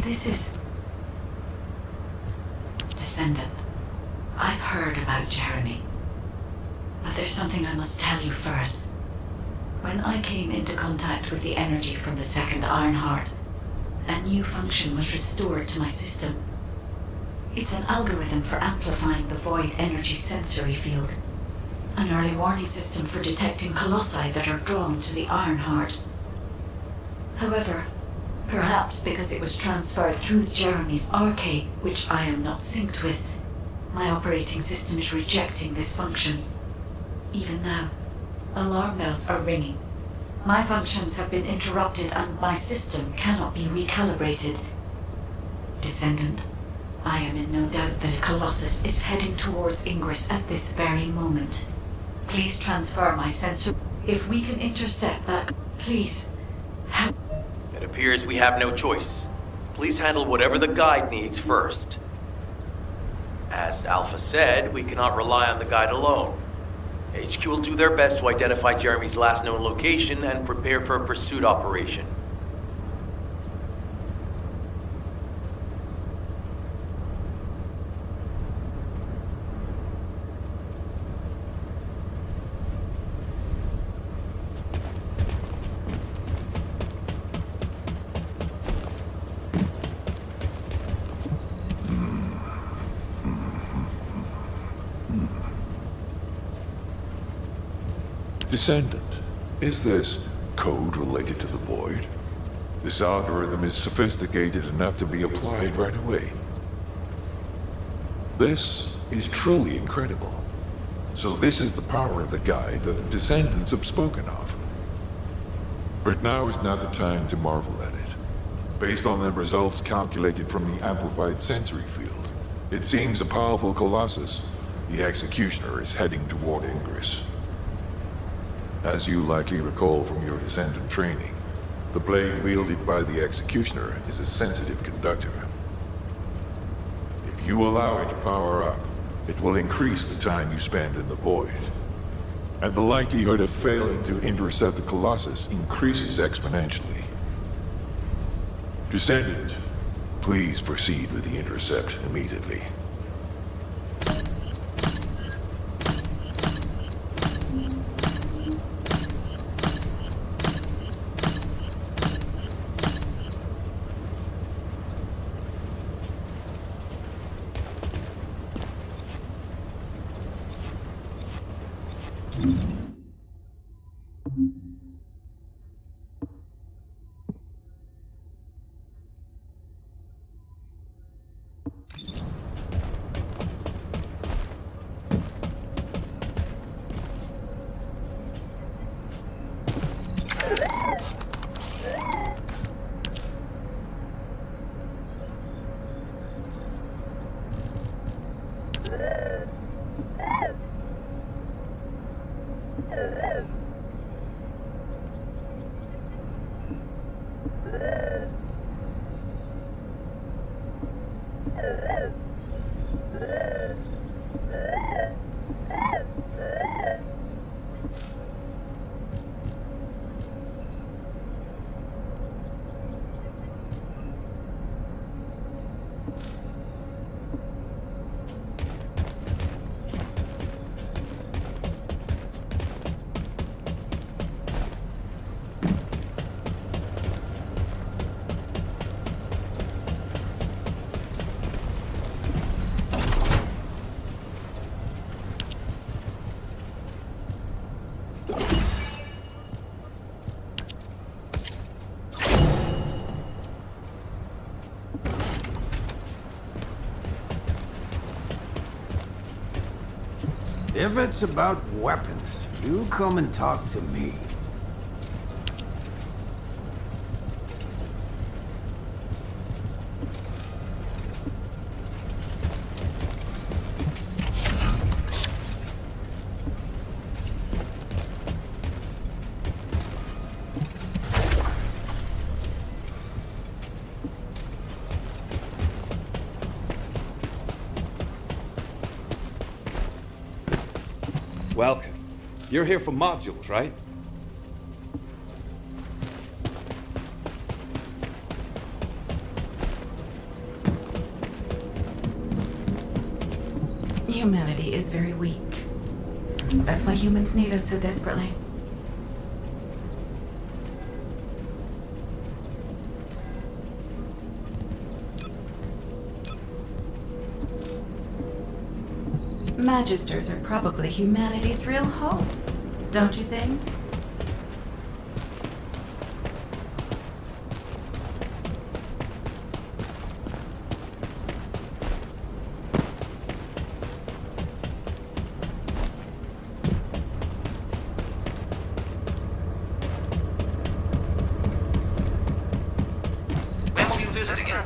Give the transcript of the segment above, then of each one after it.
This is... Descendant. I've heard about Jeremy. But there's something I must tell you first. When I came into contact with the energy from the second Ironheart, a new function was restored to my system. It's an algorithm for amplifying the void energy sensory field. An early warning system for detecting colossi that are drawn to the Ironheart. However, perhaps because it was transferred through Jeremy's arcade, which I am not synced with, my operating system is rejecting this function. Even now, alarm bells are ringing. My functions have been interrupted and my system cannot be recalibrated. Descendant, I am in no doubt that a Colossus is heading towards Ingress at this very moment. Please transfer my sensor. If we can intercept that, please. It appears we have no choice. Please handle whatever the guide needs first. As Alpha said, we cannot rely on the guide alone. HQ will do their best to identify Jeremy's last known location and prepare for a pursuit operation. Descendant, is this code related to the Void? This algorithm is sophisticated enough to be applied right away. This is truly incredible. So this is the power of the guide that the Descendants have spoken of. But now is not the time to marvel at it. Based on the results calculated from the amplified sensory field, it seems a powerful Colossus, the Executioner, is heading toward Ingress. As you likely recall from your Descendant training, the blade wielded by the Executioner is a sensitive conductor. If you allow it to power up, it will increase the time you spend in the Void. And the likelihood of failing to intercept the Colossus increases exponentially. Descendant, please proceed with the intercept immediately. If it's about weapons, you come and talk to me. Welcome. You're here for modules, right? Humanity is very weak. That's why humans need us so desperately. Magisters are probably humanity's real hope, don't you think? When will you visit again?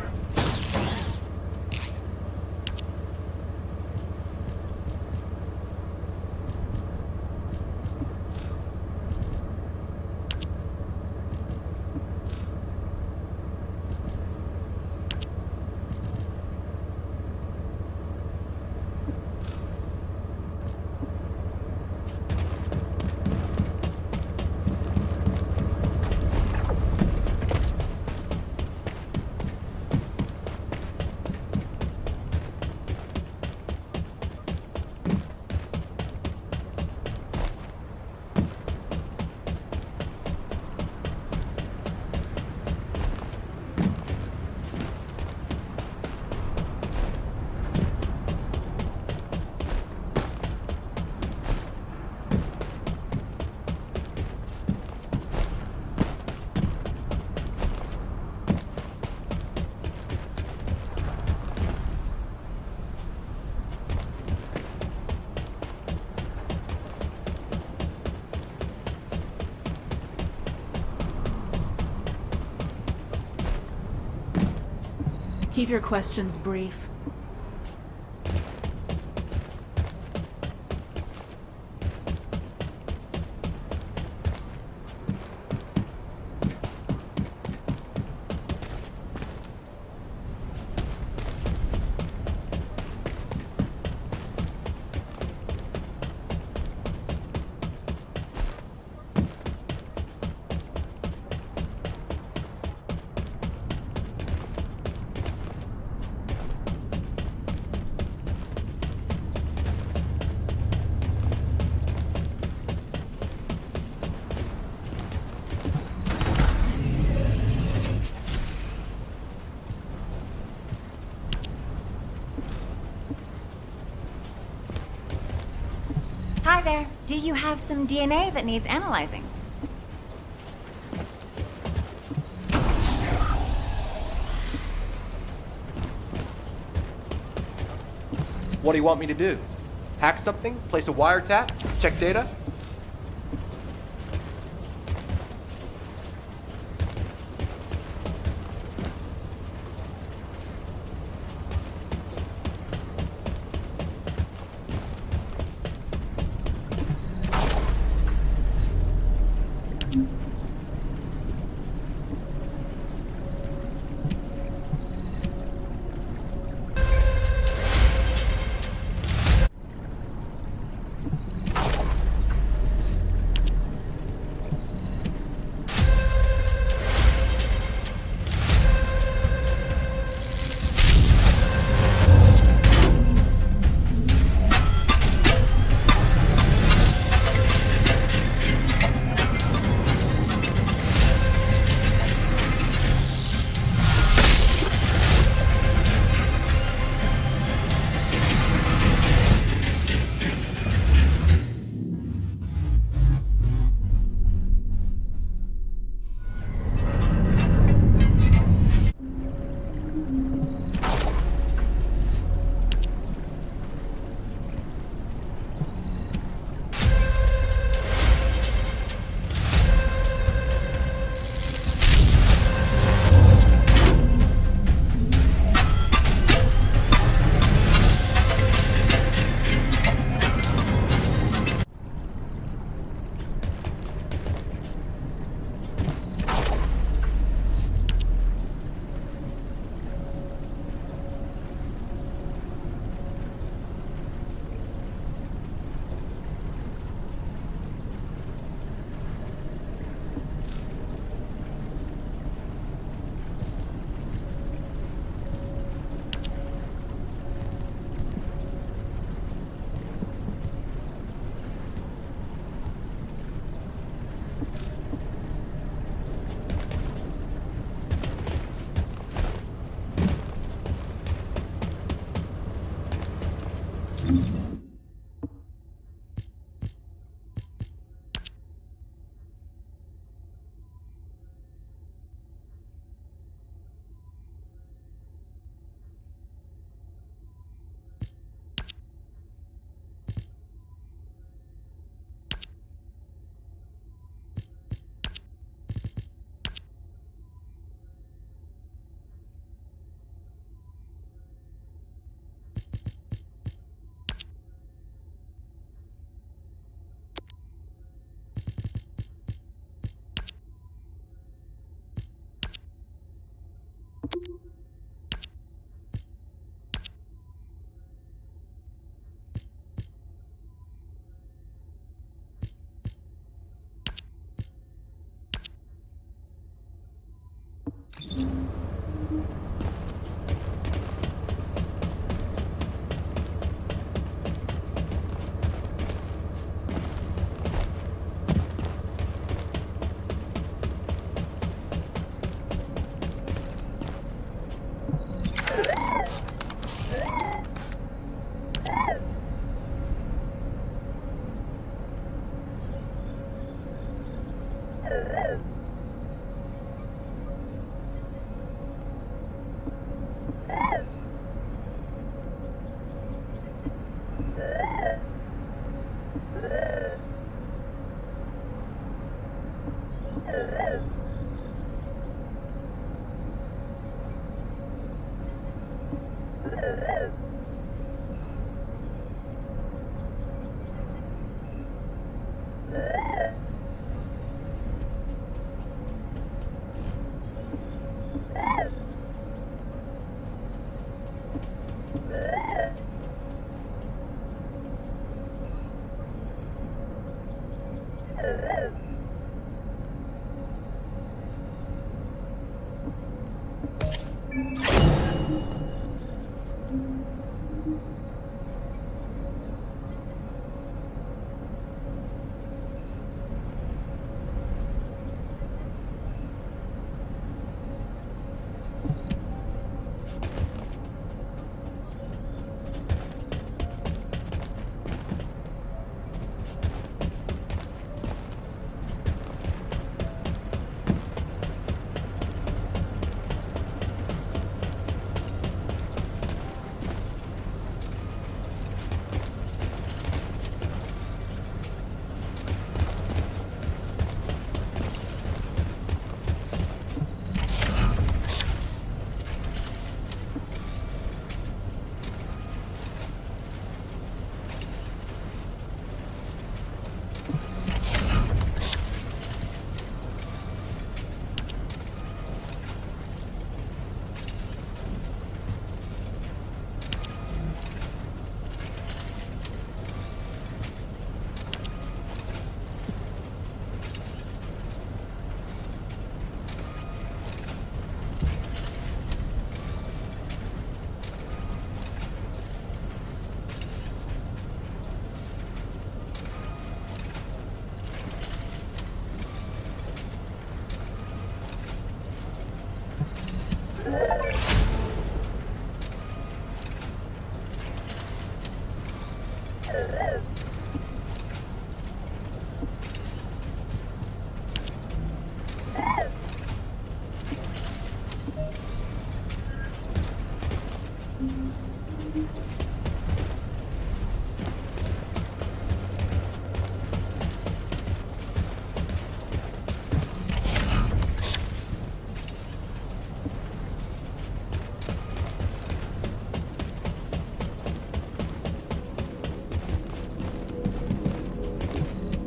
Keep your questions brief. Hi there. Do you have some DNA that needs analyzing? What do you want me to do? Hack something? Place a wiretap? Check data?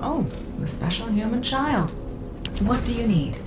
Oh, the special human child. What do you need?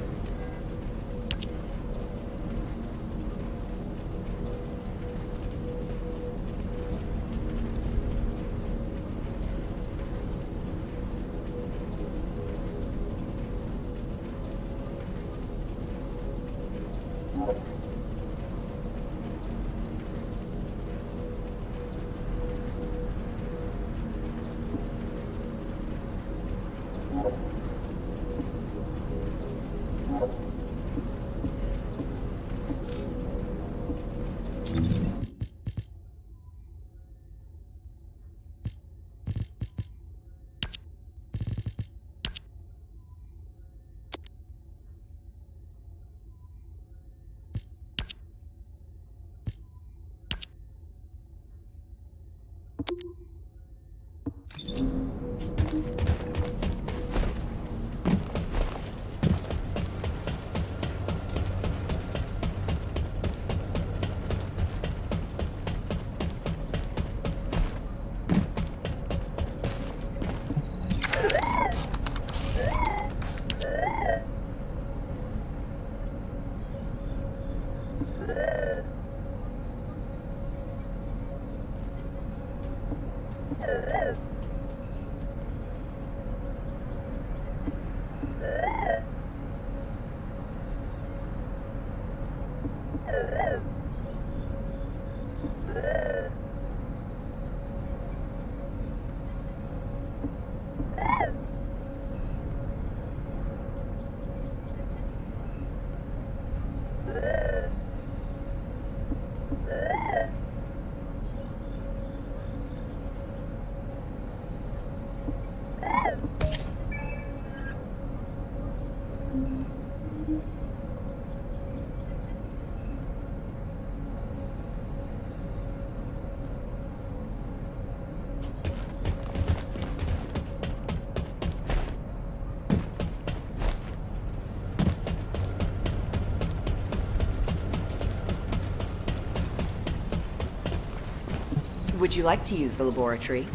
Would you like to use the laboratory?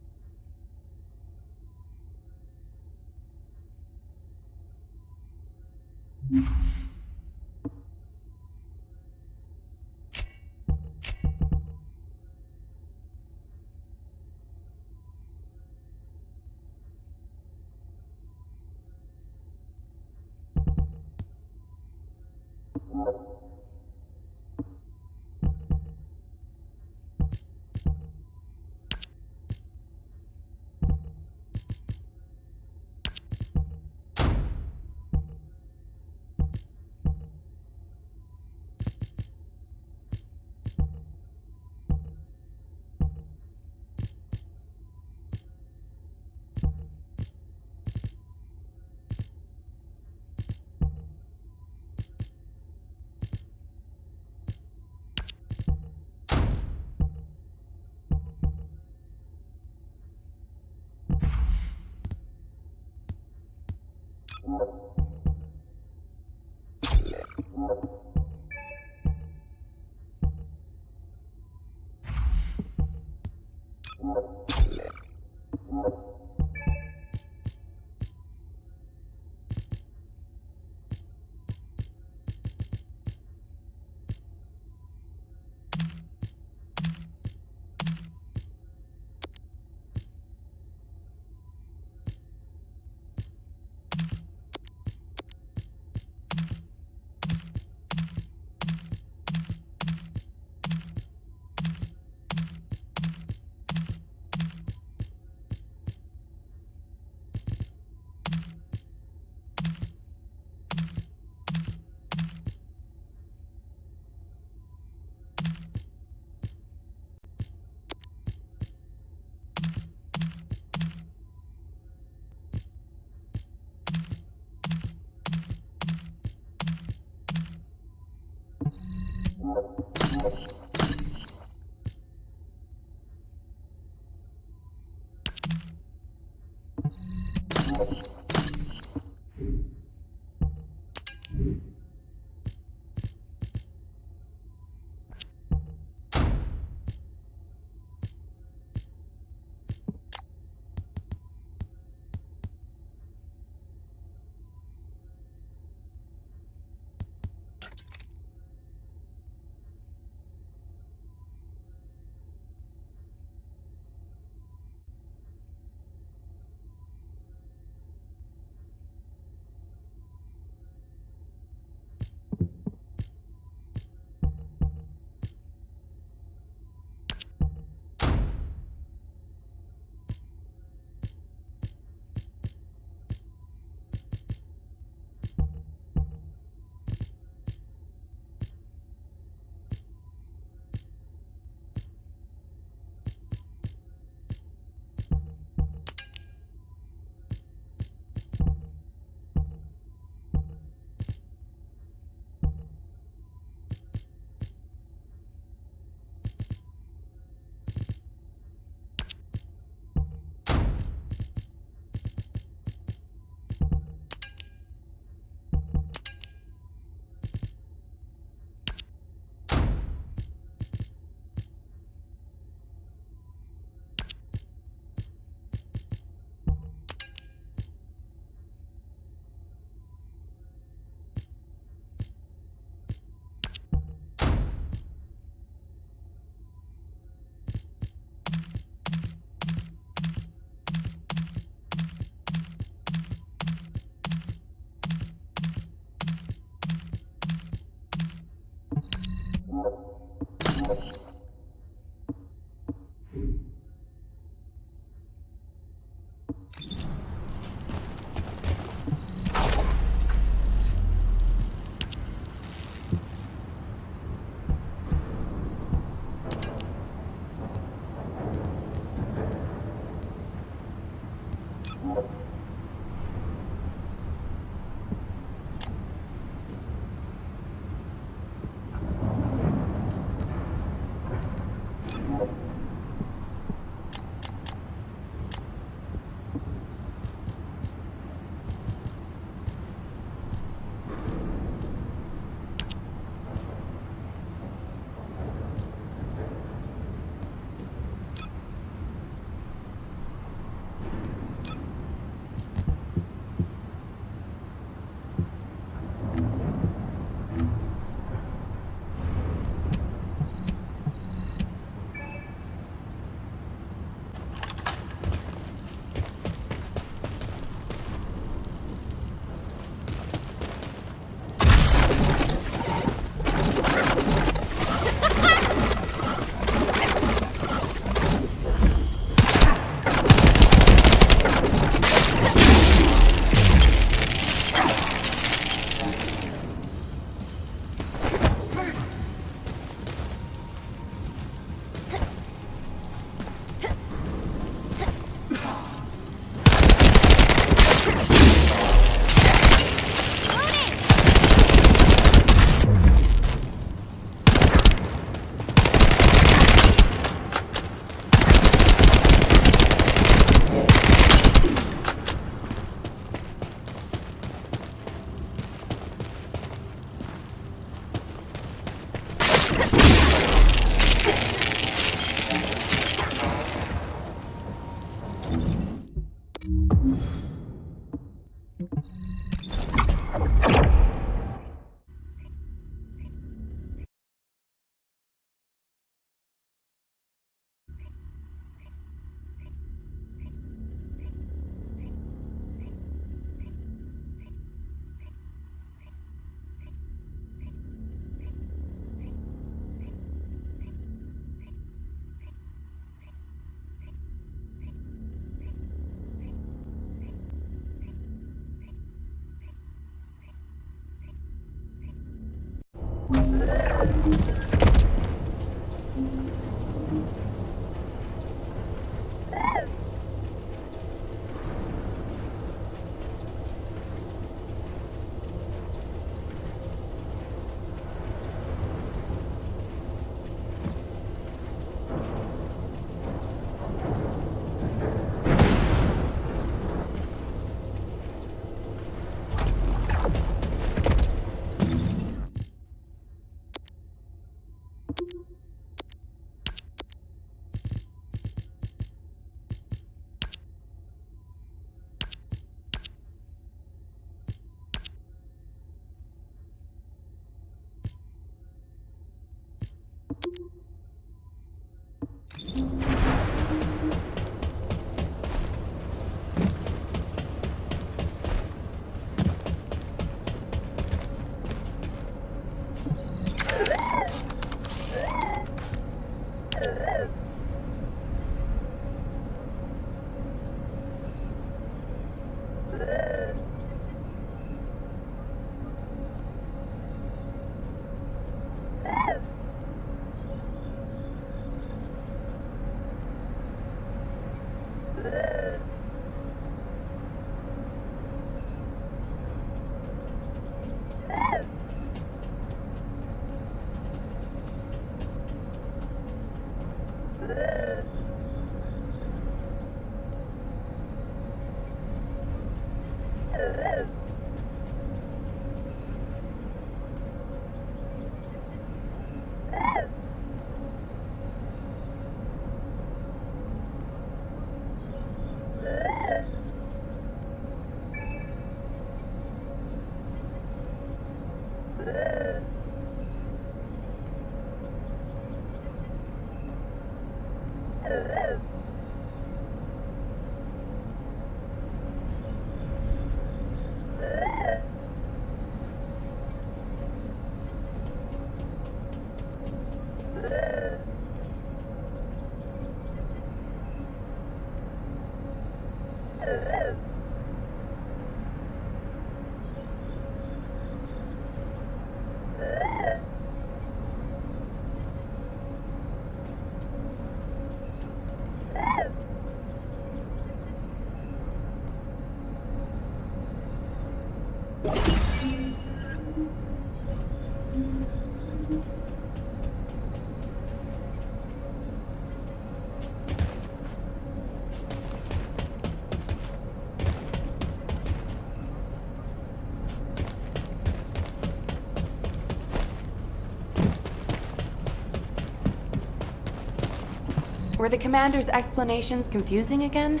Were the commander's explanations confusing again?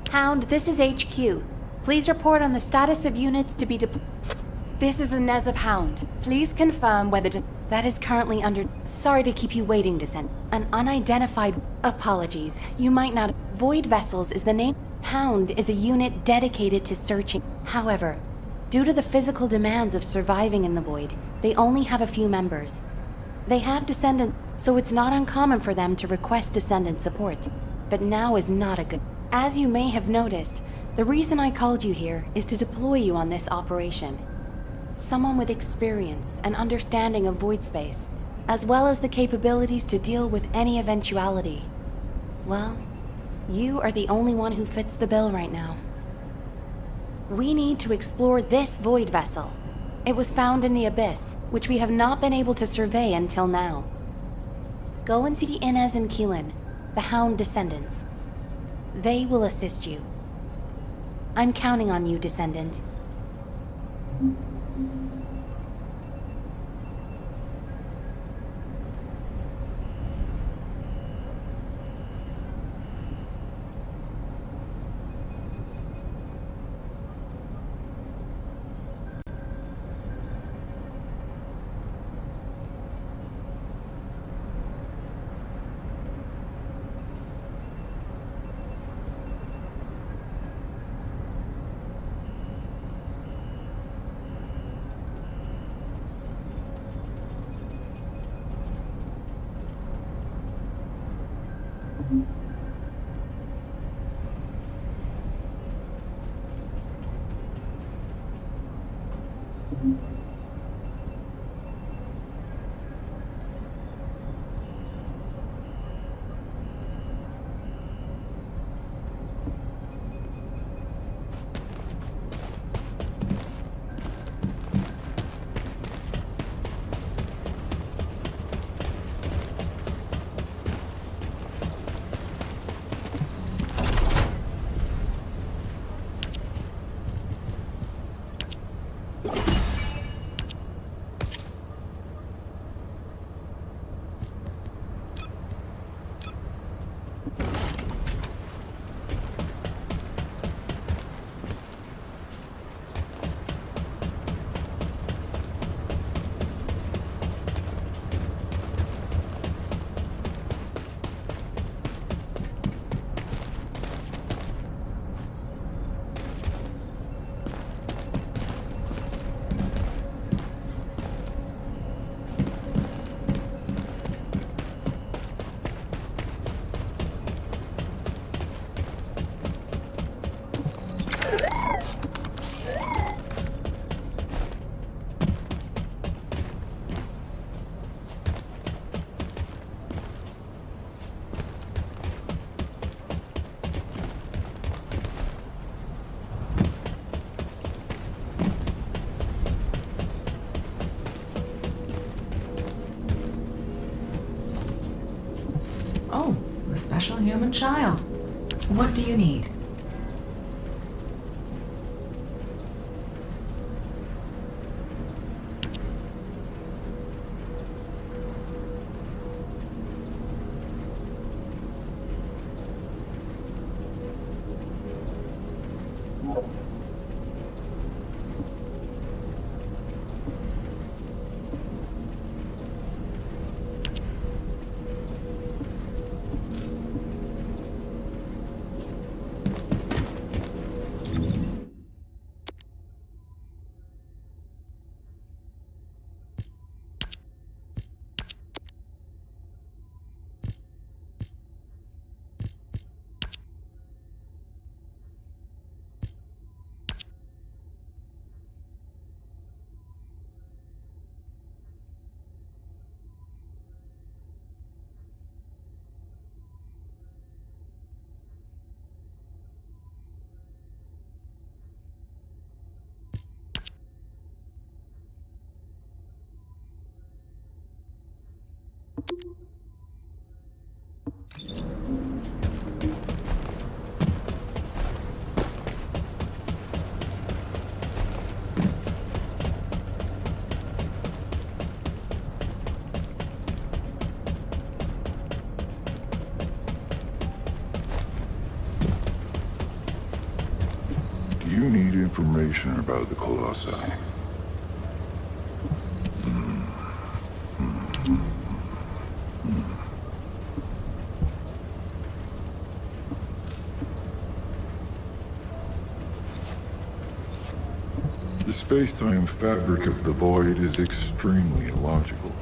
Hound, this is HQ. Please report on the status of units to be deployed. This is Inez of Hound. Please confirm whether that is currently under... Sorry to keep you waiting, Descendant. An unidentified... Apologies. You might not... Void Vessels is the name... Hound is a unit dedicated to searching. However, due to the physical demands of surviving in the Void, they only have a few members. They have Descendant, so it's not uncommon for them to request Descendant support. But now is not a good... As you may have noticed, the reason I called you here is to deploy you on this operation. Someone with experience and understanding of void space, as well as the capabilities to deal with any eventuality. Well, you are the only one who fits the bill right now. We need to explore this void vessel. It was found in the Abyss, which we have not been able to survey until now. Go and see Inez and Keelan, the Hound Descendants. They will assist you. I'm counting on you, Descendant. Oh, the special human child. What do you need? Do you need information about the Colossi? The space-time fabric of the void is extremely illogical.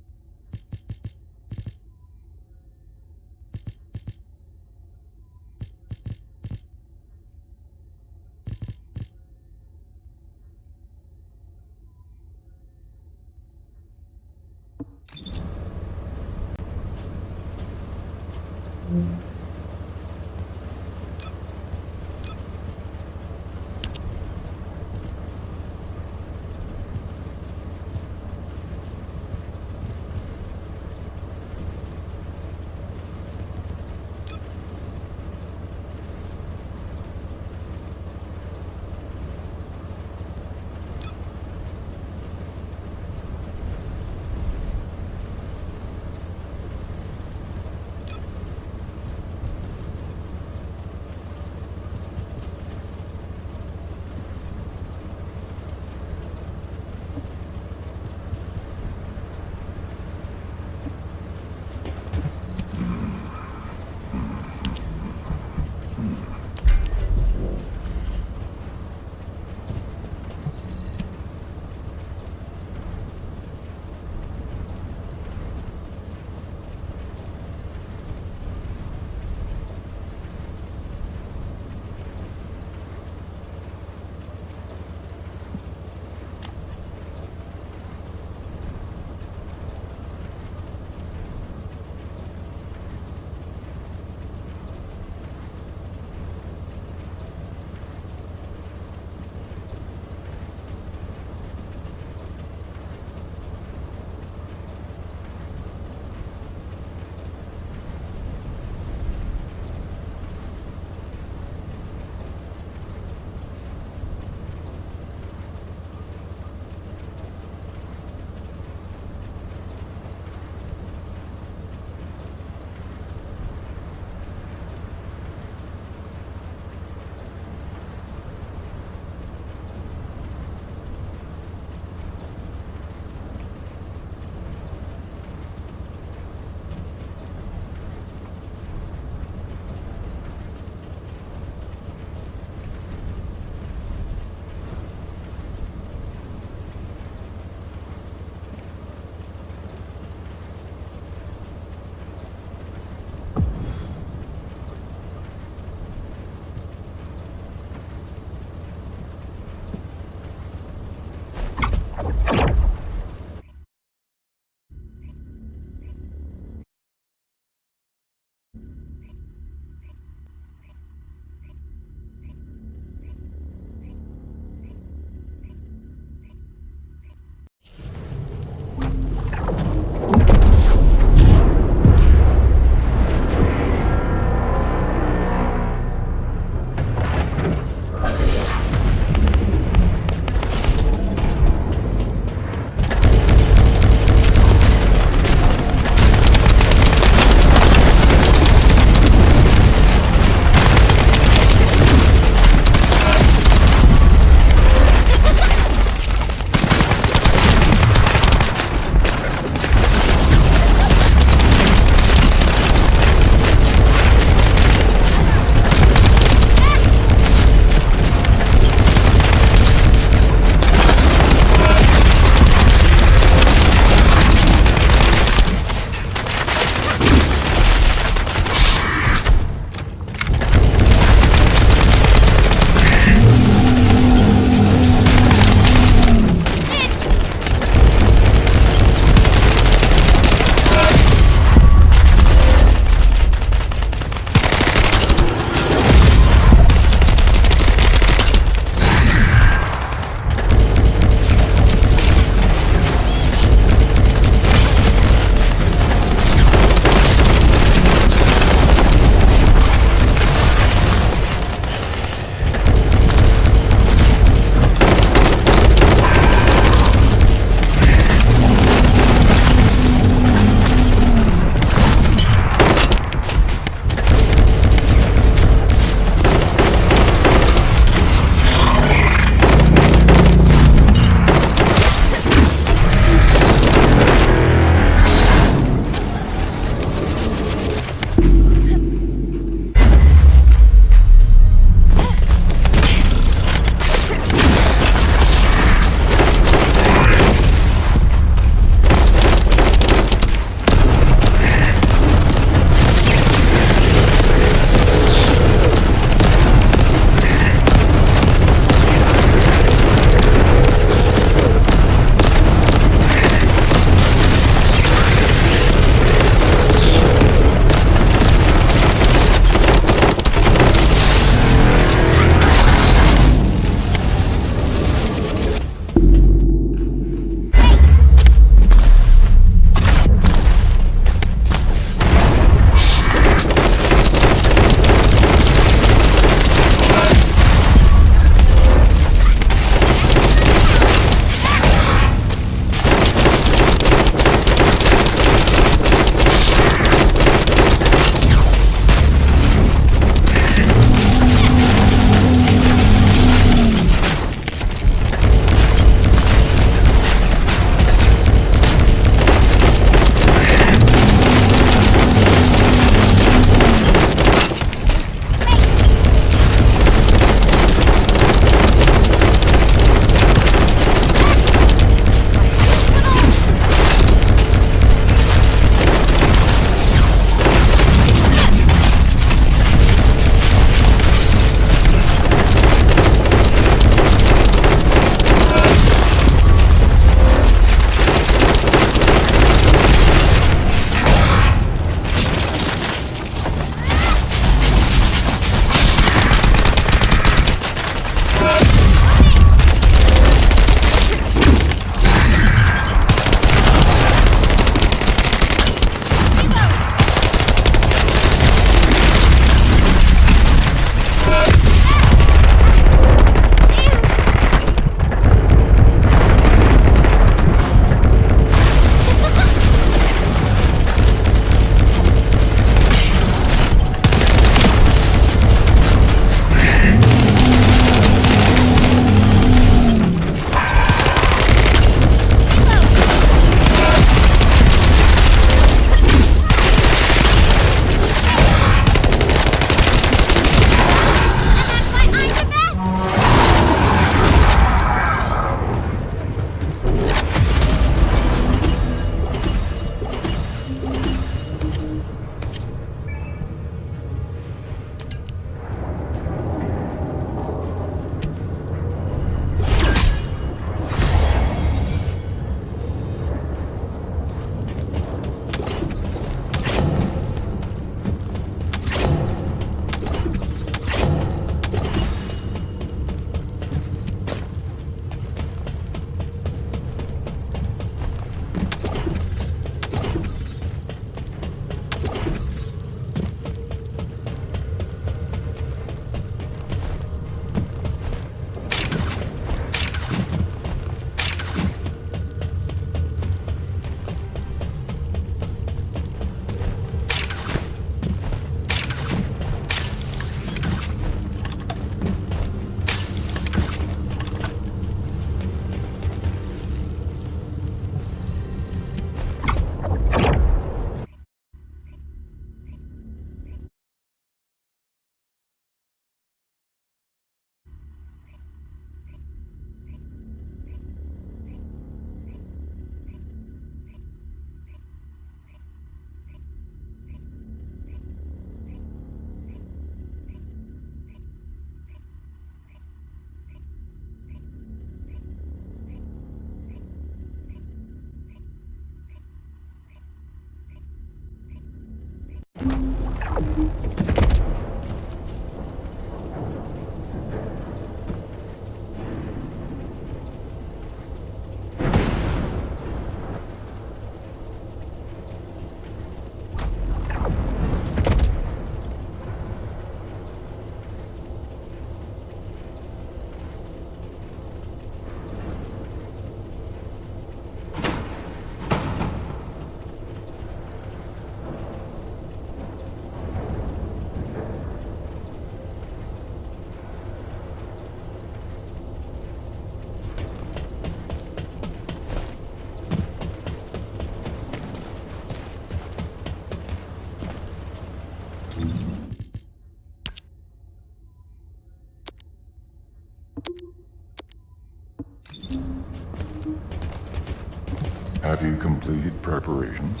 Have you completed preparations?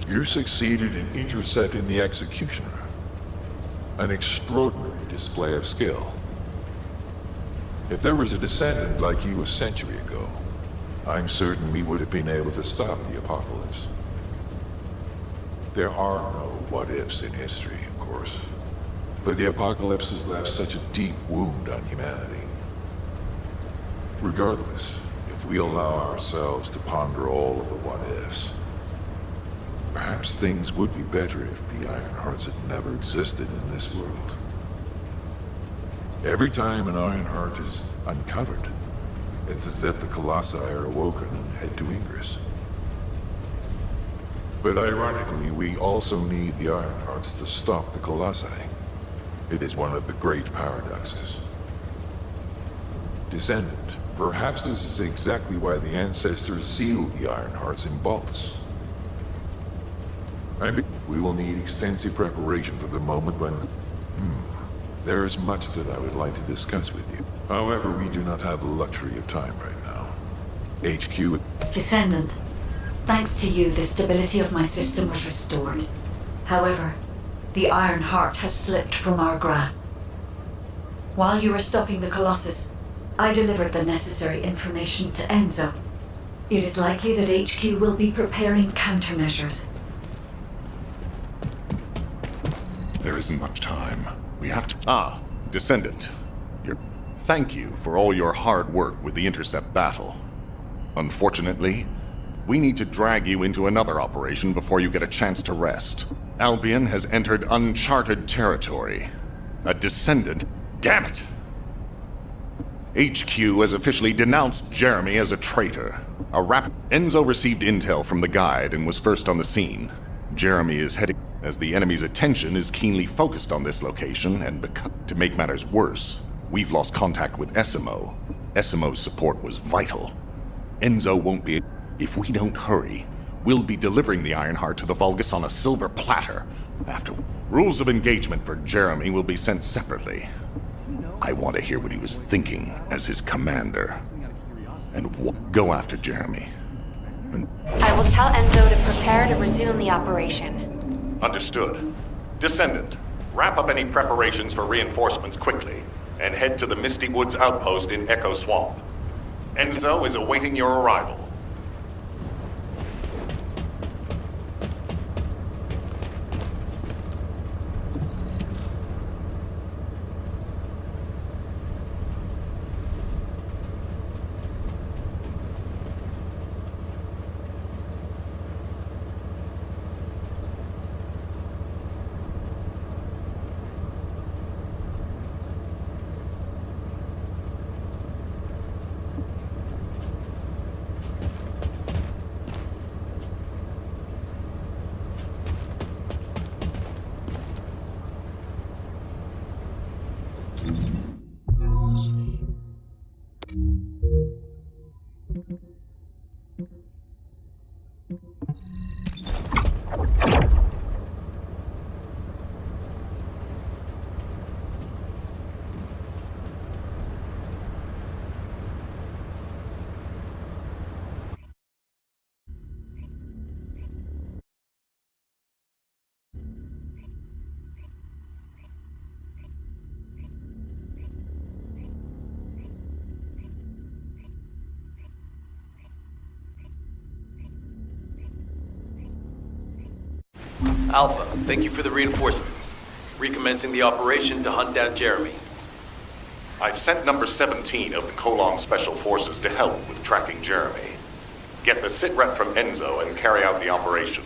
You succeeded in intercepting the Executioner. An extraordinary display of skill. If there was a Descendant like you a century ago, I'm certain we would have been able to stop the apocalypse. There are no what-ifs in history, of course. But the apocalypse has left such a deep wound on humanity. Regardless, if we allow ourselves to ponder all of the what-ifs, perhaps things would be better if the Ironhearts had never existed in this world. Every time an Ironheart is uncovered, it's as if the Colossi are awoken and head to Ingress. But ironically, we also need the Ironhearts to stop the Colossi. It is one of the great paradoxes. Descendant, perhaps this is exactly why the ancestors sealed the Ironhearts in vaults. We will need extensive preparation for the moment when... There is much that I would like to discuss with you. However, we do not have the luxury of time right now. HQ... Descendant, thanks to you, the stability of my system was restored. However, the Iron Heart has slipped from our grasp. While you were stopping the Colossus, I delivered the necessary information to Enzo. It is likely that HQ will be preparing countermeasures. There isn't much time. We have to... Descendant. Thank you for all your hard work with the intercept battle. Unfortunately, we need to drag you into another operation before you get a chance to rest. Albion has entered uncharted territory. A Descendant... Damn it! HQ has officially denounced Jeremy as a traitor. Enzo received intel from the guide and was first on the scene. Jeremy is heading as the enemy's attention is keenly focused on this location, and to make matters worse, we've lost contact with Essimo. Essimo's support was vital. Enzo won't be... If we don't hurry, we'll be delivering the Ironheart to the Vulgus on a silver platter. After... Rules of engagement for Jeremy will be sent separately. I want to hear what he was thinking as his commander. And go after Jeremy. I will tell Enzo to prepare to resume the operation. Understood. Descendant, wrap up any preparations for reinforcements quickly, and head to the Misty Woods outpost in Echo Swamp. Enzo is awaiting your arrival. Alpha, thank you for the reinforcements. Recommencing the operation to hunt down Jeremy. I've sent number 17 of the Colon Special Forces to help with tracking Jeremy. Get the sitrep from Enzo and carry out the operation.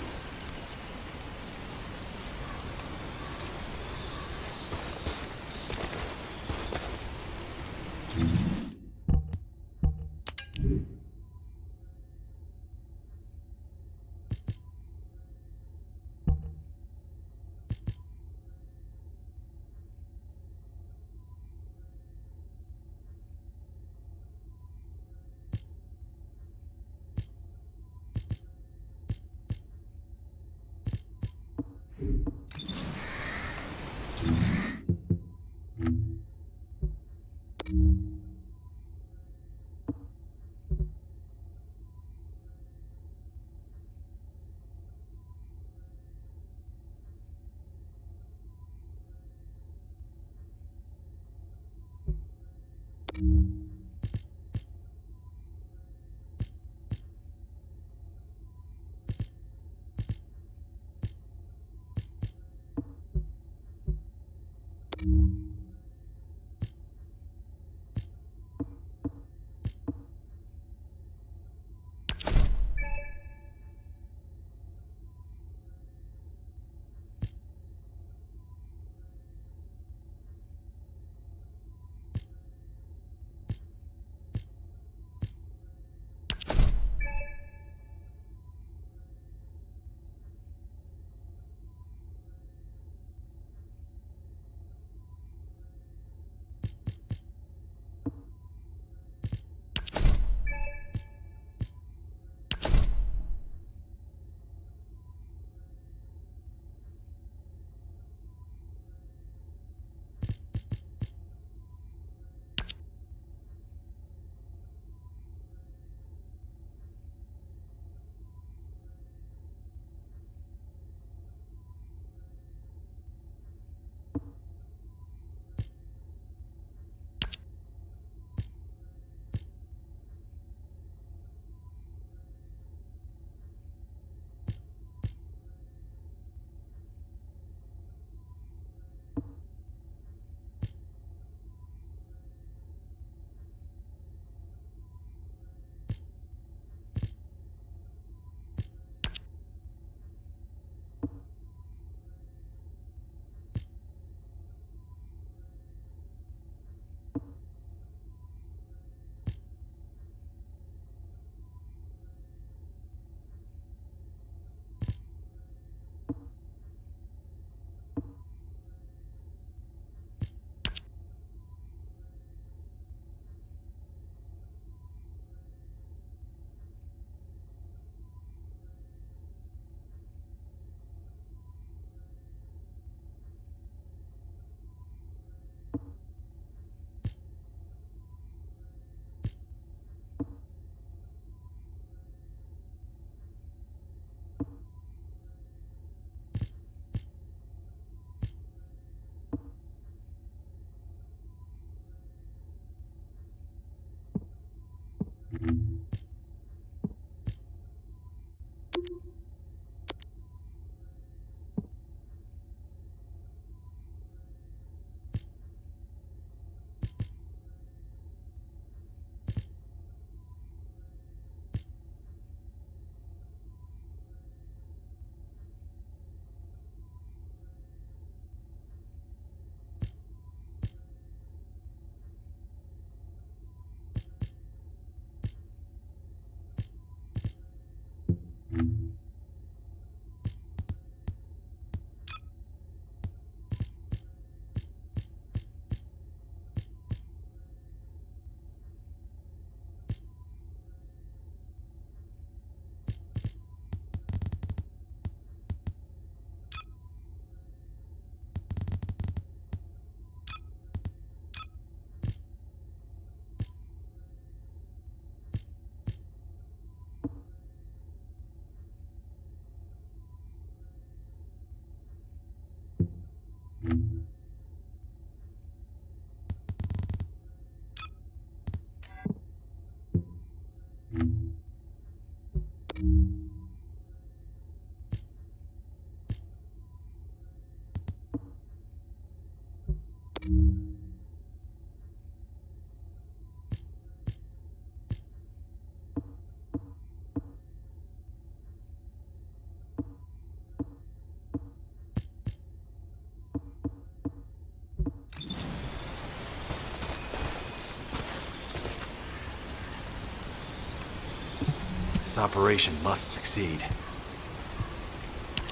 operation must succeed.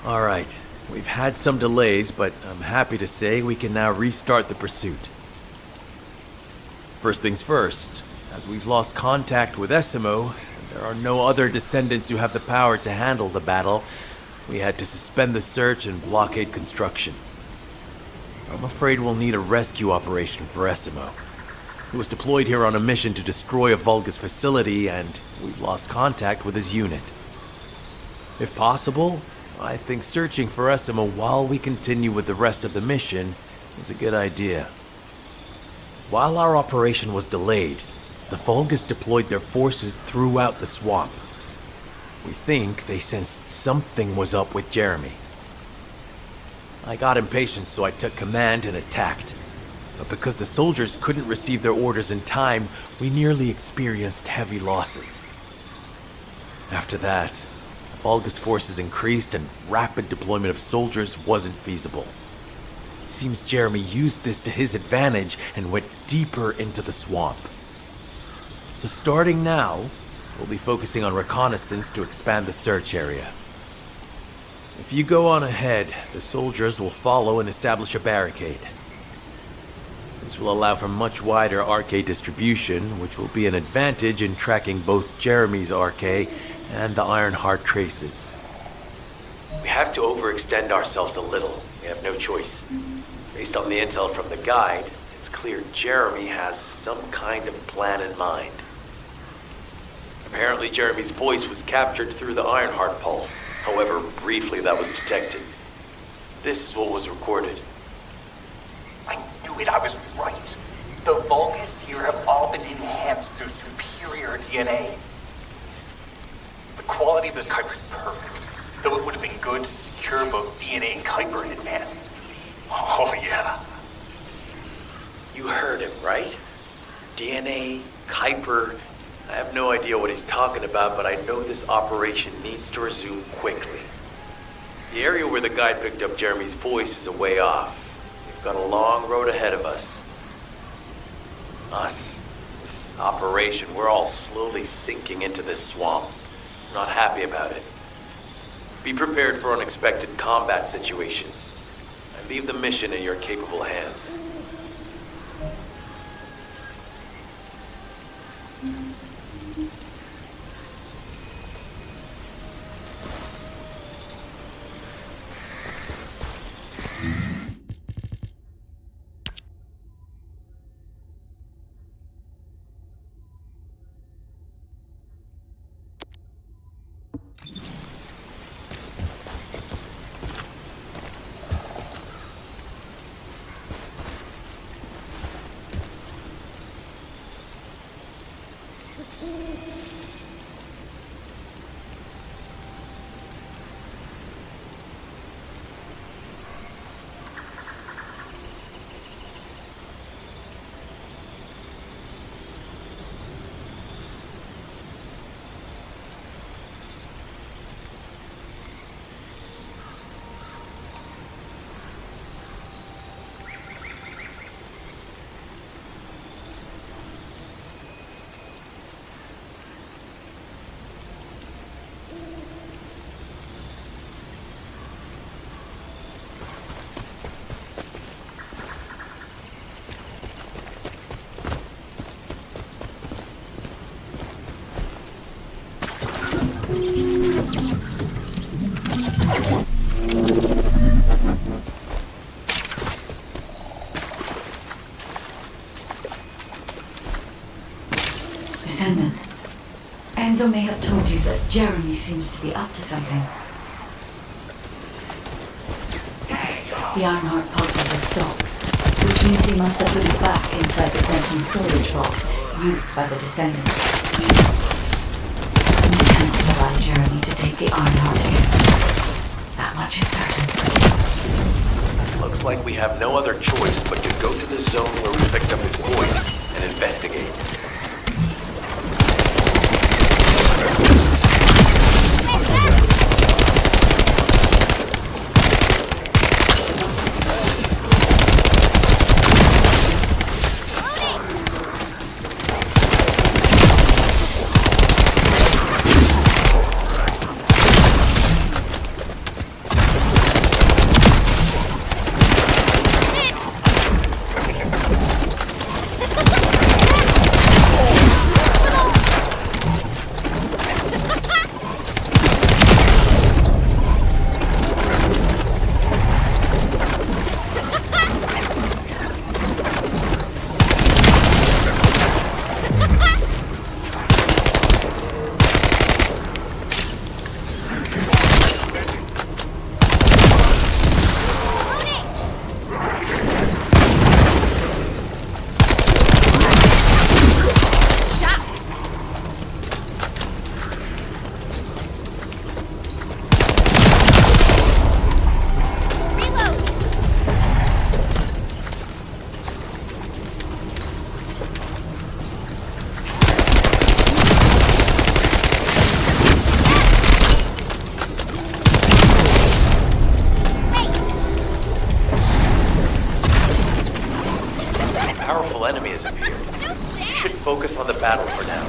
Alright, we've had some delays, but I'm happy to say we can now restart the pursuit. First things first, as we've lost contact with Essimo, and there are no other descendants who have the power to handle the battle, we had to suspend the search and blockade construction. I'm afraid we'll need a rescue operation for Essimo. He was deployed here on a mission to destroy a Vulgus facility, and we've lost contact with his unit. If possible, I think searching for Essimo while we continue with the rest of the mission is a good idea. While our operation was delayed, the Vulgus deployed their forces throughout the swamp. We think they sensed something was up with Jeremy. I got impatient, so I took command and attacked. But because the soldiers couldn't receive their orders in time, we nearly experienced heavy losses. After that, Vulgus forces increased and rapid deployment of soldiers wasn't feasible. It seems Jeremy used this to his advantage and went deeper into the swamp. So starting now, we'll be focusing on reconnaissance to expand the search area. If you go on ahead, the soldiers will follow and establish a barricade. This will allow for much wider RK distribution, which will be an advantage in tracking both Jeremy's RK and the Ironheart traces. We have to overextend ourselves a little. We have no choice. Based on the intel from the guide, it's clear Jeremy has some kind of plan in mind. Apparently Jeremy's voice was captured through the Ironheart pulse. However, briefly that was detected. This is what was recorded. I knew it, I was right. The Vulgus here have all been enhanced through superior DNA. The quality of this Kuiper's perfect, though it would have been good to secure both DNA and Kuiper in advance. Oh yeah. You heard him, right? DNA, Kuiper. I have no idea what he's talking about, but I know this operation needs to resume quickly. The area where the guide picked up Jeremy's voice is a way off. We've got a long road ahead of us. This operation, we're all slowly sinking into this swamp. I'm not happy about it. Be prepared for unexpected combat situations. I leave the mission in your capable hands. Descendant, Enzo may have told you that Jeremy seems to be up to something. The Ironheart pulses are stopped, which means he must have put it back inside the quantum storage box used by the Descendants. We cannot allow Jeremy to take the Ironheart again. That much is certain. Looks like we have no other choice but to go to the zone where we picked up his voice and investigate. focus on the battle for now.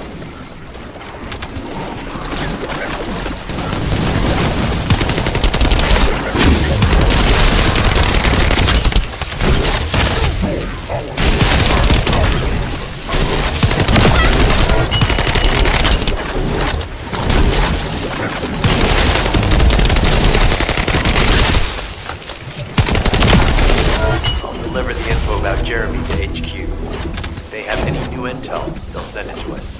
Deliver the info about Jeremy to HQ. If they have any new intel, they'll send it to us.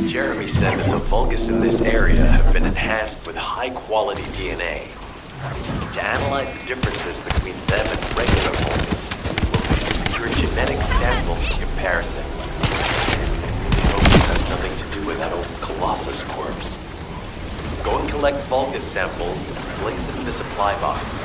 Jeremy said that the Vulgus in this area have been enhanced with high-quality DNA. To analyze the differences between them and regular Vulgus, we'll need to secure genetic samples for comparison. We hope this has nothing to do with that old Colossus corpse. Go and collect Vulgus samples and place them in the supply box.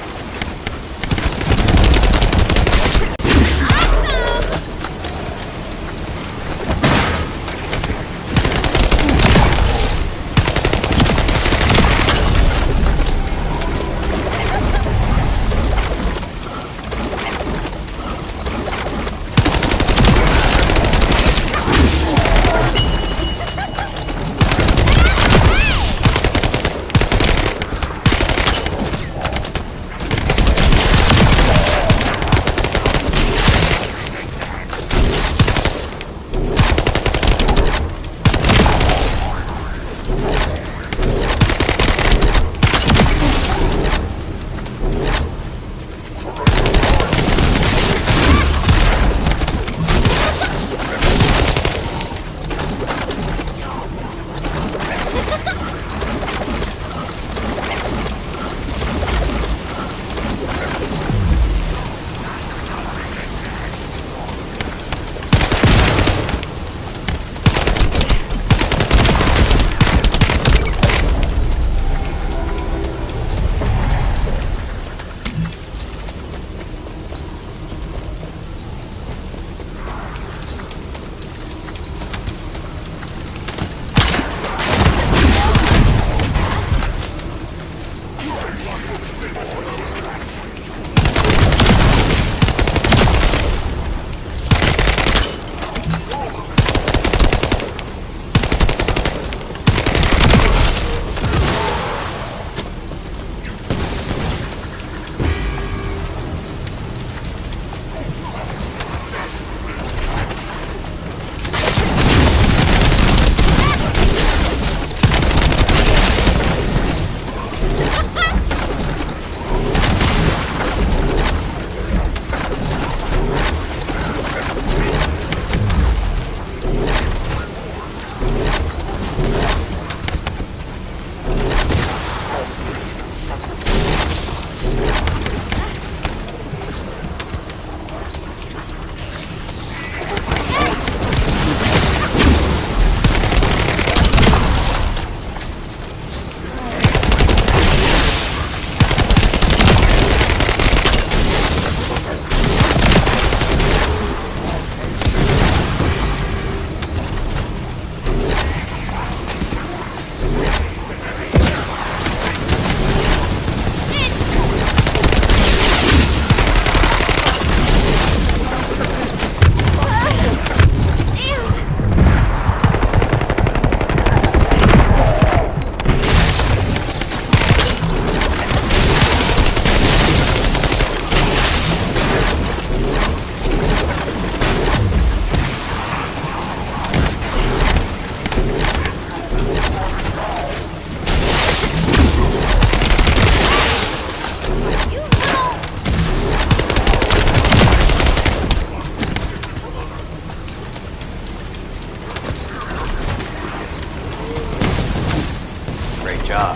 job.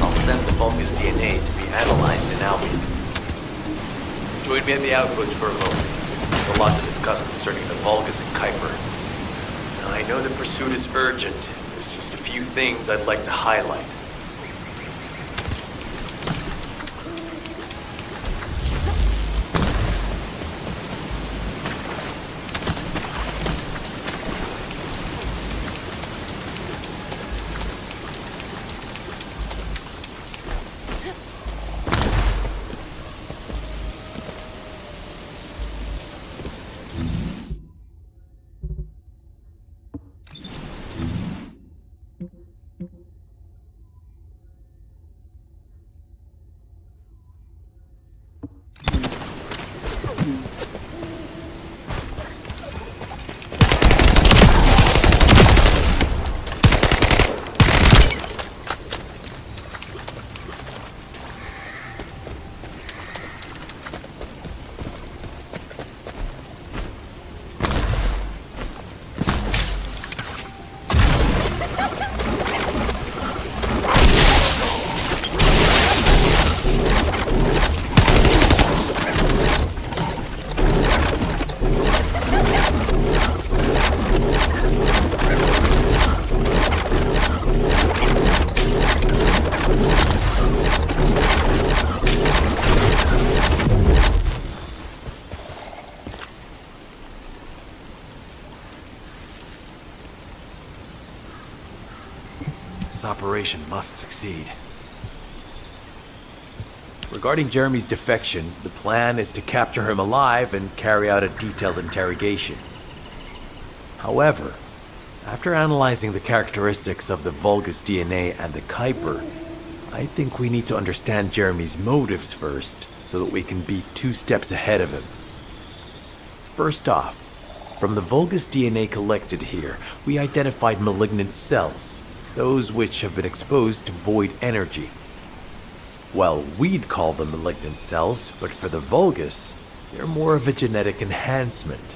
I'll send the Vulgus DNA to be analyzed in Albion. Join me at the outpost for a moment. There's a lot to discuss concerning the Vulgus and Kuiper. Now, I know the pursuit is urgent. There's just a few things I'd like to highlight. This operation must succeed. Regarding Jeremy's defection, the plan is to capture him alive and carry out a detailed interrogation. However, after analyzing the characteristics of the Vulgus DNA and the Kuiper, I think we need to understand Jeremy's motives first, so that we can be 2 steps ahead of him. First off, from the Vulgus DNA collected here, we identified malignant cells, those which have been exposed to void energy. Well, we'd call them malignant cells, but for the Vulgus, they're more of a genetic enhancement.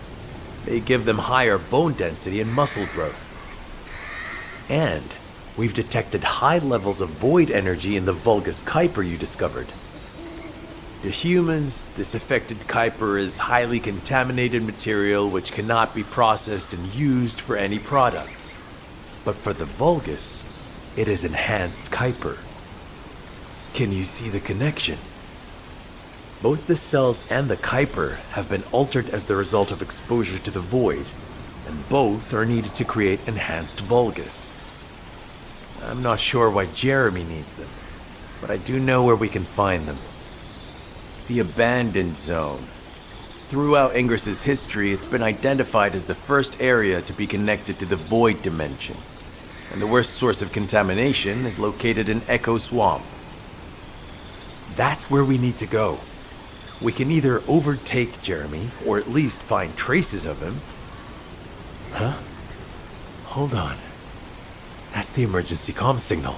They give them higher bone density and muscle growth. And we've detected high levels of void energy in the Vulgus Kuiper you discovered. To humans, this affected Kuiper is highly contaminated material which cannot be processed and used for any products. But for the Vulgus, it is enhanced Kuiper. Can you see the connection? Both the cells and the Kuiper have been altered as the result of exposure to the void, and both are needed to create enhanced Vulgus. I'm not sure why Jeremy needs them, but I do know where we can find them. The Abandoned Zone. Throughout Ingris's history, it's been identified as the first area to be connected to the Void Dimension, and the worst source of contamination is located in Echo Swamp. That's where we need to go. We can either overtake Jeremy, or at least find traces of him. Huh? Hold on. That's the emergency comm signal.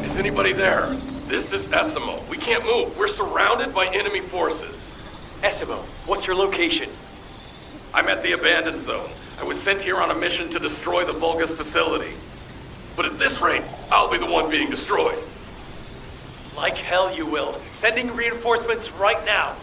Is anybody there? This is Essimo. We can't move. We're surrounded by enemy forces. Essimo, what's your location? I'm at the Abandoned Zone. I was sent here on a mission to destroy the Vulgus facility. But at this rate, I'll be the one being destroyed. Like hell you will. Sending reinforcements right now.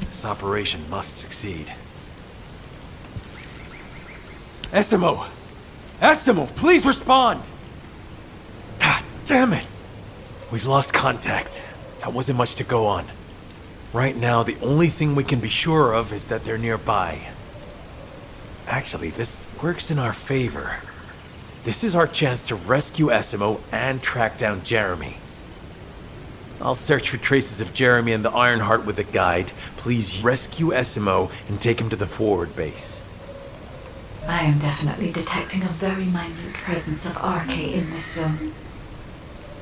This operation must succeed. Essimo! Essimo, please respond! God damn it! We've lost contact. That wasn't much to go on. Right now, the only thing we can be sure of is that they're nearby. Actually, this works in our favor. This is our chance to rescue Essimo and track down Jeremy. I'll search for traces of Jeremy and the Ironheart with a guide. Please rescue Essimo and take him to the forward base. I am definitely detecting a very minute presence of RK in this zone.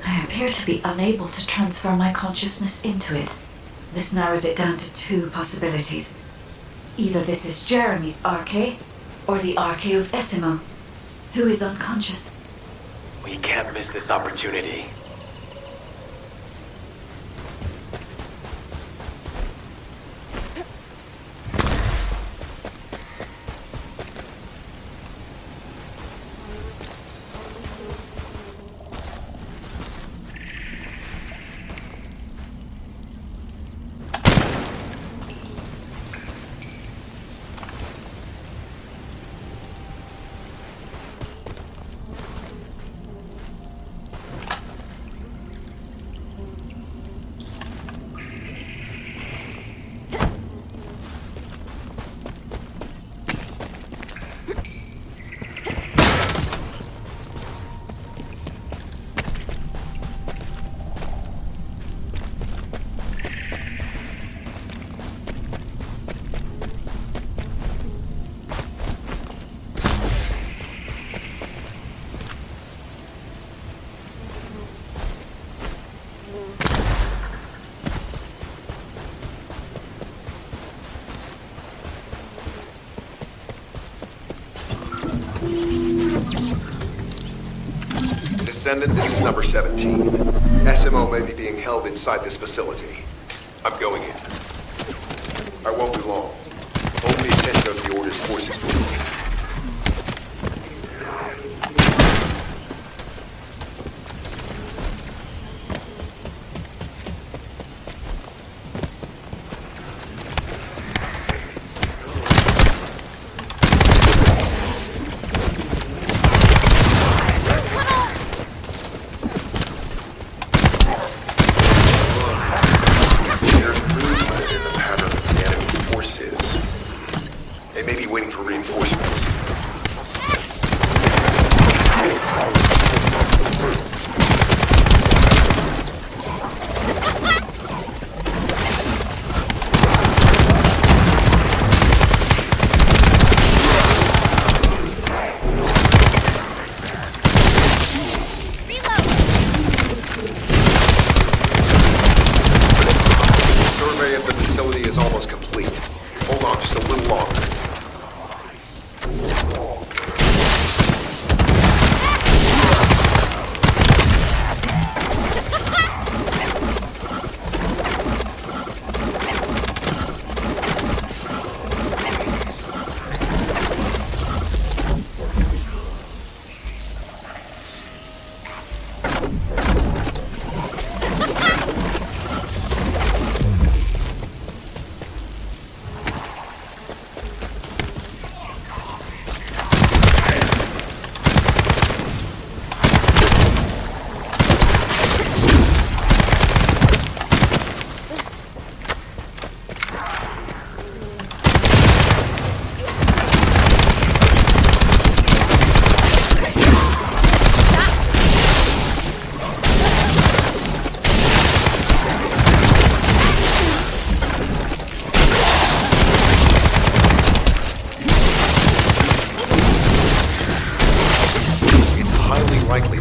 I appear to be unable to transfer my consciousness into it. This narrows it down to 2 possibilities. Either this is Jeremy's RK, or the RK of Essimo, who is unconscious. We can't miss this opportunity. Descendant, this is number 17. SMO may be being held inside this facility. I'm going in. I won't be long. Hold the attention of the Order's forces for me.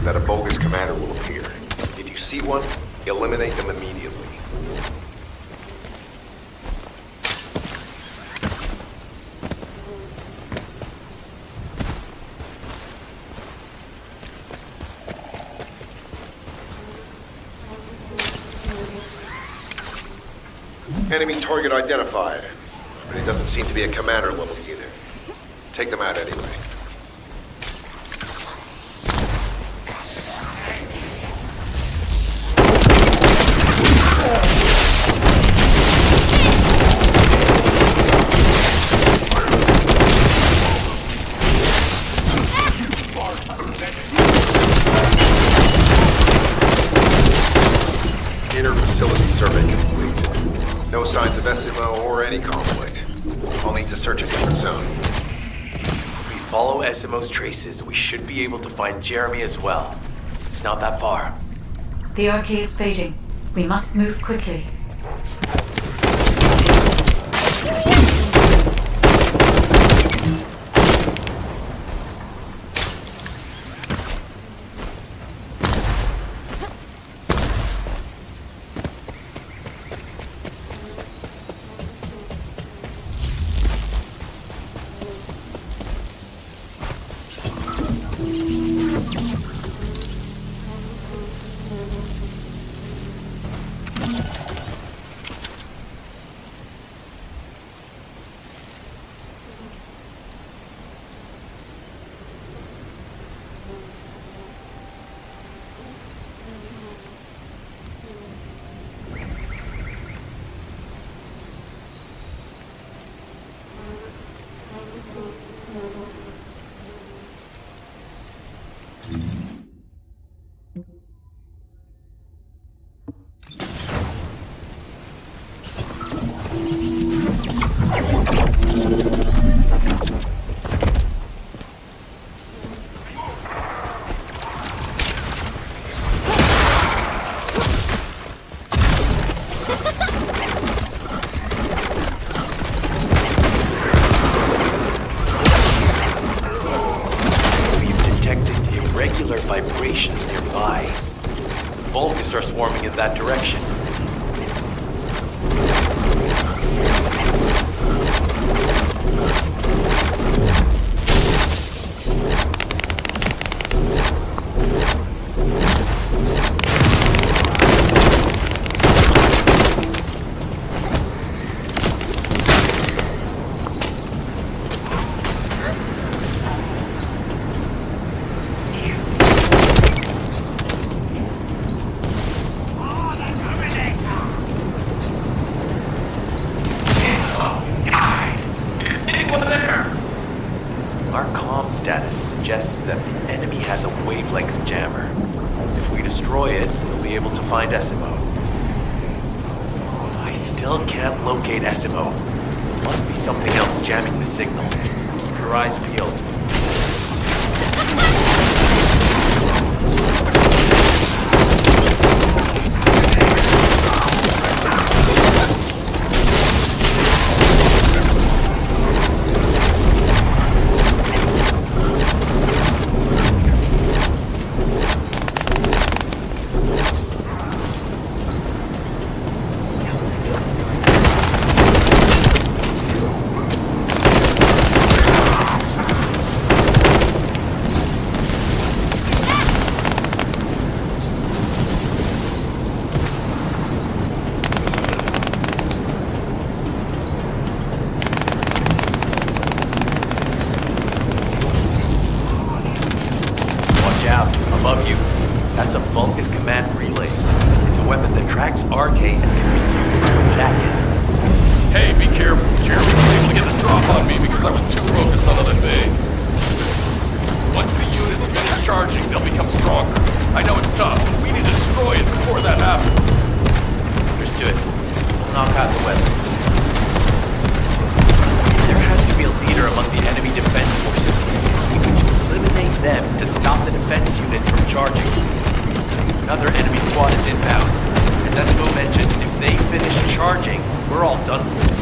That a bogus commander will appear. If you see one, eliminate them immediately. Enemy target identified, but it doesn't seem to be a commander level unit. Take them out anyway. Facility survey complete. No signs of SMO or any conflict. I'll need to search a different zone. If we follow SMO's traces, we should be able to find Jeremy as well. It's not that far. The RK is fading. We must move quickly. are swarming in that direction. Our comm status suggests that the enemy has a wavelength jammer. If we destroy it, we'll be able to find Esimo. I still can't locate Esimo. Must be something else jamming the signal. Keep your eyes peeled. Above you, that's a Vulgus command relay. It's a weapon that tracks Arcade and can be used to attack it. Hey, be careful. Jeremy was able to get the drop on me because I was too focused on other things. Once the units finish charging, they'll become stronger. I know it's tough, but we need to destroy it before that happens. Understood. We'll knock out the weapons. There has to be a leader among the enemy defense forces. We need to eliminate them to stop the defense units from charging. Another enemy squad is inbound. As Esmo mentioned, if they finish charging, we're all done for.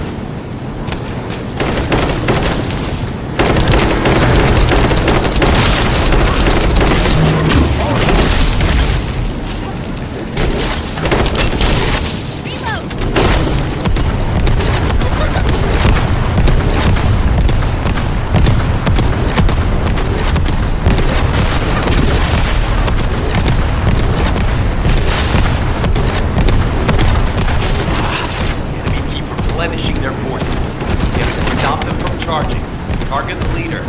Replenishing their forces. We have to stop them from charging. Target the leader.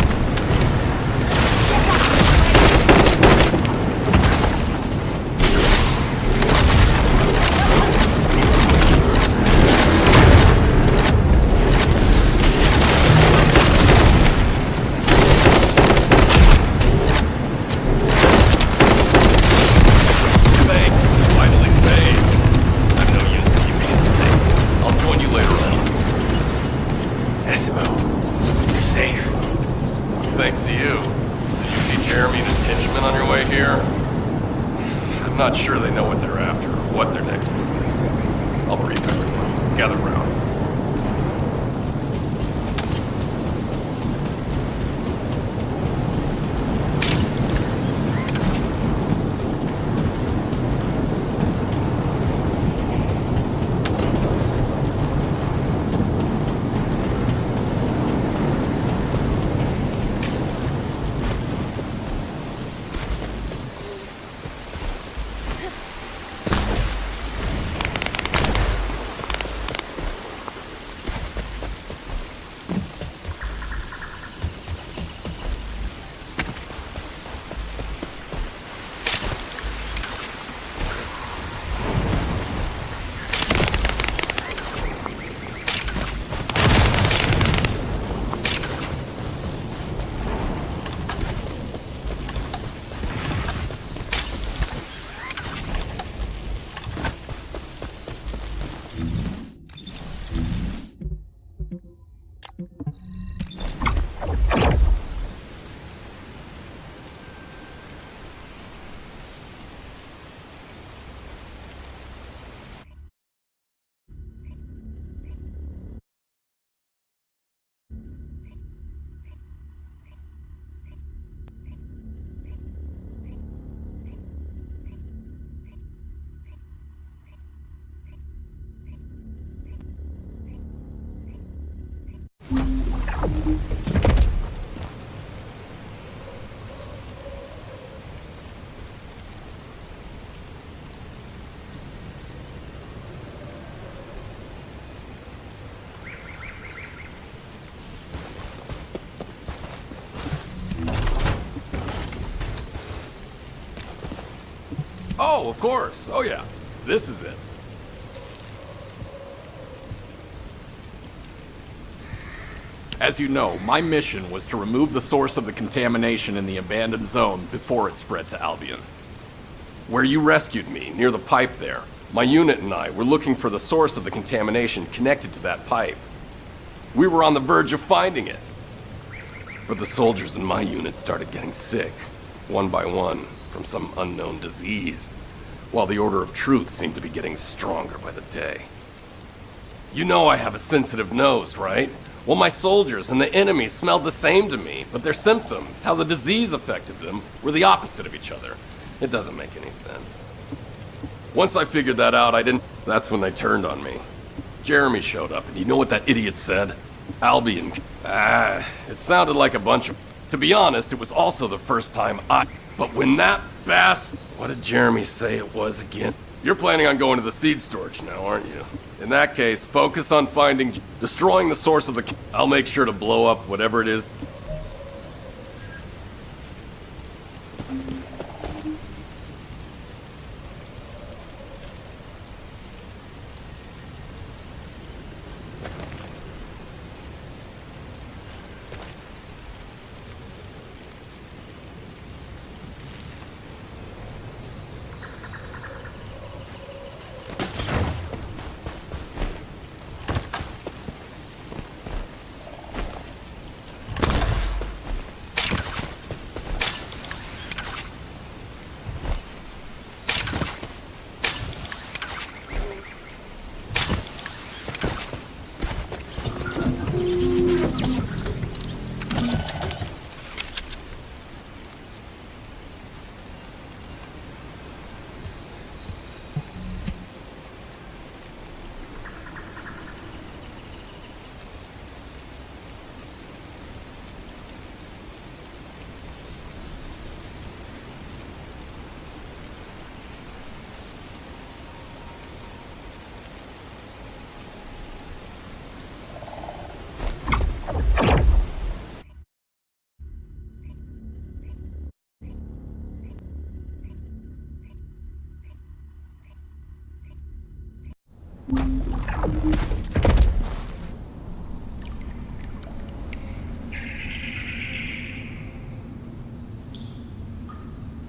Thanks. Finally saved. I'm no use to you being safe. I'll join you later on. Esimo, you're safe. Thanks to you. Did you see Jeremy and his henchmen on your way here? I'm not sure they know what they're after or what their next move is. I'll brief everyone. Gather round. Oh, of course. Oh, yeah. This is it. As you know, my mission was to remove the source of the contamination in the abandoned zone before it spread to Albion. Where you rescued me, near the pipe there, my unit and I were looking for the source of the contamination connected to that pipe. We were on the verge of finding it. But the soldiers in my unit started getting sick, one by one, from some unknown disease, while the Order of Truth seemed to be getting stronger by the day. You know I have a sensitive nose, right? Well, my soldiers and the enemy smelled the same to me, but their symptoms, how the disease affected them, were the opposite of each other. It doesn't make any sense. Once I figured that out, that's when they turned on me. Jeremy showed up, and you know what that idiot said? Albion. It sounded like a bunch of... To be honest, it was also the first time But when that what did Jeremy say it was again? You're planning on going to the seed storage now, aren't you? In that case, focus on destroying the source of the... I'll make sure to blow up whatever it is.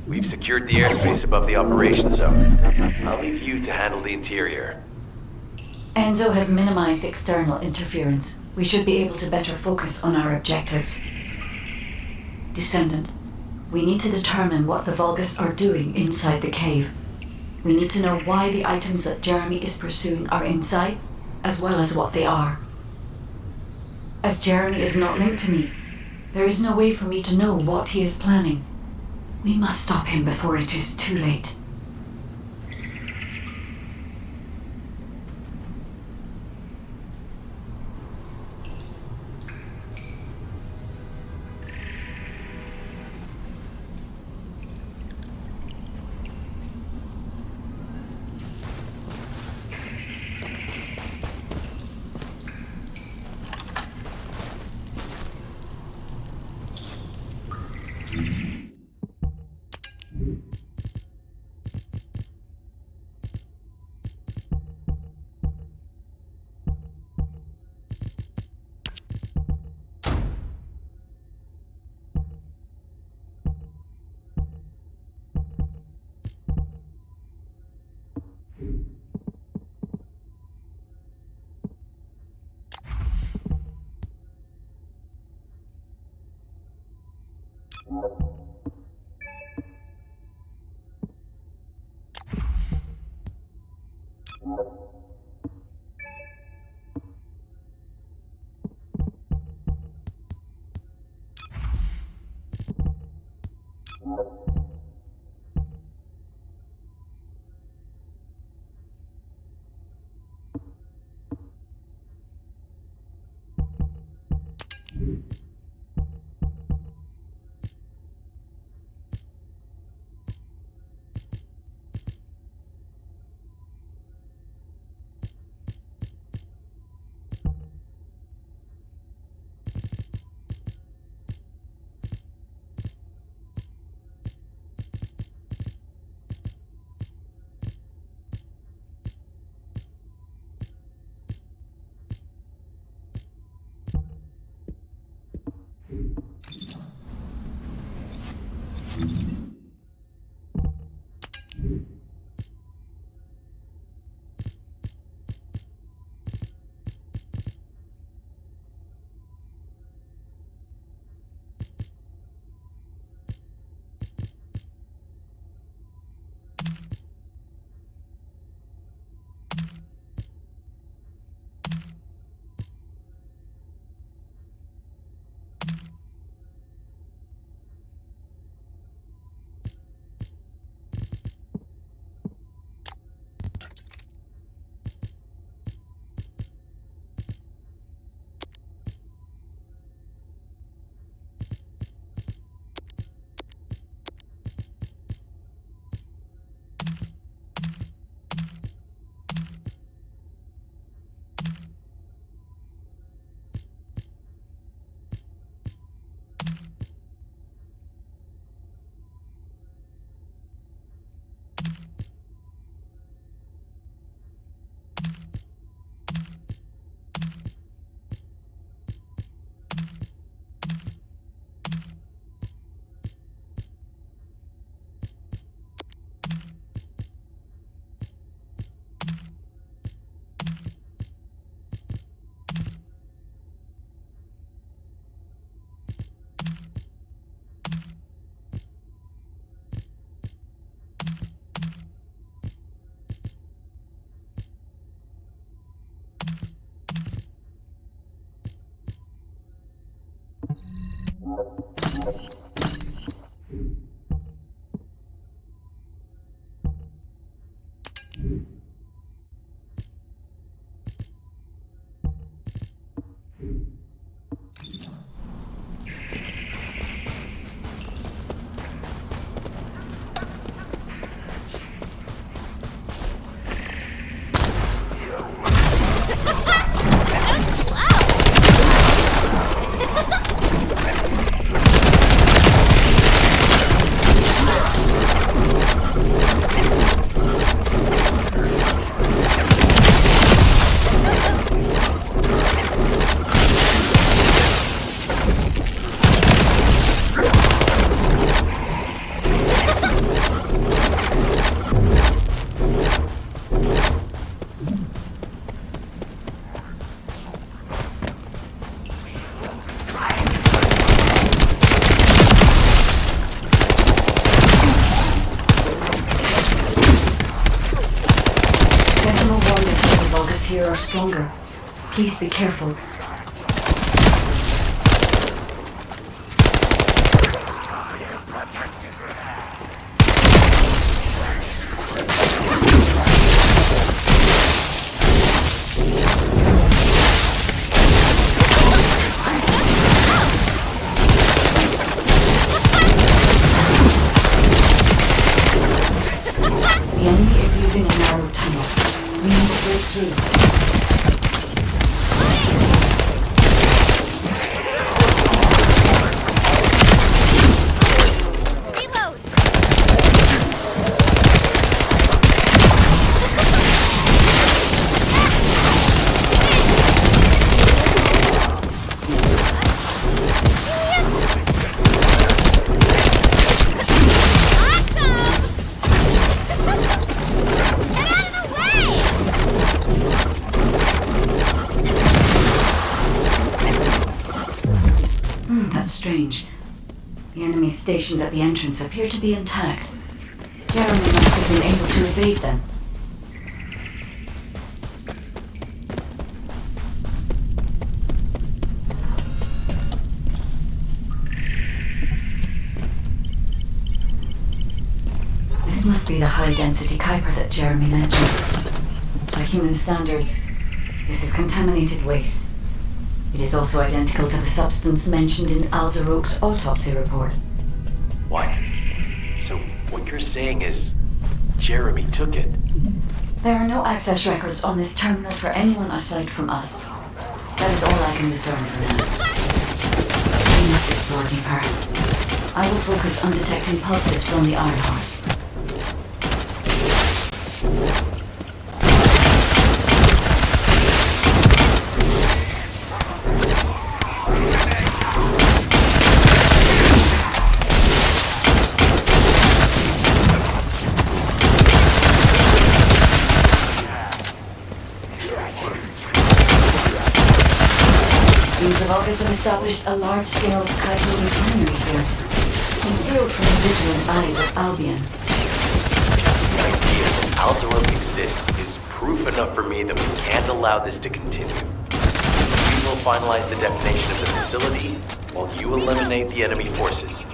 We've secured the airspace above the operations zone. I'll leave you to handle the interior. Enzo has minimized external interference. We should be able to better focus on our objectives. Descendant, we need to determine what the Vulgus are doing inside the cave. We need to know why the items that Jeremy is pursuing are inside, as well as what they are. As Jeremy is not linked to me, there is no way for me to know what he is planning. We must stop him before it is too late. Here are stronger. Please be careful. The enemy is using a narrow tunnel. We need to break through. That's strange. The enemies stationed at the entrance appear to be intact. Jeremy must have been able to evade them. This must be the high-density Kuiper that Jeremy mentioned. By human standards, this is contaminated waste. It is also identical to the substance mentioned in Alzarok's autopsy report. What? So what you're saying is Jeremy took it? There are no access records on this terminal for anyone aside from us. That is all I can discern for now. We must explore deeper. I will focus on detecting pulses from the Ironheart. The Vulgus have established a large-scale Kuiper refinery here, concealed from the vigilant eyes of Albion. The idea that Alzarok exists is proof enough for me that we can't allow this to continue. We will finalize the detonation of the facility while you eliminate the enemy forces.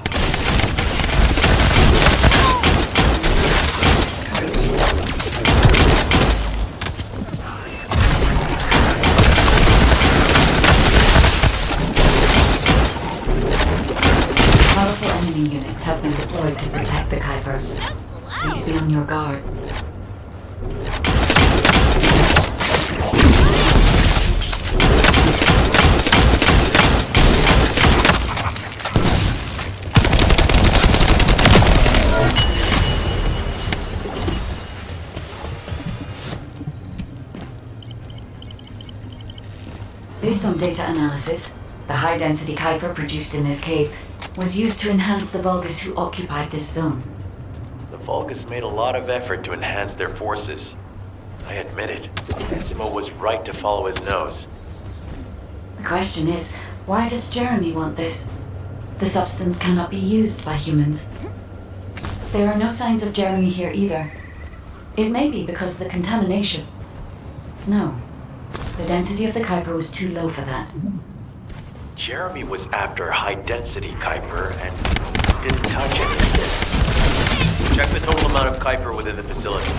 Powerful enemy units have been deployed to protect the Kuiper. Please be on your guard. Based on data analysis, the high-density Kuiper produced in this cave was used to enhance the Vulgus who occupied this zone. The Vulgus made a lot of effort to enhance their forces. I admit it. Decimo was right to follow his nose. The question is, why does Jeremy want this? The substance cannot be used by humans. There are no signs of Jeremy here either. It may be because of the contamination. No. The density of the Kuiper was too low for that. Jeremy was after high-density Kuiper and didn't touch any of this. Check the total amount of Kuiper within the facility.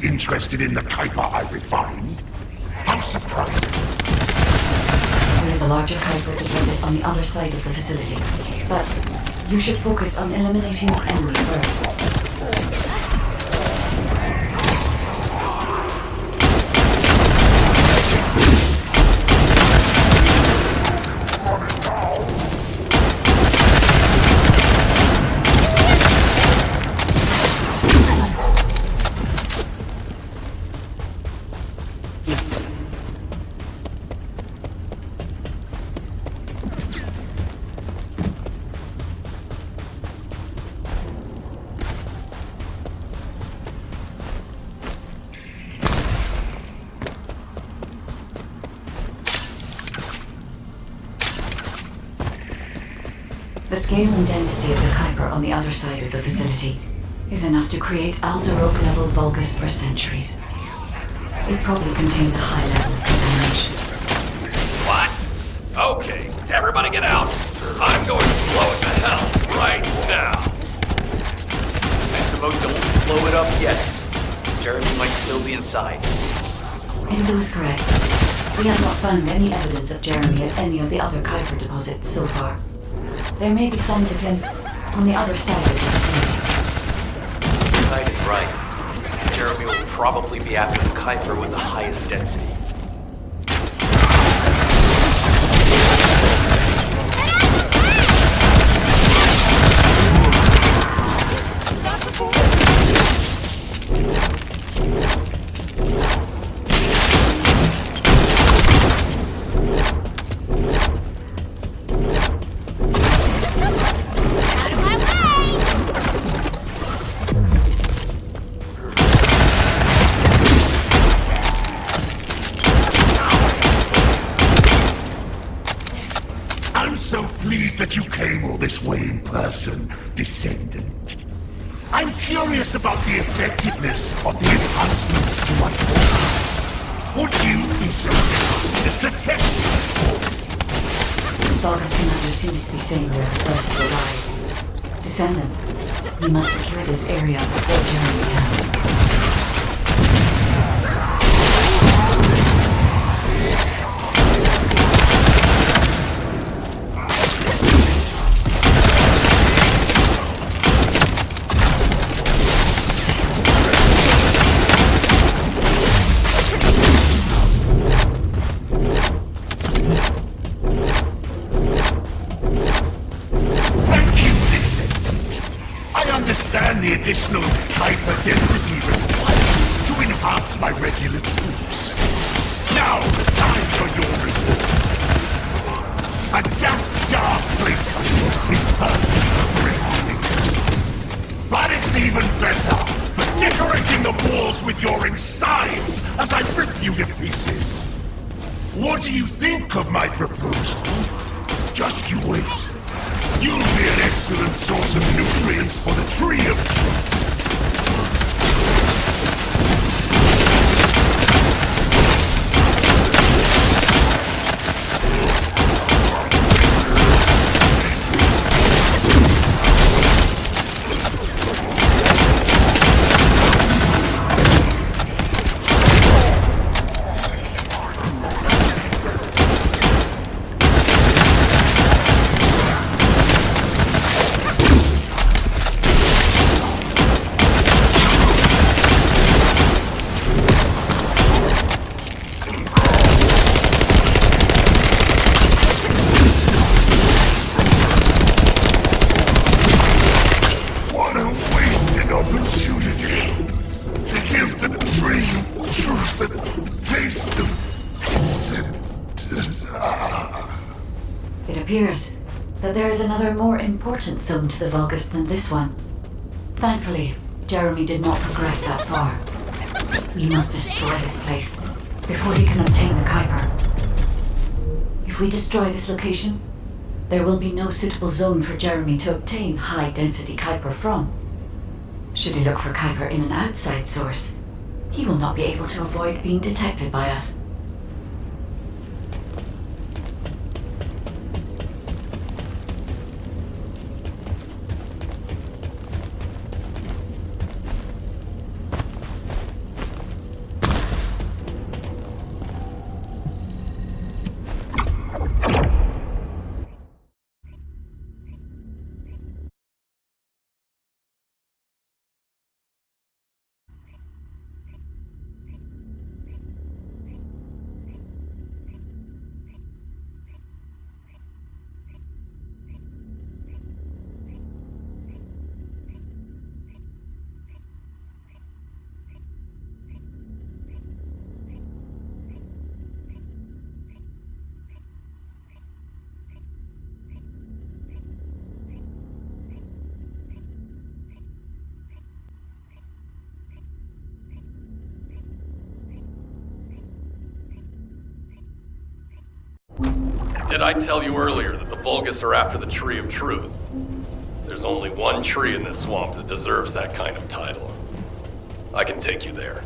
Interested in the Kuiper I refined? How surprising. There is a larger Kuiper deposit on the other side of the facility, but you should focus on eliminating the enemy first. The scale and density of the Kuiper on the other side of the facility is enough to create Alzarok-level Vulgus for centuries. It probably contains a high level of contamination. What? Okay, everybody get out. I'm going to blow it to hell right now. Maximo, don't blow it up yet. Jeremy might still be inside. Enzo is correct. We have not found any evidence of Jeremy at any of the other Kuiper deposits so far. There may be signs of him on the other side of the facility. Knight is right. Jeremy will probably be after the Kuiper with the highest density. That you came all this way in person, Descendant. I'm curious about the effectiveness of the enhancements to my forces. Would you be so kind as to test them? The Vulgus commander seems to be saying we're the first to arrive. Descendant, we must secure this area before Jeremy can. The additional Kuiper density required to enhance my regular troops. Now, time for your reward. A damp, dark place like this is perfect for refining. But it's even better for decorating the walls with your insides as I rip you to pieces. What do you think of my proposal? Just you wait. You'll be an excellent source of nutrients for the Tree of Truth. another more important zone to the Vulgus than this one. Thankfully, Jeremy did not progress that far. We must destroy this place before he can obtain the Kuiper. If we destroy this location, there will be no suitable zone for Jeremy to obtain high-density Kuiper from. Should he look for Kuiper in an outside source, he will not be able to avoid being detected by us. Did I tell you earlier that the Vulgus are after the Tree of Truth? There's only one tree in this swamp that deserves that kind of title. I can take you there.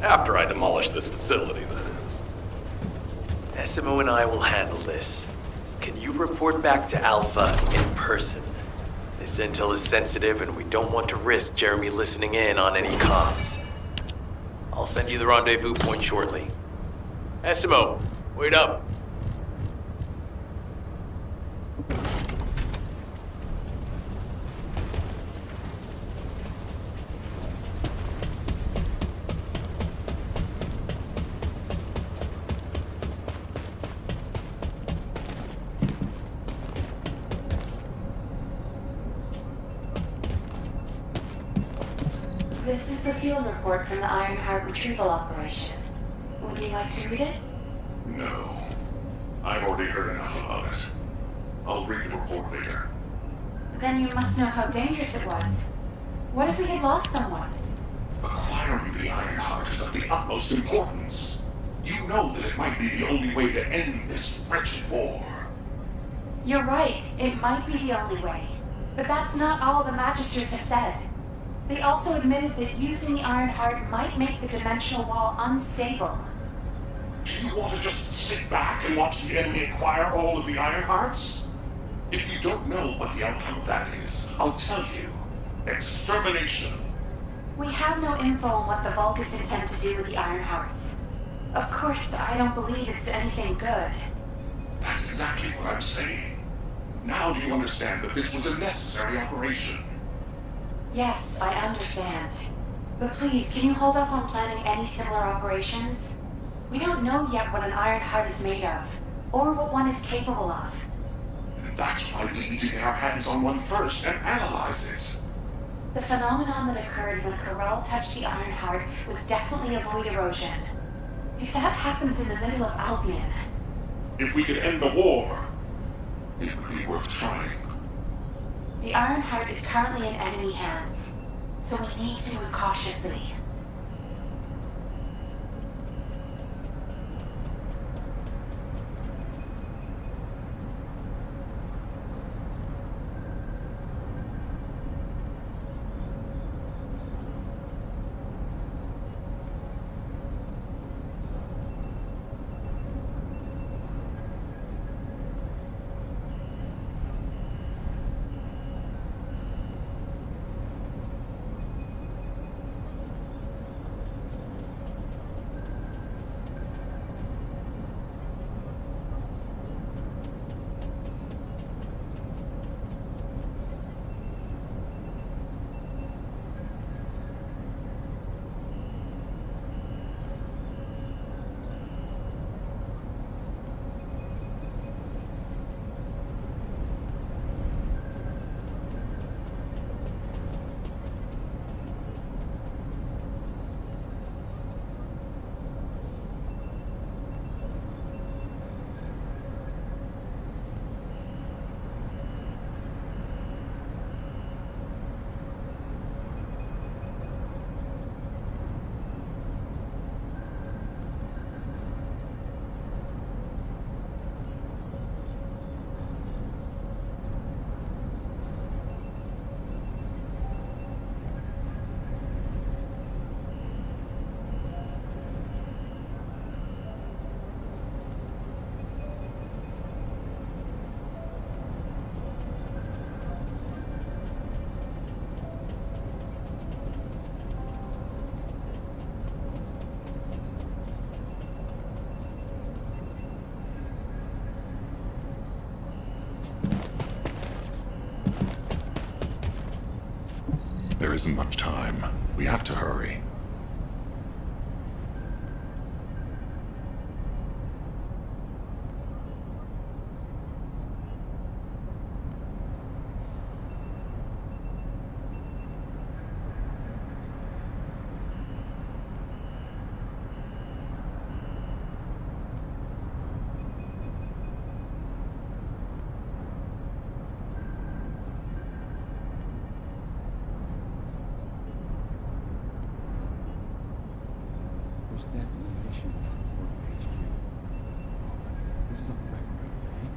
After I demolish this facility, that is. Essimo and I will handle this. Can you report back to Alpha in person? This intel is sensitive and we don't want to risk Jeremy listening in on any comms. I'll send you the rendezvous point shortly. Essimo, wait up. This is the field report from the Ironheart retrieval operation. Would you like to read it? No. I've already heard enough about it. I'll read the report later. Then you must know how dangerous it was. What if we had lost someone? Acquiring the Ironheart is of the utmost importance. You know that it might be the only way to end this wretched war. You're right, it might be the only way. But that's not all the Magisters have said. They also admitted that using the Ironheart might make the dimensional wall unstable. Do you want to just sit back and watch the enemy acquire all of the Ironhearts? If you don't know what the outcome of that is, I'll tell you. Extermination. We have no info on what the Vulgus intend to do with the Ironhearts. Of course, I don't believe it's anything good. That's exactly what I'm saying. Now do you understand that this was a necessary operation? Yes, I understand. But please, can you hold off on planning any similar operations? We don't know yet what an Ironheart is made of, or what one is capable of. That's why we need to get our hands on one first and analyze it. The phenomenon that occurred when Corel touched the Ironheart was definitely a void erosion. If that happens in the middle of Albion... If we could end the war, it would be worth trying. The Ironheart is currently in enemy hands, so we need to move cautiously. isn't much time. We have to hurry. There's definitely an issue with support from HQ. This is off the record, right?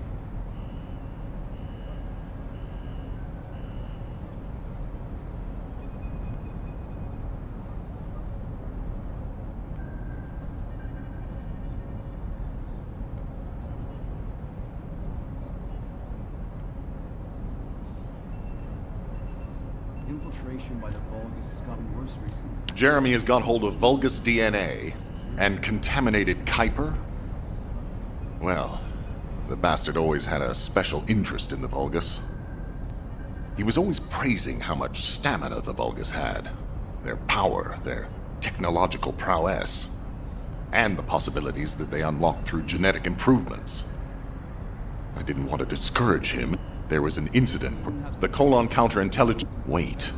Infiltration by the Vulgus has gotten worse recently. Jeremy has got hold of Vulgus DNA and contaminated Kuiper? Well, the bastard always had a special interest in the Vulgus. He was always praising how much stamina the Vulgus had, their power, their technological prowess, and the possibilities that they unlocked through genetic improvements. I didn't want to discourage him. There was an incident. The colon counterintelligence. Wait.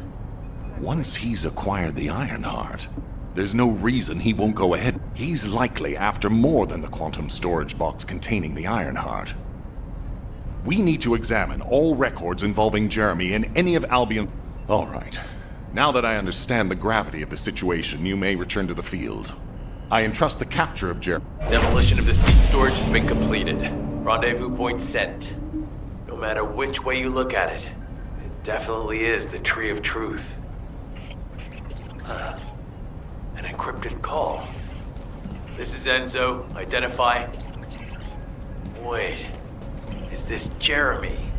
Once he's acquired the Ironheart, there's no reason he won't go ahead. He's likely after more than the quantum storage box containing the Ironheart. We need to examine all records involving Jeremy and any of Albion. All right. Now that I understand the gravity of the situation, you may return to the field. I entrust the capture of Jeremy. Demolition of the seed storage has been completed. Rendezvous point set. No matter which way you look at it, it definitely is the Tree of Truth. An encrypted call. This is Enzo. Identify. Wait. Is this Jeremy?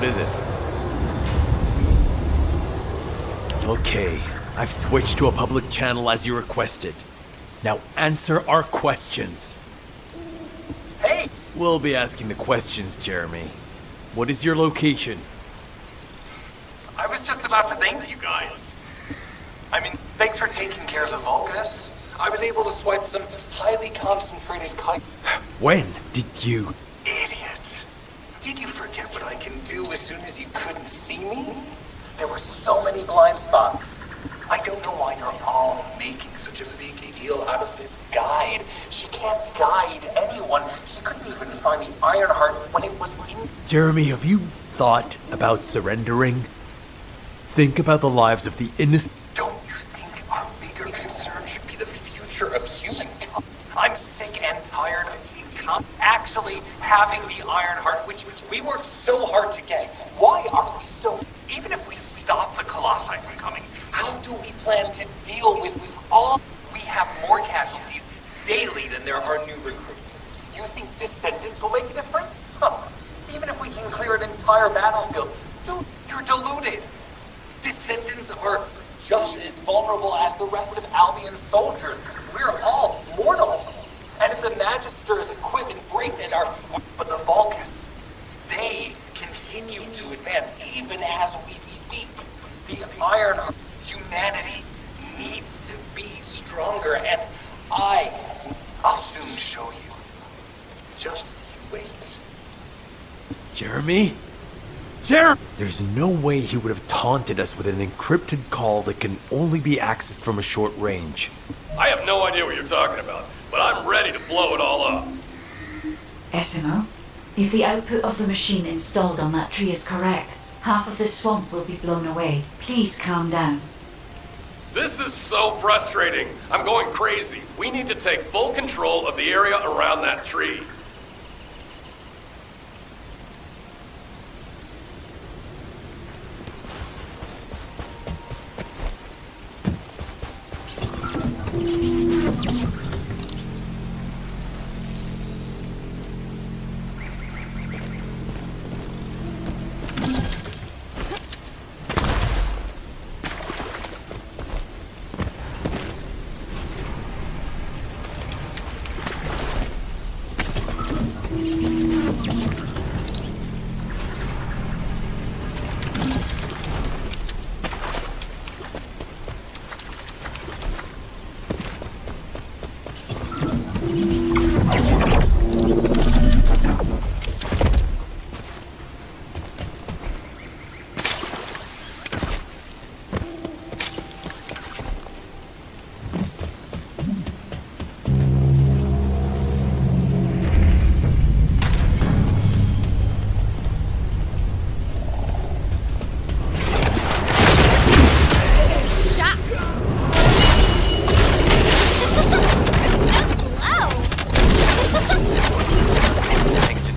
What is it? Okay, I've switched to a public channel as you requested. Now answer our questions. Hey! We'll be asking the questions, Jeremy. What is your location? I was just about to thank you guys. I mean, thanks for taking care of the Vulgus. I was able to swipe some highly concentrated When did you? Idiot. Did you forget what I can do as soon as you couldn't see me? There were so many blind spots. I don't know why you're all making such a big deal out of this guide. She can't guide anyone. She couldn't even find the Ironheart when it was in... Jeremy, have you thought about surrendering? Think about the lives of the innocent... Don't you think our bigger concern should be the future of humankind? I'm sick and tired of the actually having the Ironheart, which we worked so hard to get. Why are we so... Even if we stop the Colossi from coming, how do we plan to deal with all... We have more casualties daily than there are new recruits. You think Descendants will make a difference? Huh. Even if we can clear an entire battlefield, dude, you're deluded. Descendants are just as vulnerable as the rest of Albion's soldiers. We're all mortal. And if the Magister's equipment breaks and but the Vulgus, they continue to advance even as we speak. The Ironheart, humanity needs to be stronger, and I'll soon show you. Just you wait. Jeremy? There's no way he would have taunted us with an encrypted call that can only be accessed from a short range. I have no idea what you're talking about, but I'm ready to blow it all up. SMO, if the output of the machine installed on that tree is correct, half of the swamp will be blown away. Please calm down. This is so frustrating. I'm going crazy. We need to take full control of the area around that tree.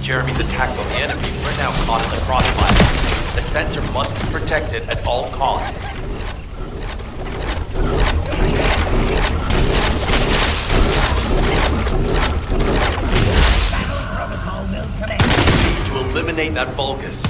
Jeremy's attacks on the enemy, we're now caught in the crossfire. The sensor must be protected at all costs. We need to eliminate that Vulgus.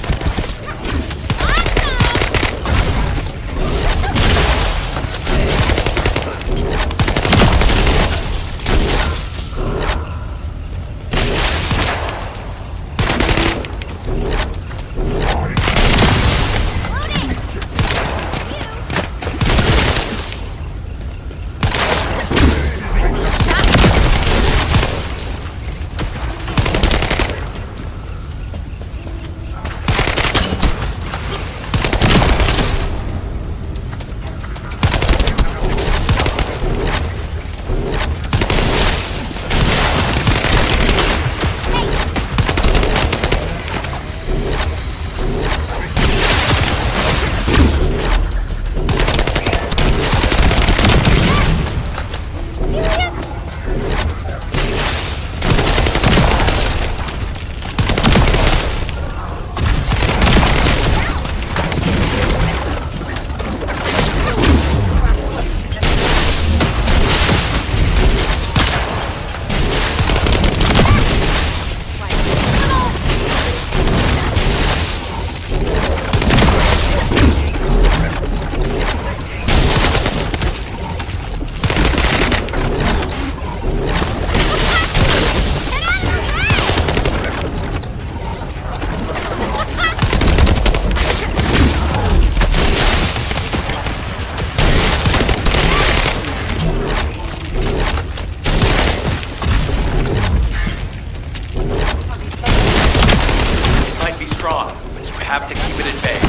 Have to keep it at bay.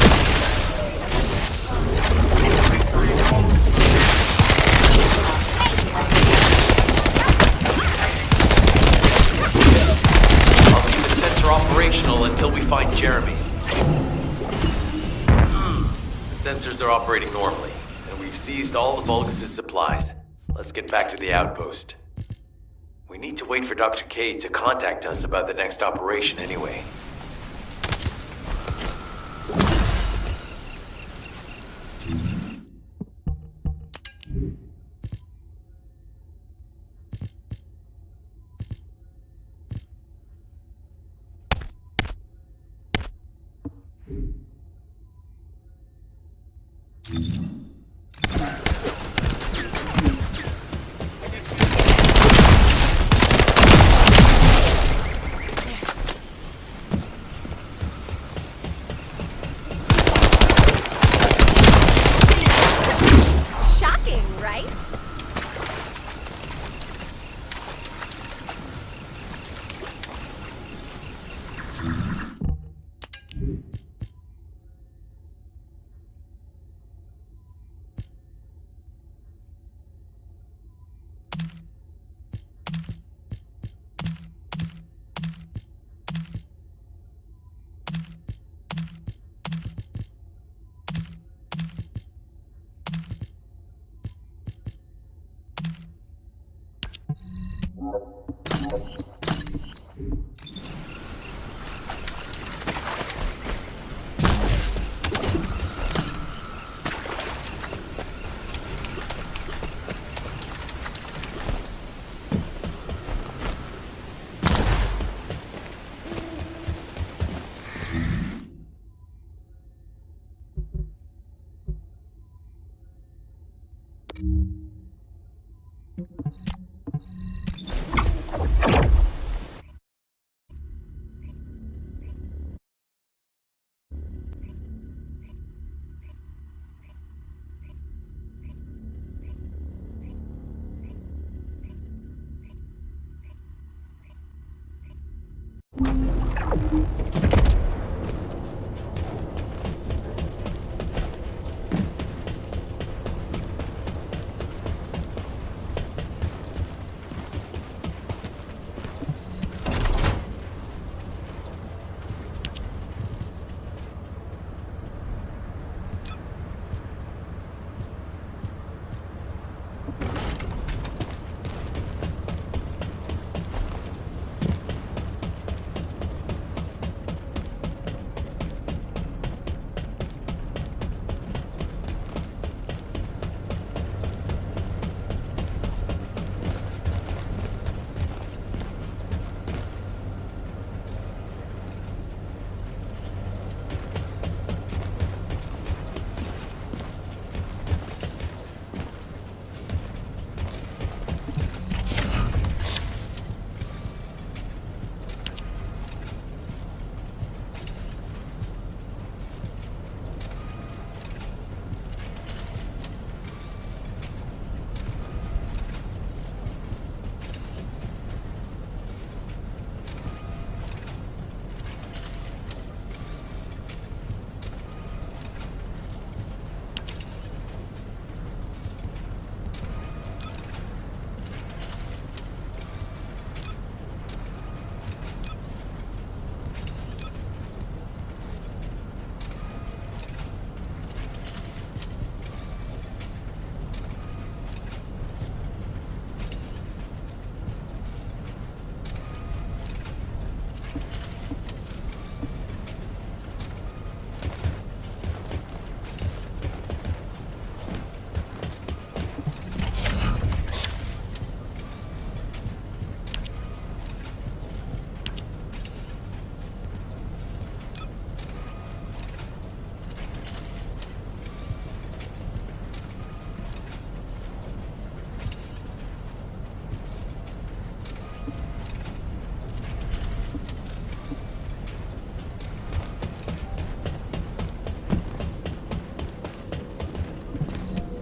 I'll keep the sensor operational until we find Jeremy. The sensors are operating normally, and we've seized all the Vulgus' supplies. Let's get back to the outpost. We need to wait for Dr. K to contact us about the next operation anyway.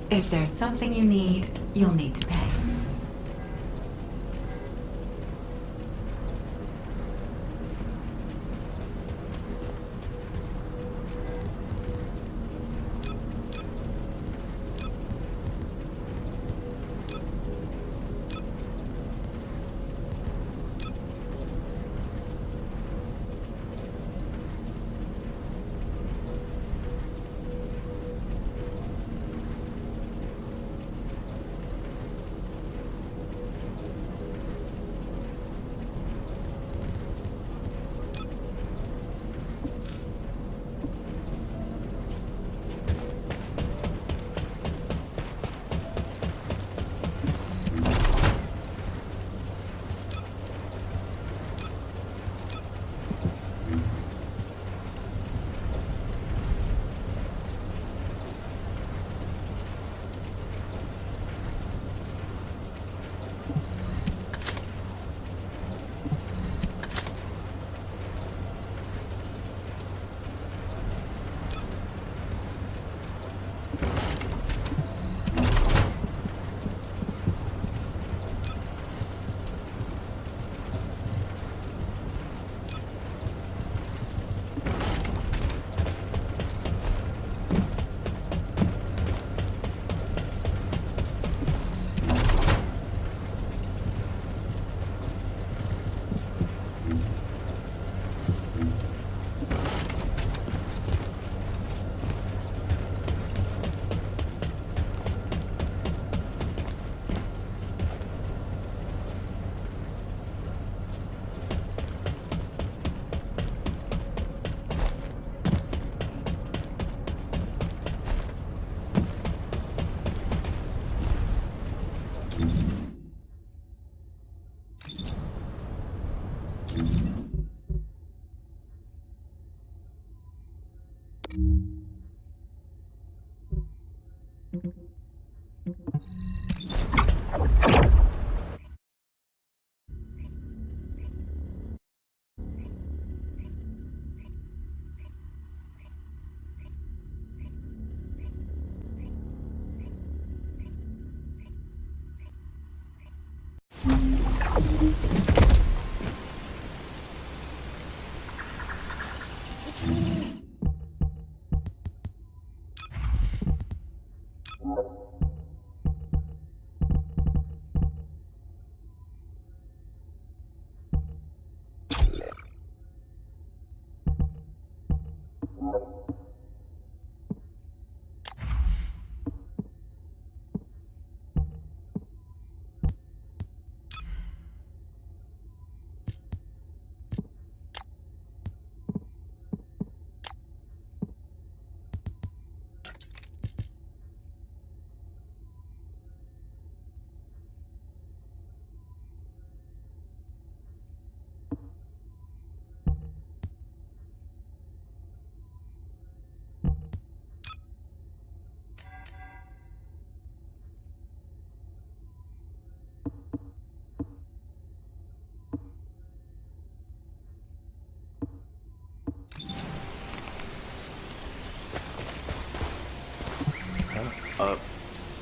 If there's something you need, you'll need to pay.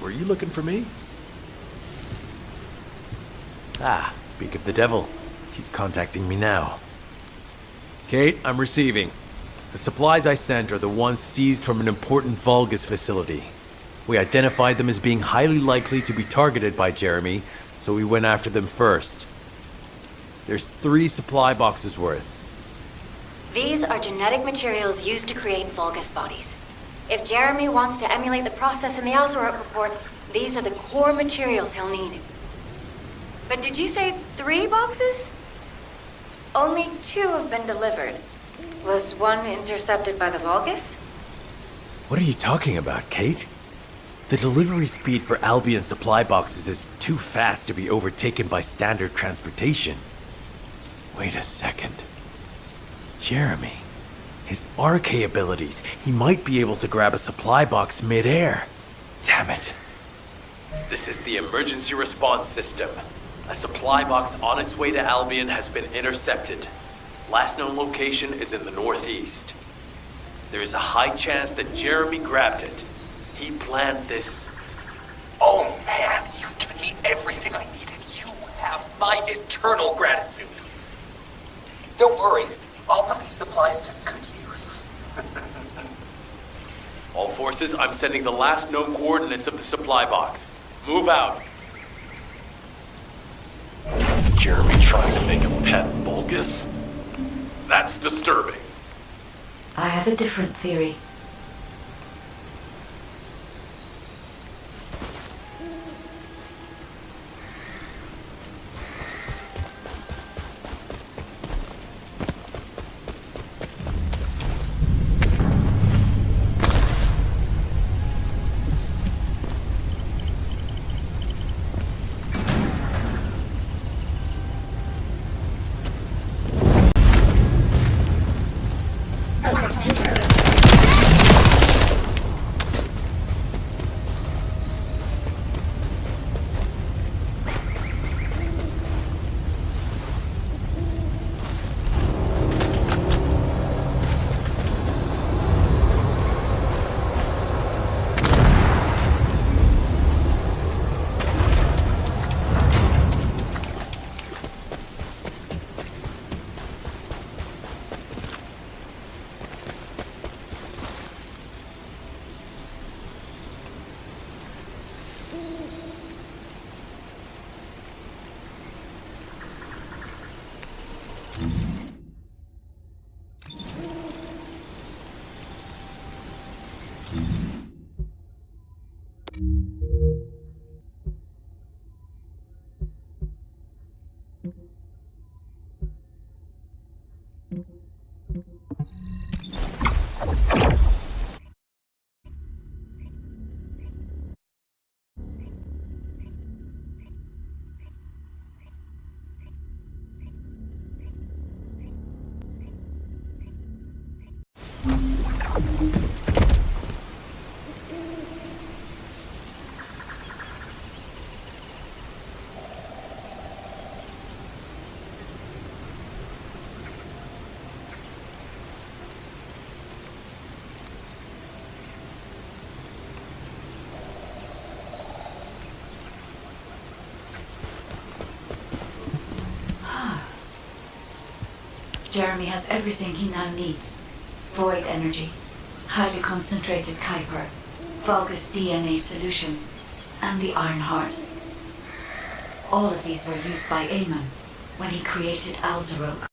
Were you looking for me? Ah, speak of the devil. She's contacting me now. Kate, I'm receiving. The supplies I sent are the ones seized from an important Vulgus facility. We identified them as being highly likely to be targeted by Jeremy, so we went after them first. There's 3 supply boxes worth. These are genetic materials used to create Vulgus bodies. If Jeremy wants to emulate the process in the Alzarok report, these are the core materials he'll need. But did you say 3 boxes? Only 2 have been delivered. Was one intercepted by the Vulgus? What are you talking about, Kate? The delivery speed for Albion supply boxes is too fast to be overtaken by standard transportation. Wait a second. Jeremy. His RK abilities. He might be able to grab a supply box mid-air. Damn it. This is the emergency response system. A supply box on its way to Albion has been intercepted. Last known location is in the northeast. There is a high chance that Jeremy grabbed it. He planned this. Oh man, you've given me everything I needed. You have my eternal gratitude. Don't worry, I'll put these supplies to good use. All forces, I'm sending the last known coordinates of the supply box. Move out. Is Jeremy trying to make a pet Vulgus? That's disturbing. I have a different theory. Jeremy has everything he now needs. Void energy, highly concentrated Kuiper, Vulgus DNA solution, and the Iron Heart. All of these were used by Aemon when he created Alzarok.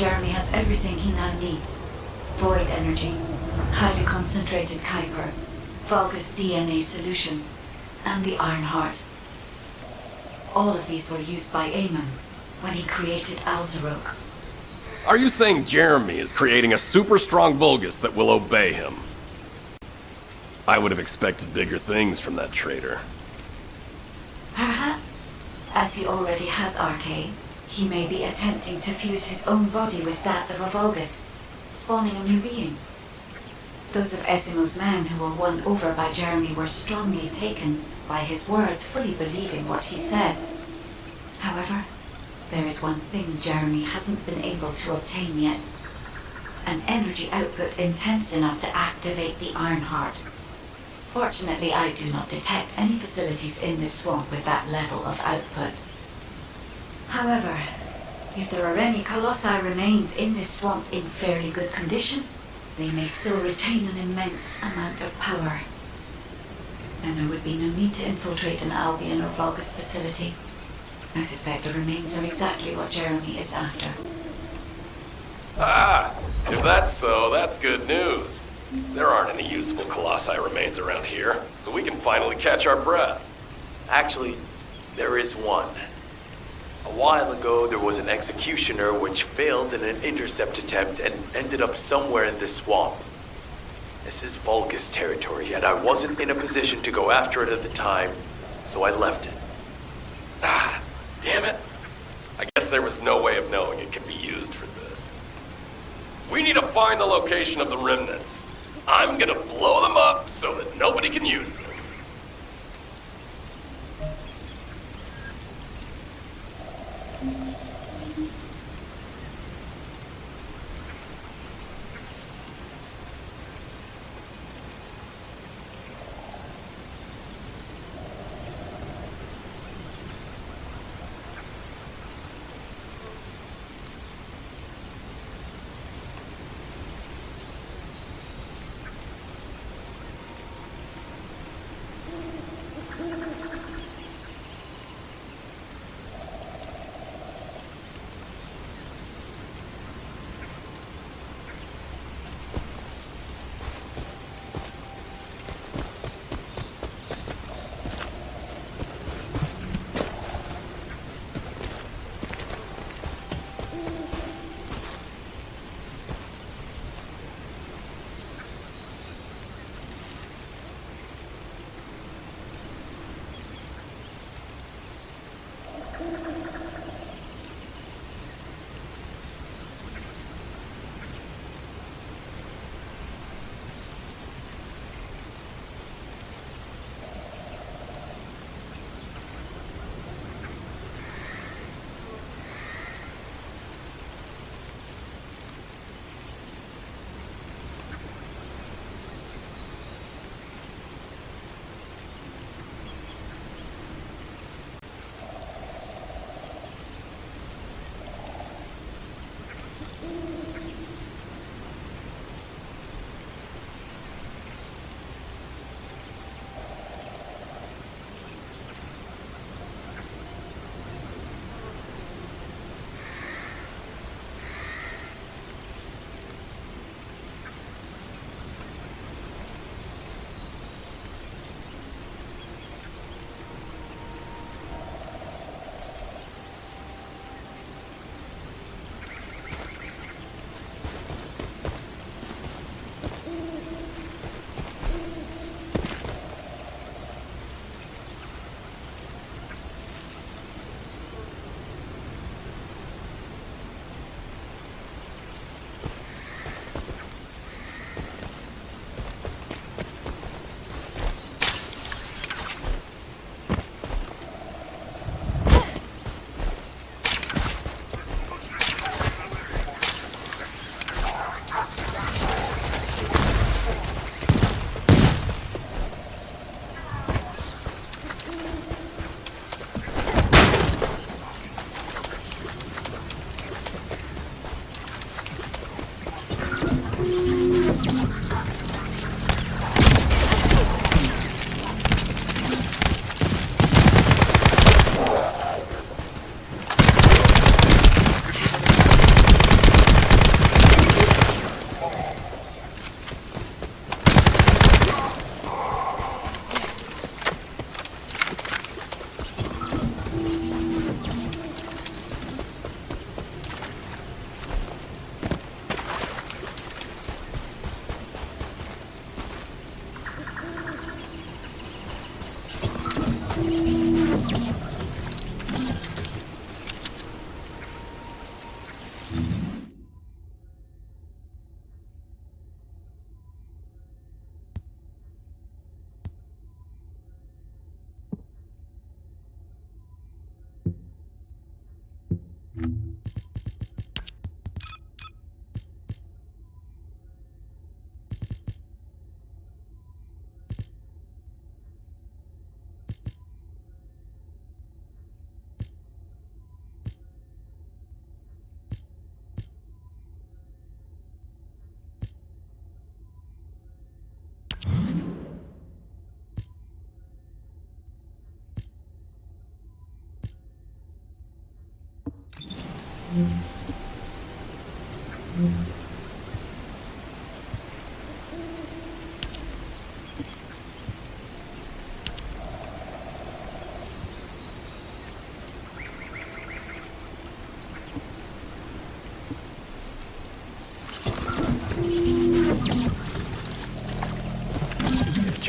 Jeremy has everything he now needs. Void energy, highly concentrated Kuiper, Vulgus DNA solution, and the Iron Heart. All of these were used by Aemon when he created Alzarok. Are you saying Jeremy is creating a super strong Vulgus that will obey him? I would have expected bigger things from that traitor. Perhaps, as he already has Arcane, he may be attempting to fuse his own body with that of a Vulgus, spawning a new being. Those of Esimo's men who were won over by Jeremy were strongly taken by his words, fully believing what he said. However, there is one thing Jeremy hasn't been able to obtain yet. An energy output intense enough to activate the Iron Heart. Fortunately, I do not detect any facilities in this swamp with that level of output. However, if there are any Colossi remains in this swamp in fairly good condition, they may still retain an immense amount of power. Then there would be no need to infiltrate an Albion or Vulgus facility. I suspect the remains are exactly what Jeremy is after. Ah, if that's so, that's good news. There aren't any usable Colossi remains around here, so we can finally catch our breath. Actually, there is one. A while ago, there was an executioner which failed in an intercept attempt and ended up somewhere in this swamp. This is Vulgus territory, and I wasn't in a position to go after it at the time, so I left it. Ah, damn it. I guess there was no way of knowing it could be used for this. We need to find the location of the remnants. I'm gonna blow them up so that nobody can use them.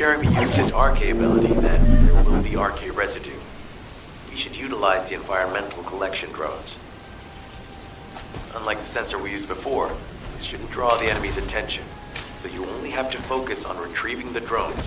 Jeremy used his RK ability, then there will be RK residue. We should utilize the environmental collection drones. Unlike the sensor we used before, this shouldn't draw the enemy's attention, so you only have to focus on retrieving the drones.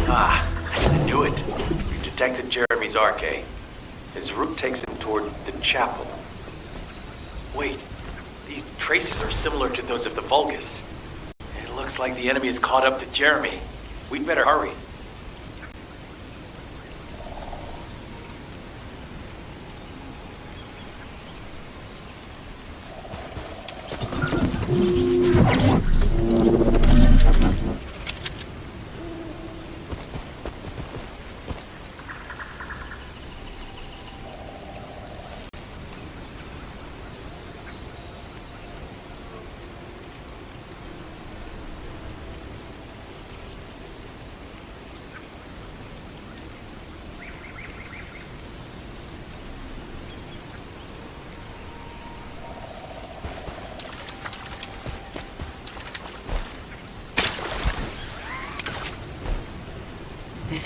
I knew it. We've detected Jeremy's RK. His route takes him toward the chapel. Wait, these traces are similar to those of the Vulgus. It looks like the enemy is caught up to Jeremy. We'd better hurry.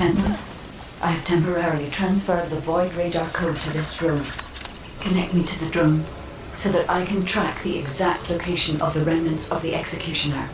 Descendant, I have temporarily transferred the Void Radar code to this drone. Connect me to the drone so that I can track the exact location of the remnants of the Executioner.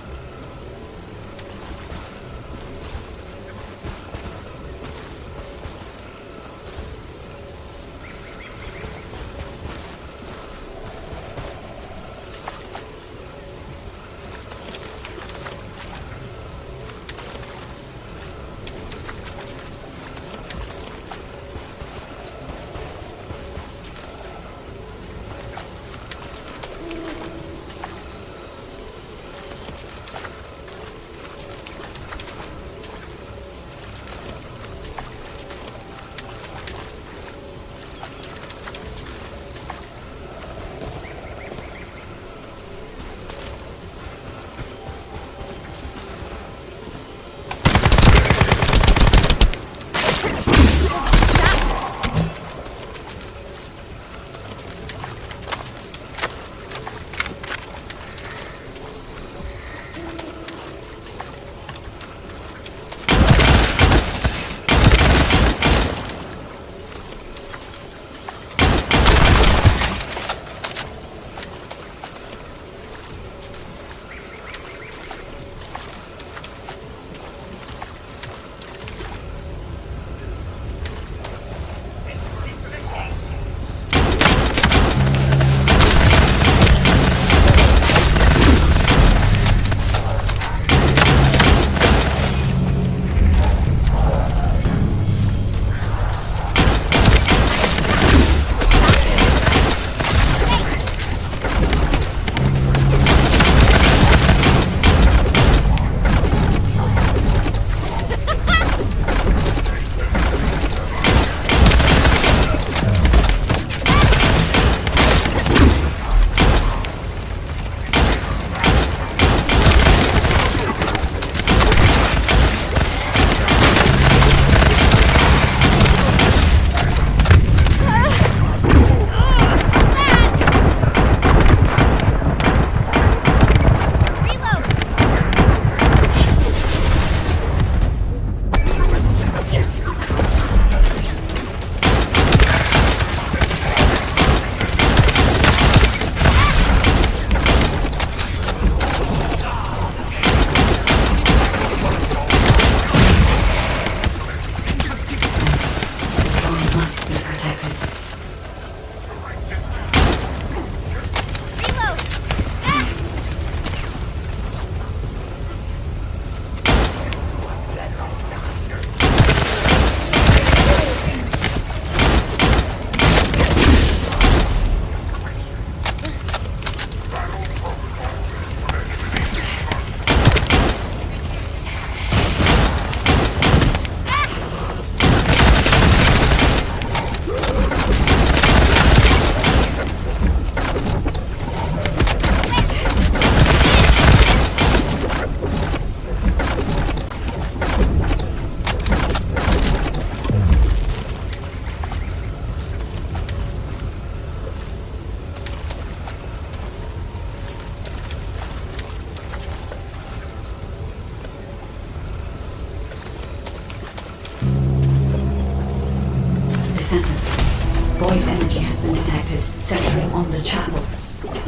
Void energy has been detected, centering on the chapel.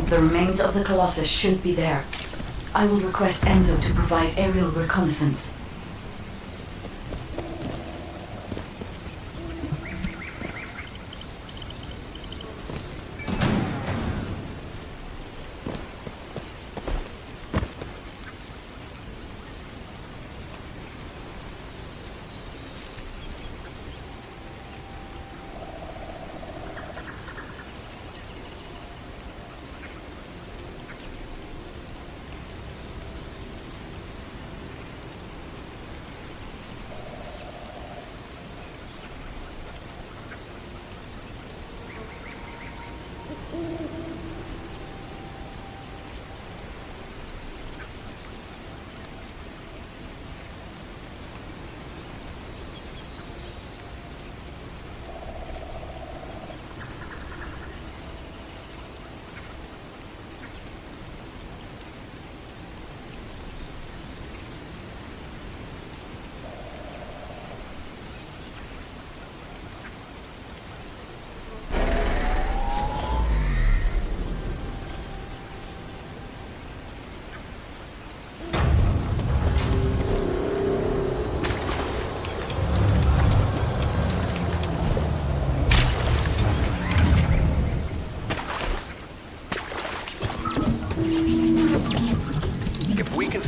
The remains of the Colossus should be there. I will request Enzo to provide aerial reconnaissance.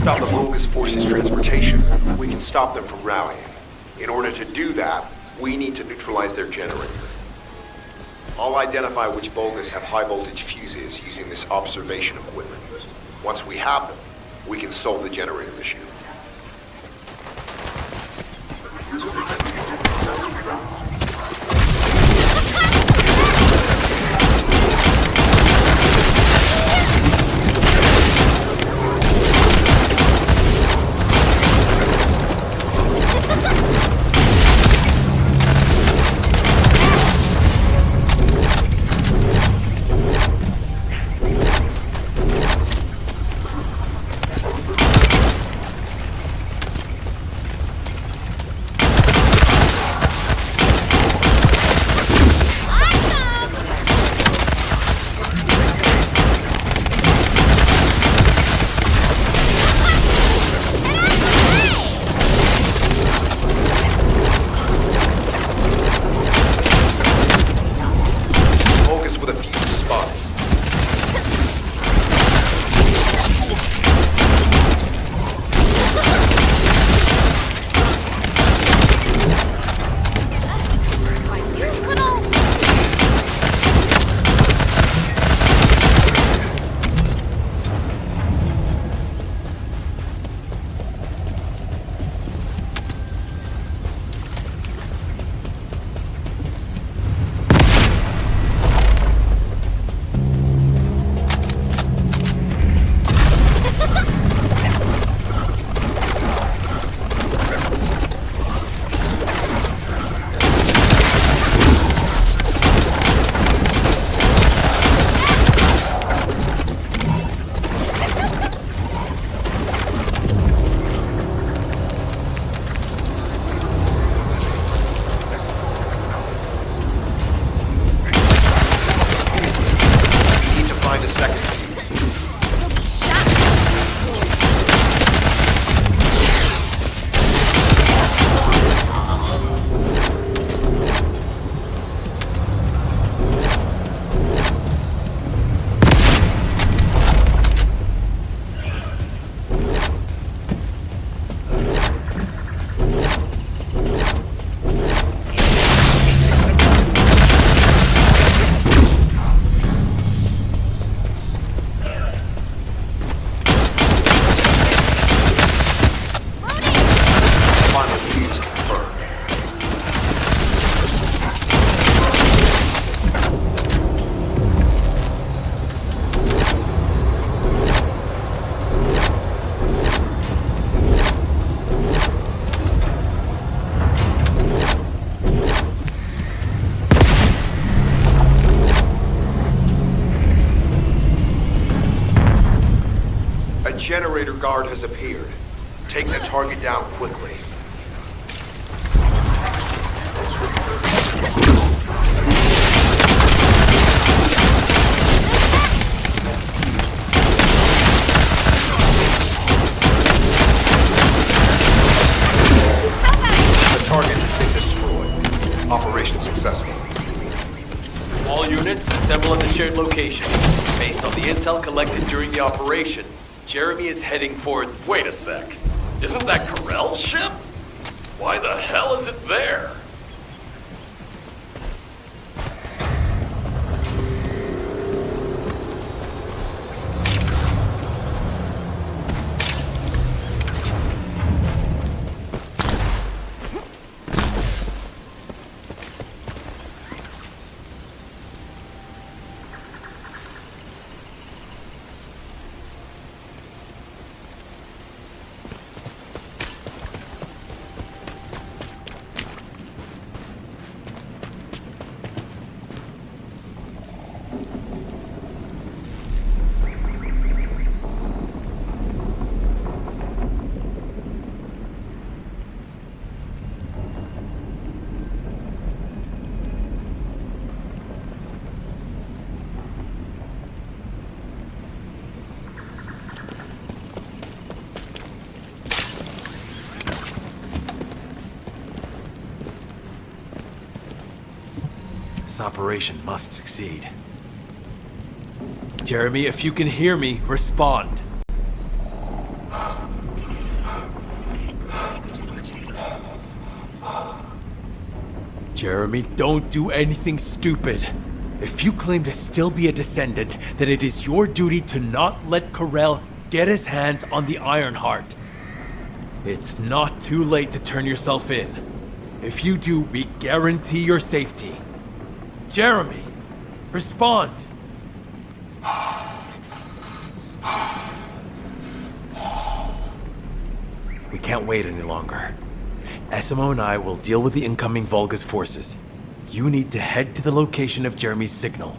stop the Vulgus forces' transportation, we can stop them from rallying. In order to do that, we need to neutralize their generator. I'll identify which Vulgus have high-voltage fuses using this observation equipment. Once we have them, we can solve the generator issue. Generator guard has appeared. Take the target down quickly. The target has been destroyed. Operation successful. All units assemble at the shared location. Based on the intel collected during the operation, Jeremy is heading for... Wait a sec. Isn't that Carell's ship? Why the hell is it there? This operation must succeed. Jeremy, if you can hear me, respond. Jeremy, don't do anything stupid. If you claim to still be a Descendant, then it is your duty to not let Corell get his hands on the Ironheart. It's not too late to turn yourself in. If you do, we guarantee your safety. Jeremy, respond! We can't wait any longer. SMO and I will deal with the incoming Volga's forces. You need to head to the location of Jeremy's signal.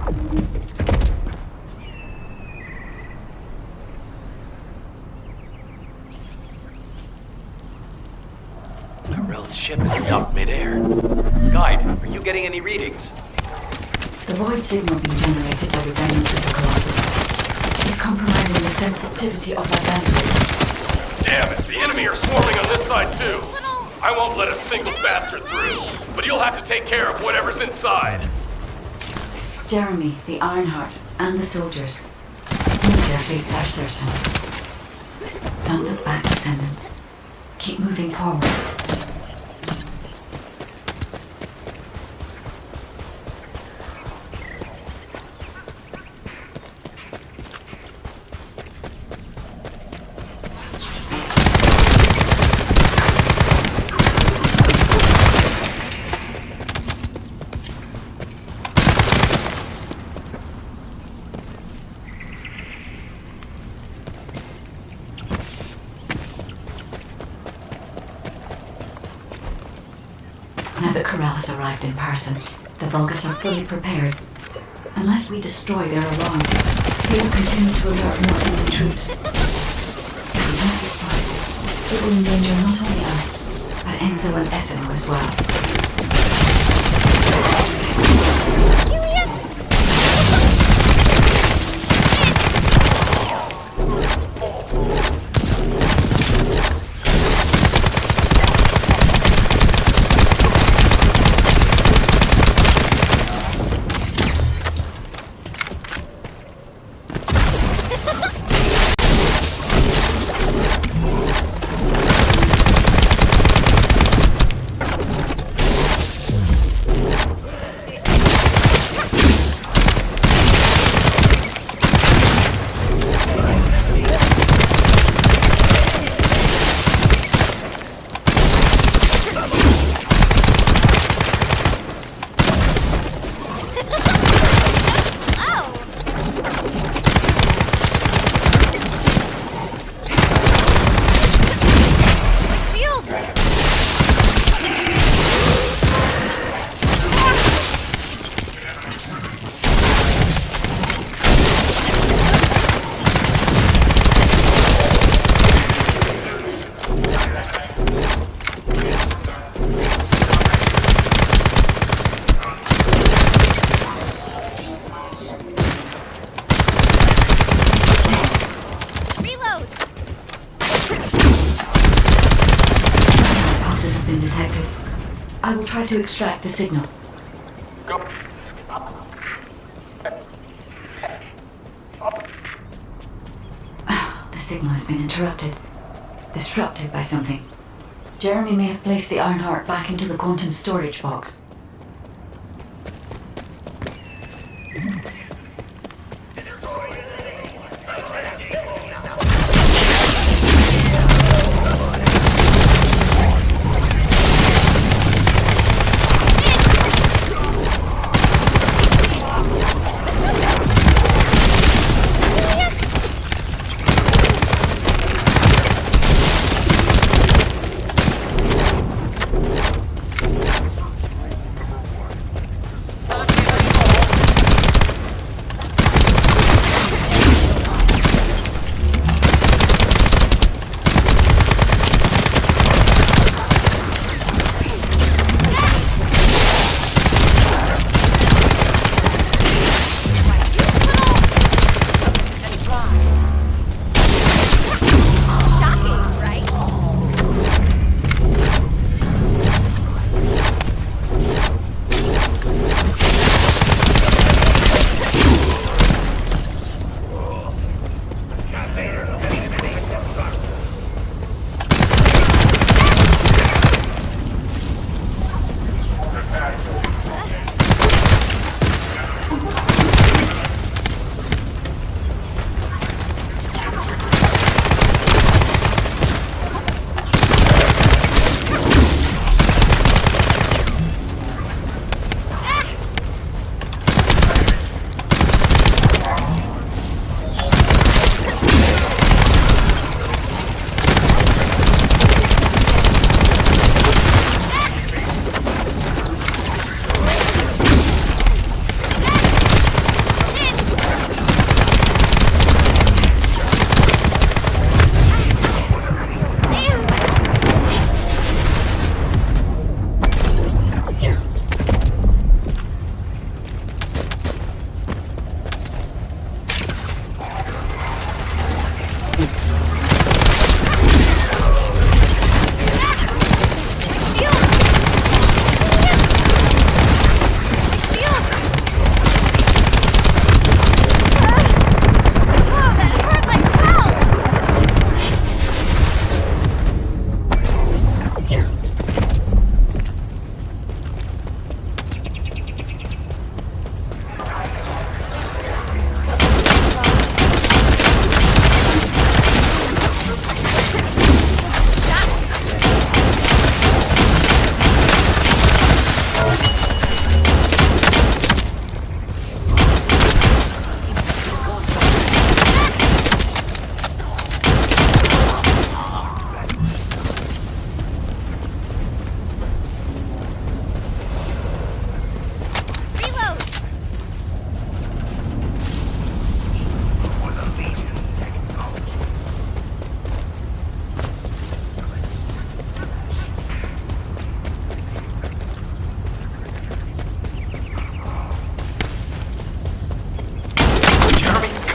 Karel's ship is stopped midair. Guide, are you getting any readings? The void signal being generated by the remnants of the Colossus is compromising the sensitivity of my bandwidth. Damn it, the enemy are swarming on this side too. I won't let a single bastard through, but you'll have to take care of whatever's inside. Jeremy, the Ironheart, and the soldiers. Their fates are certain. Don't look back, Descendant. Keep moving forward. Now that Karel has arrived in person, the Vulgus are fully prepared. Unless we destroy their alarm, they will continue to alert more enemy troops. If we don't destroy it, it will endanger not only us, but Enzo and Esseno as well. I will try to extract the signal. Go. The signal has been interrupted. Disrupted by something. Jeremy may have placed the Ironheart back into the quantum storage box.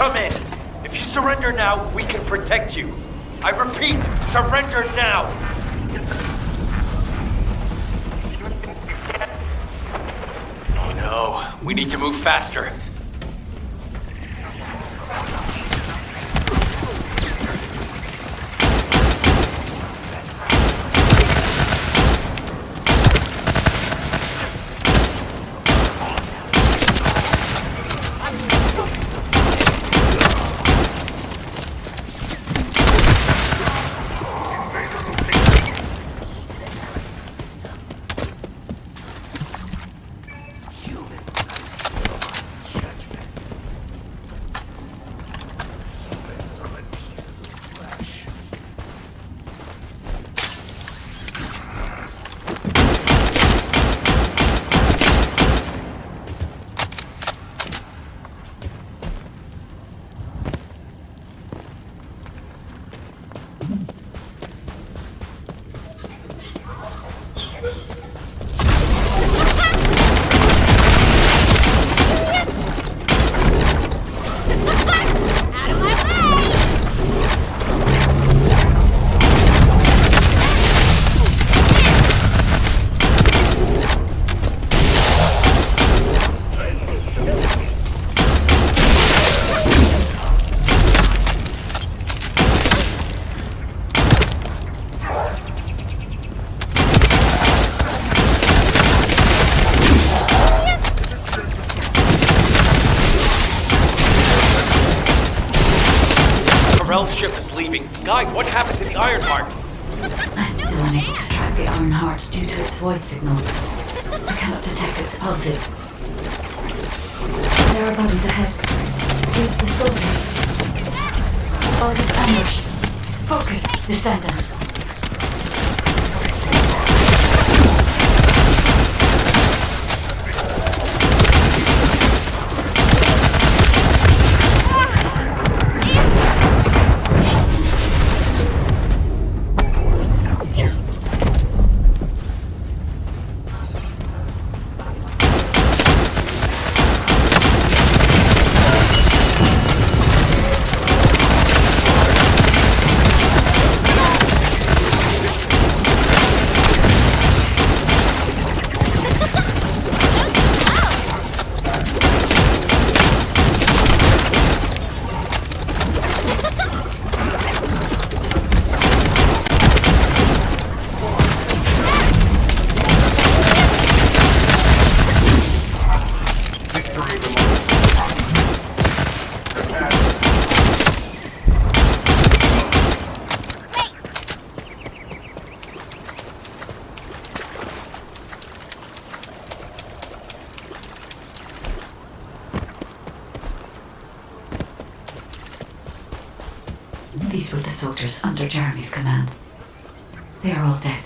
come in. If you surrender now, we can protect you. I repeat, surrender now. Oh no, we need to move faster. Corell's ship is leaving. Guide, what happened to the Ironheart? I'm still unable to track the Ironheart due to its void signal. I cannot detect its pulses. There are bodies ahead. It's the soldiers. All this ambush. Focus, Descendant. These were the soldiers under Jeremy's command. They are all dead.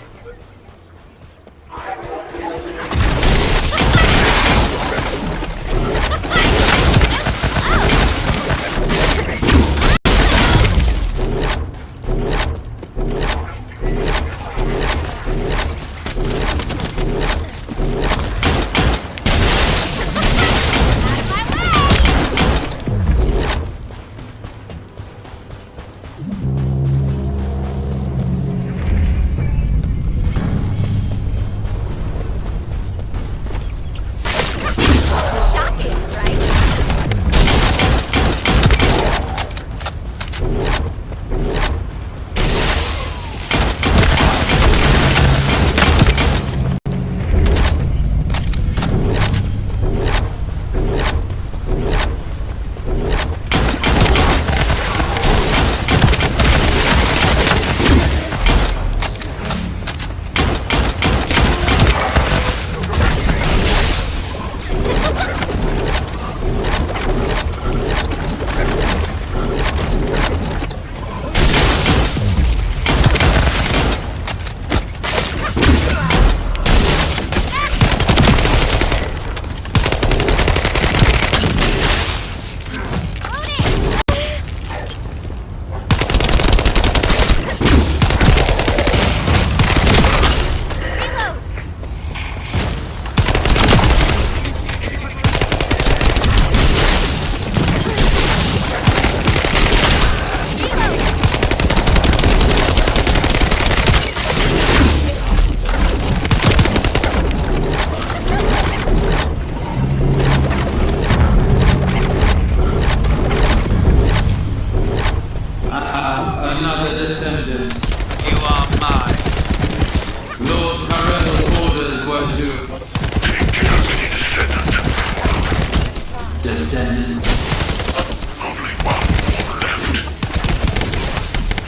Descendant.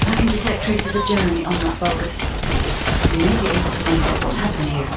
I can detect traces of Jeremy on that focus. We may be able to find out what happened here.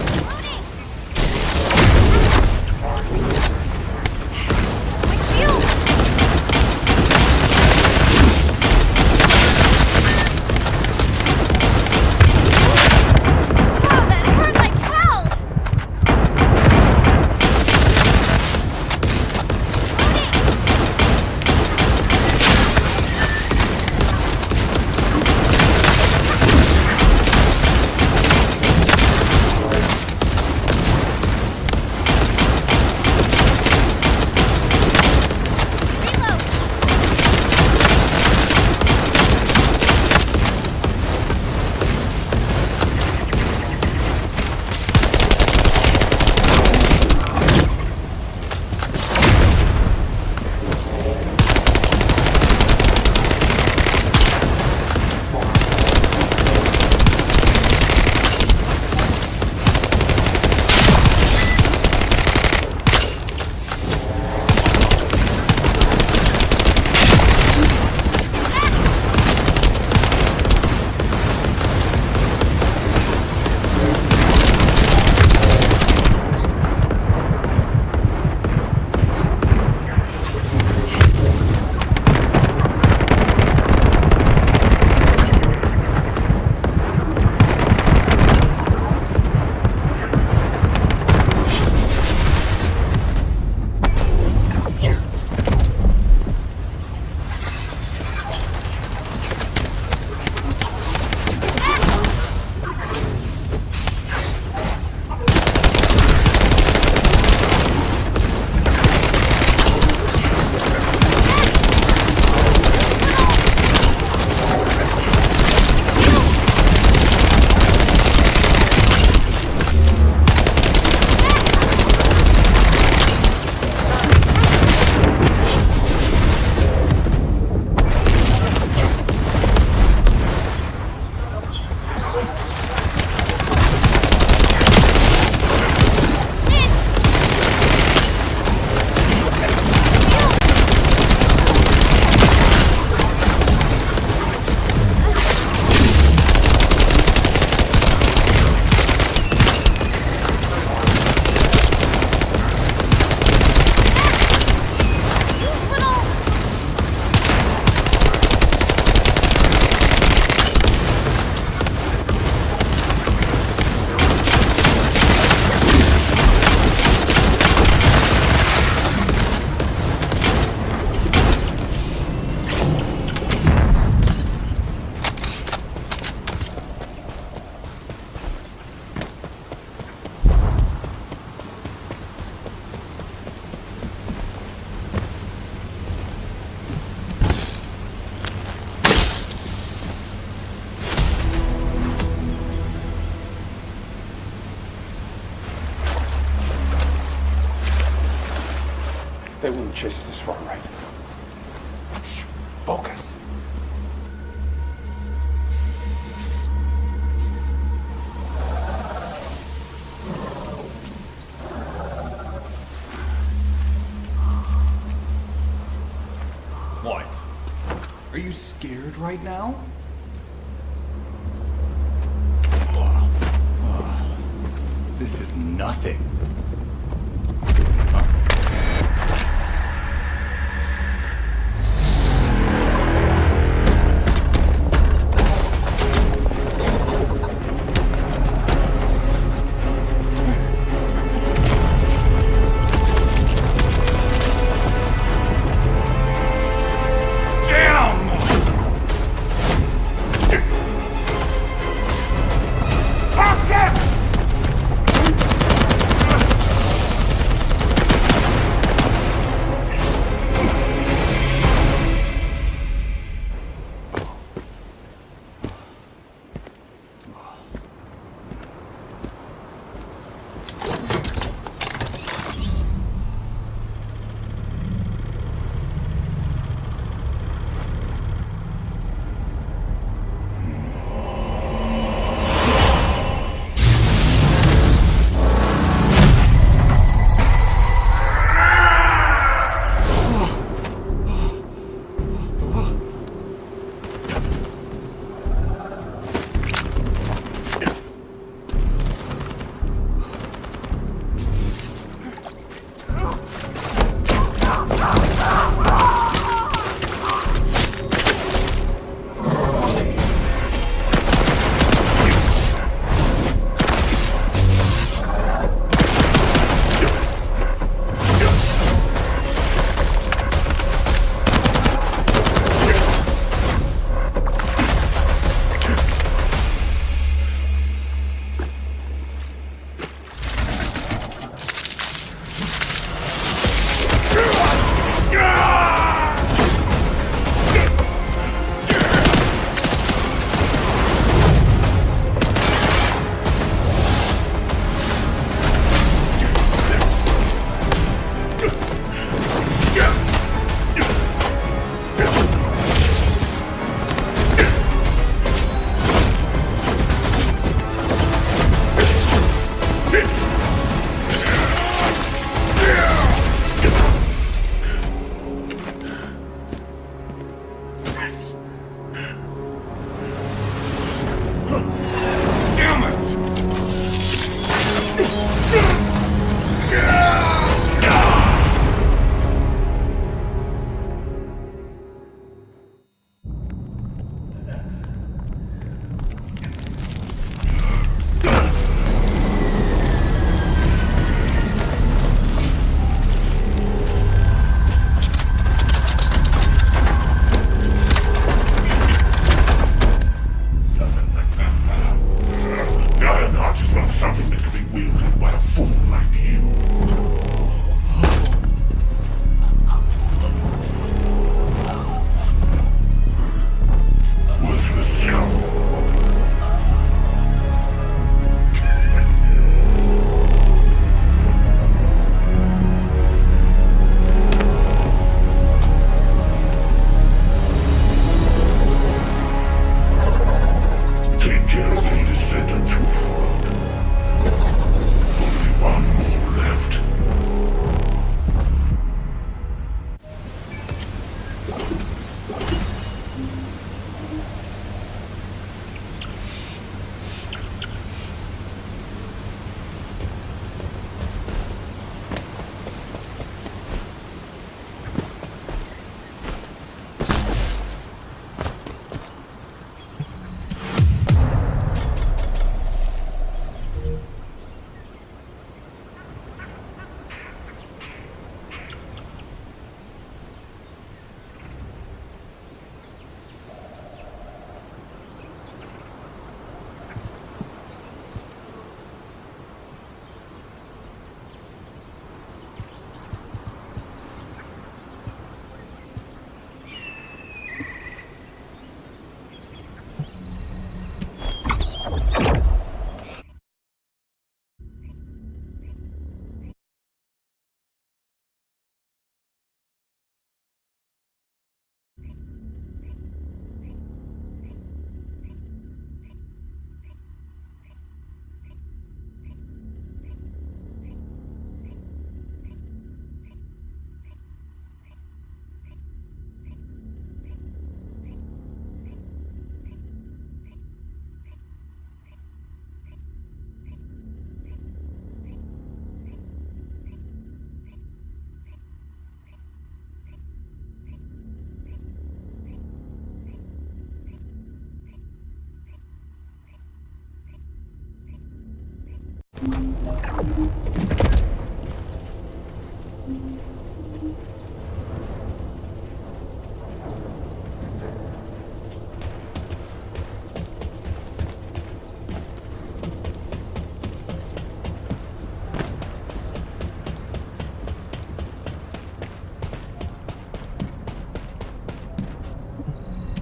They wouldn't chase us this far, right? Shh. Focus. What? Are you scared right now? This is nothing.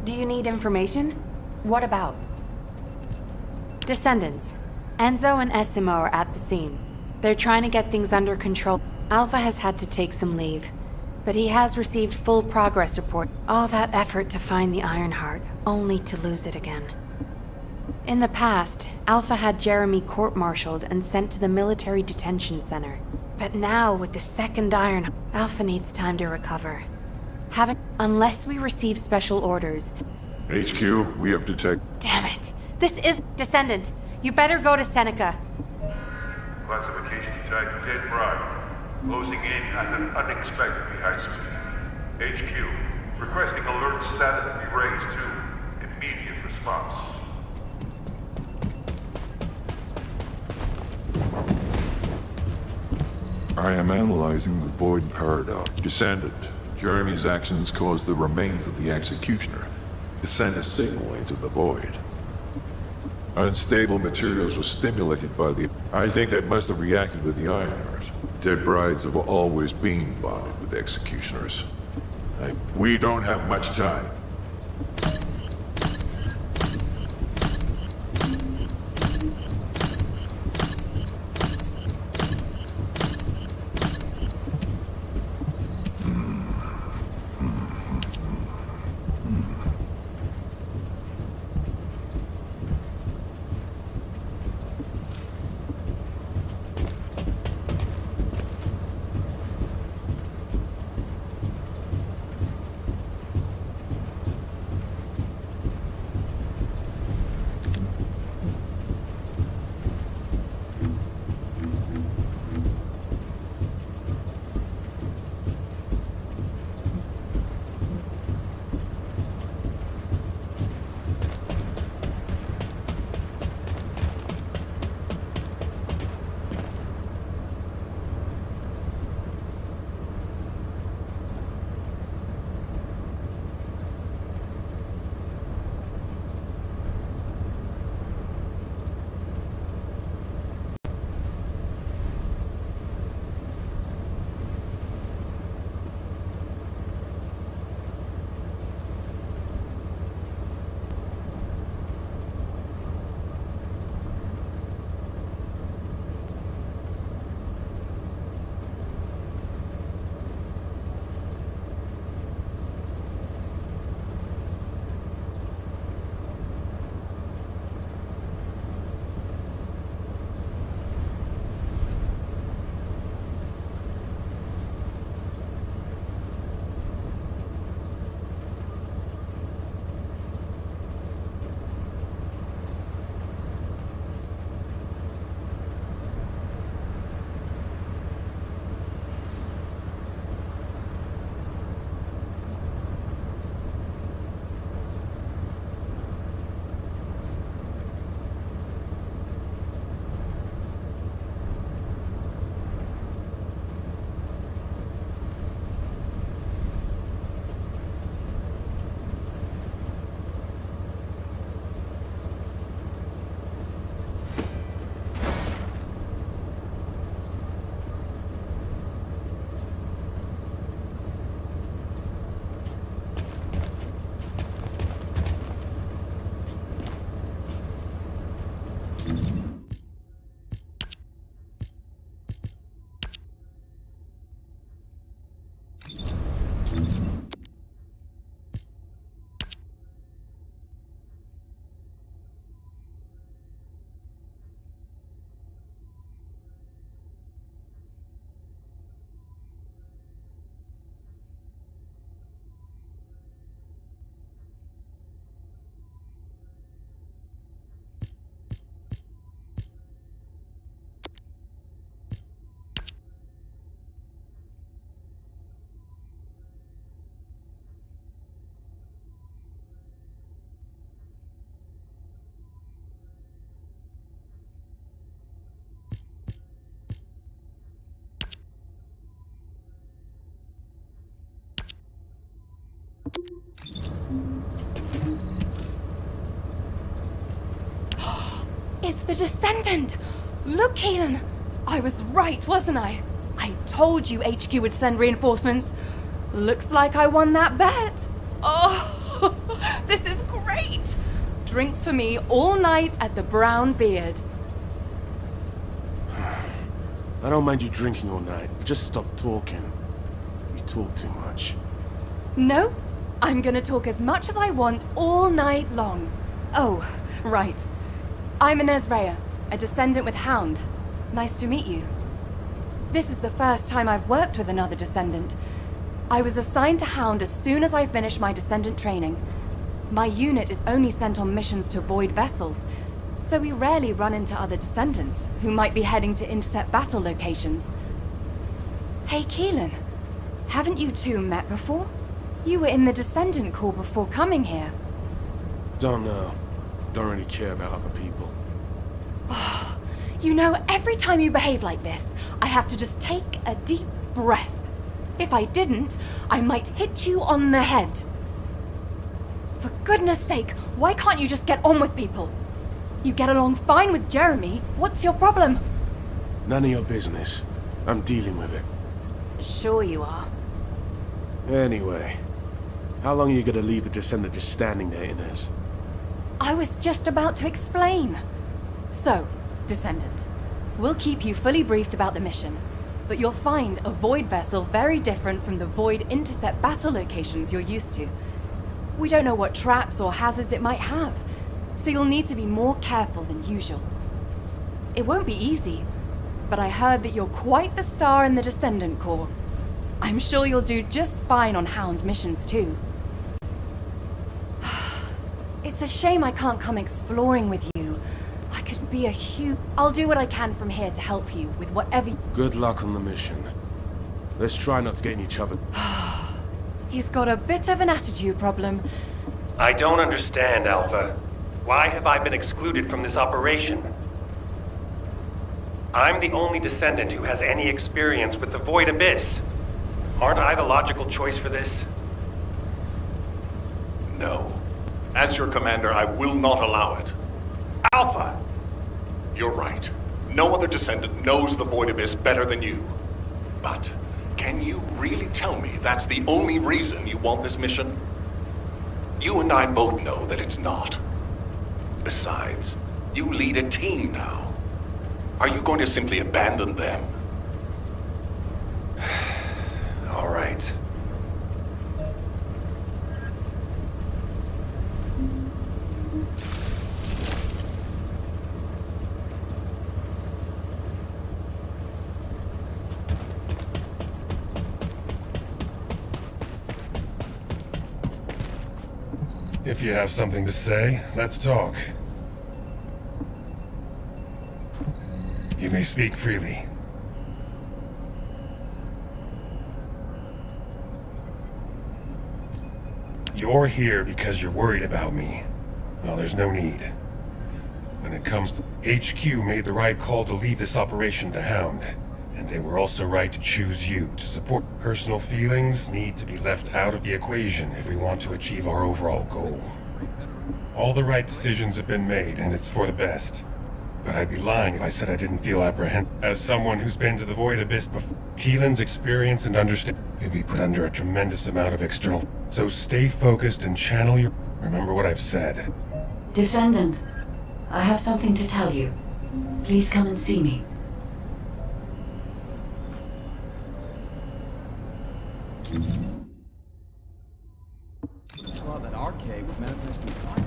Do you need information? What about? Descendants. Enzo and Essimo are at the scene. They're trying to get things under control. Alpha has had to take some leave, but he has received full progress report. All that effort to find the Ironheart, only to lose it again. In the past, Alpha had Jeremy court-martialed and sent to the military detention center. But now, with the second Ironheart, Alpha needs time to recover. Unless we receive special orders. HQ, we have detected. Damn it! This is Descendant. You better go to Seneca. Classification type dead bride. Closing in at an unexpectedly high speed. HQ, requesting alert status to be raised to immediate response. I am analyzing the Void Paradox. Descendant. Jeremy's actions caused the remains of the Executioner to send a signal into the Void. Unstable materials were stimulated by the... I think that must have reacted with the Ironheart. Dead brides have always been bonded with Executioners. We don't have much time. the Descendant! Look, Keelan! I was right, wasn't I? I told you HQ would send reinforcements. Looks like I won that bet. Oh, this is great! Drinks for me all night at the Brown Beard. I don't mind you drinking all night, but just stop talking. You talk too much. No, I'm gonna talk as much as I want all night long. Oh, right. I'm Inez Rhea, a Descendant with Hound. Nice to meet you. This is the first time I've worked with another Descendant. I was assigned to Hound as soon as I finished my Descendant training. My unit is only sent on missions to Void vessels, so we rarely run into other Descendants who might be heading to intercept battle locations. Hey, Keelan, haven't you two met before? You were in the Descendant Corps before coming here. Don't know. Don't really care about other people. Oh, you know, every time you behave like this, I have to just take a deep breath. If I didn't, I might hit you on the head. For goodness sake, why can't you just get on with people? You get along fine with Jeremy. What's your problem? None of your business. I'm dealing with it. Sure you are. Anyway, how long are you gonna leave the Descendant just standing there, Inez? I was just about to explain. So, Descendant, we'll keep you fully briefed about the mission, but you'll find a Void vessel very different from the Void intercept battle locations you're used to. We don't know what traps or hazards it might have, so you'll need to be more careful than usual. It won't be easy, but I heard that you're quite the star in the Descendant Corps. I'm sure you'll do just fine on Hound missions too. It's a shame I can't come exploring with you. I could be a huge... I'll do what I can from here to help you with whatever... Good luck on the mission. Let's try not to get in each other. He's got a bit of an attitude problem. I don't understand, Alpha. Why have I been excluded from this operation? I'm the only Descendant who has any experience with the Void Abyss. Aren't I the logical choice for this? No. As your commander, I will not allow it. Alpha! You're right. No other Descendant knows the Void Abyss better than you. But can you really tell me that's the only reason you want this mission? You and I both know that it's not. Besides, you lead a team now. Are you going to simply abandon them? All right. If you have something to say, let's talk. You may speak freely. You're here because you're worried about me. Well, there's no need. When it comes to... HQ made the right call to leave this operation to Hound. And they were also right to choose you to support. Personal feelings need to be left out of the equation if we want to achieve our overall goal. All the right decisions have been made, and it's for the best. But I'd be lying if I said I didn't feel apprehensive. As someone who's been to the Void Abyss before, Keelan's experience and understanding will be put under a tremendous amount of external... So stay focused and channel your... Remember what I've said. Descendant, I have something to tell you. Please come and see me. Well, that arcade was manifesting fire.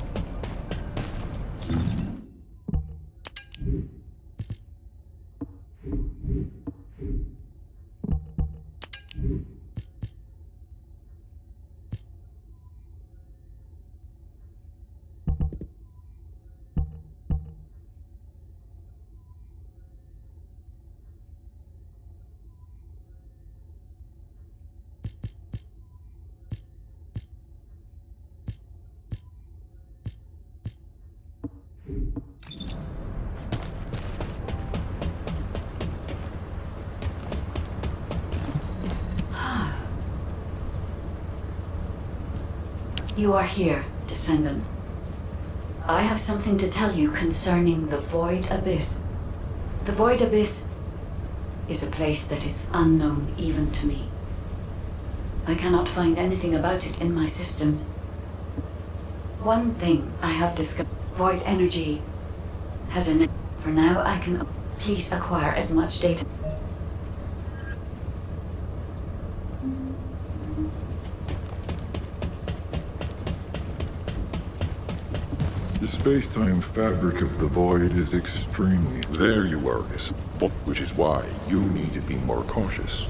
You are here, Descendant. I have something to tell you concerning the Void Abyss. The Void Abyss is a place that is unknown even to me. I cannot find anything about it in my systems. One thing I have discovered, void energy has a... For now, I can... Please acquire as much data. The space-time fabric of the void is extremely... There you are, Miss. Which is why you need to be more cautious.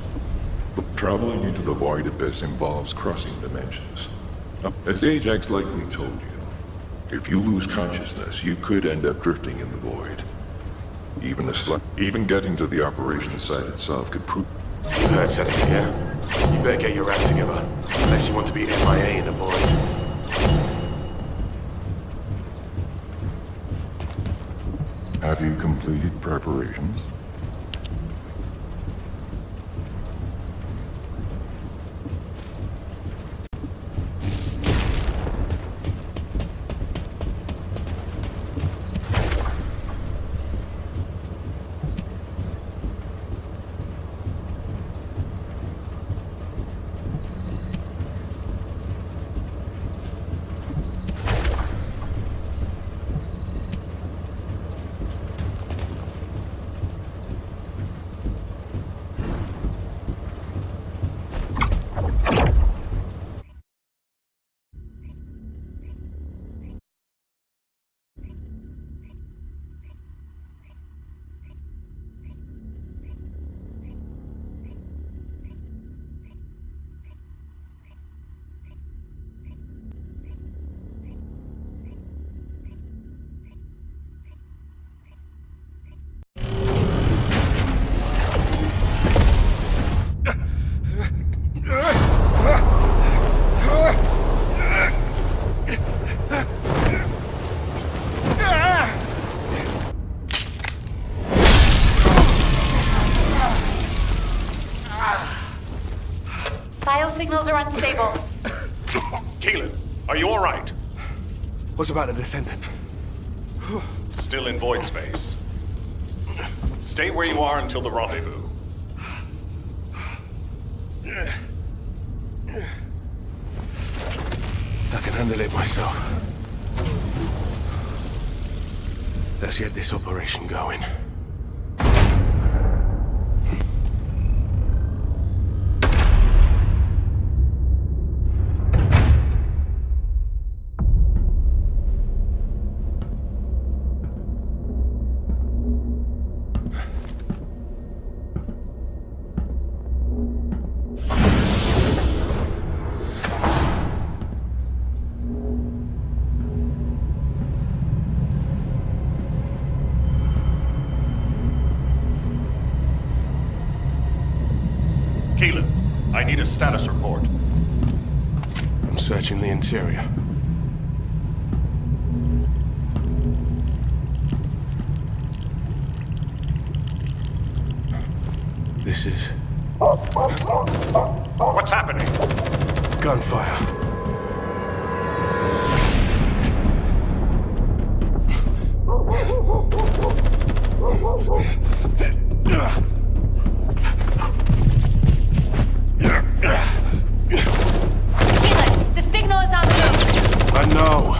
Traveling into the void abyss involves crossing dimensions. As Ajax likely told you, if you lose consciousness, you could end up drifting in the void. Even getting to the operation site itself could prove... You heard something, yeah? You better get your act together, unless you want to be MIA in the void. Have you completed preparations? Biosignals are unstable. Keelan, are you all right? What's about the Descendant? Still in void space. Stay where you are until the rendezvous. I can handle it myself. Let's get this operation going. Keelan, I need a status report. I'm searching the interior. This is... What's happening? Gunfire. Keelan, the signal is on the move. I know.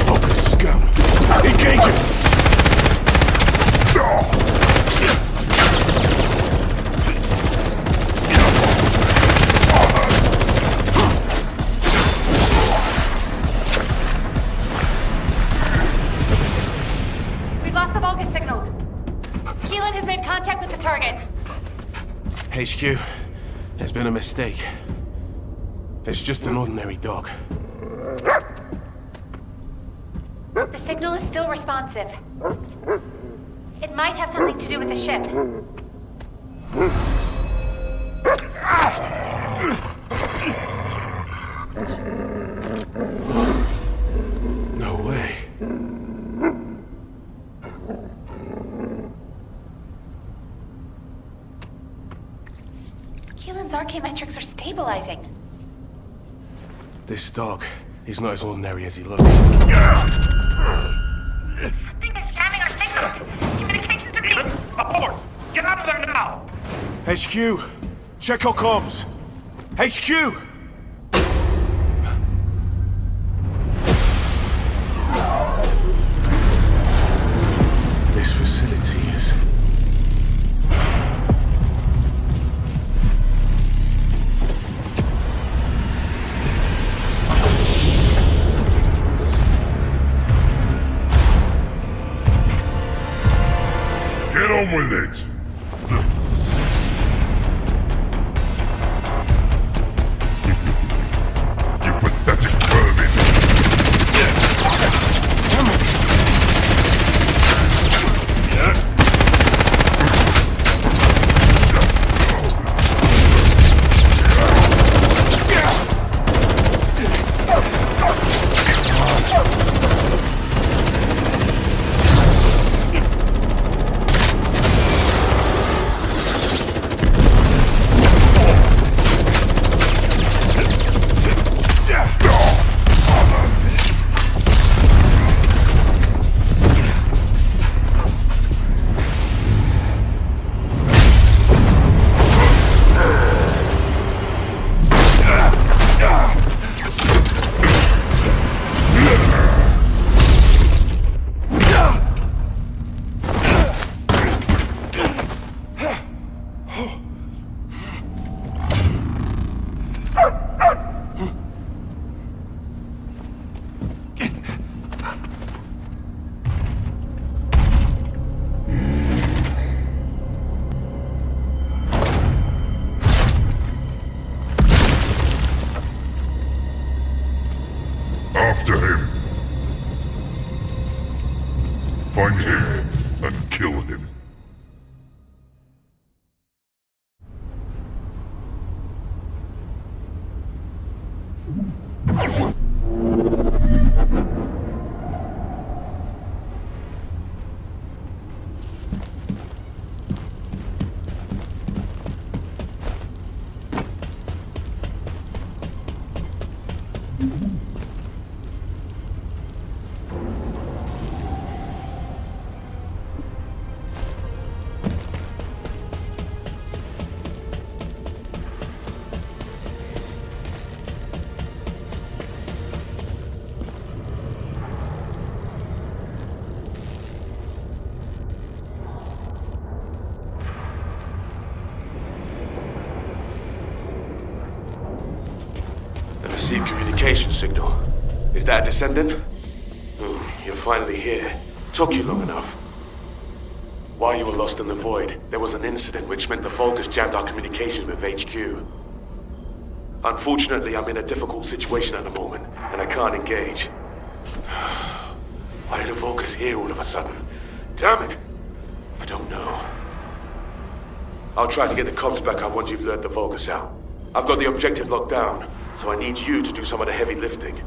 Focus, scum. Engage it! We've lost the Vulgus signals. Keelan has made contact with the target. HQ, there's been a mistake. It's just an ordinary dog. The signal is still responsive. It might have something to do with the ship. No way. Keelan, Descendant's archaeometrics are stabilizing. This dog, he's not as ordinary as he looks. Something is jamming our signals. Communications are being... Abort! Get out of there now! HQ! Check your comms! HQ! This facility is... Get on with it! You pathetic vermin! After him. Find him and kill him. Received communication signal. Is that a Descendant? You're finally here. Took you long enough. While you were lost in the void, there was an incident which meant the Vulgus jammed our communication with HQ. Unfortunately, I'm in a difficult situation at the moment, and I can't engage. Why did the Vulgus here all of a sudden? Damn it! I don't know. I'll try to get the comms back up once you've lured the Vulgus out. I've got the objective locked down, so I need you to do some of the heavy lifting.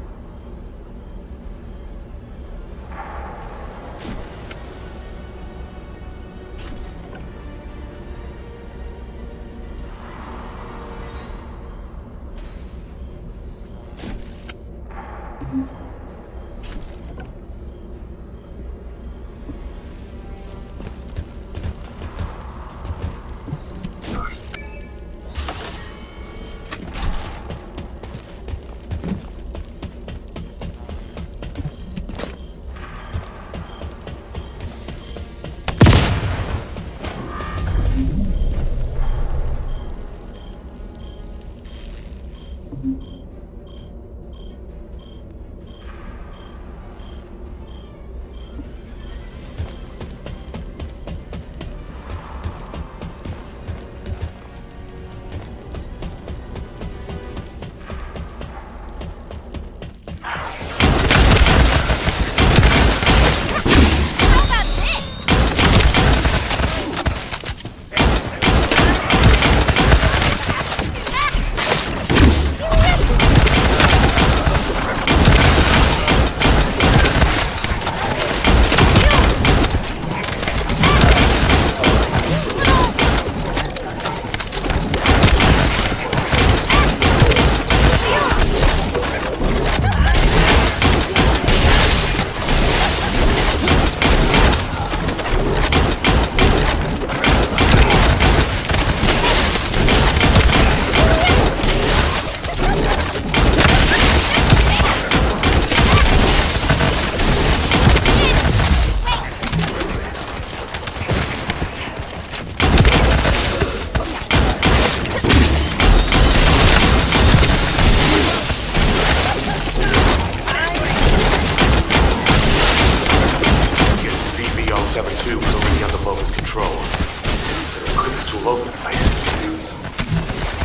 HQ is already under Vulcan's control. There are equipment all over the place.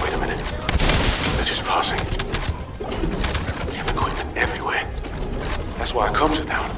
Wait a minute. They're just passing. They have equipment everywhere. That's why our comms are down.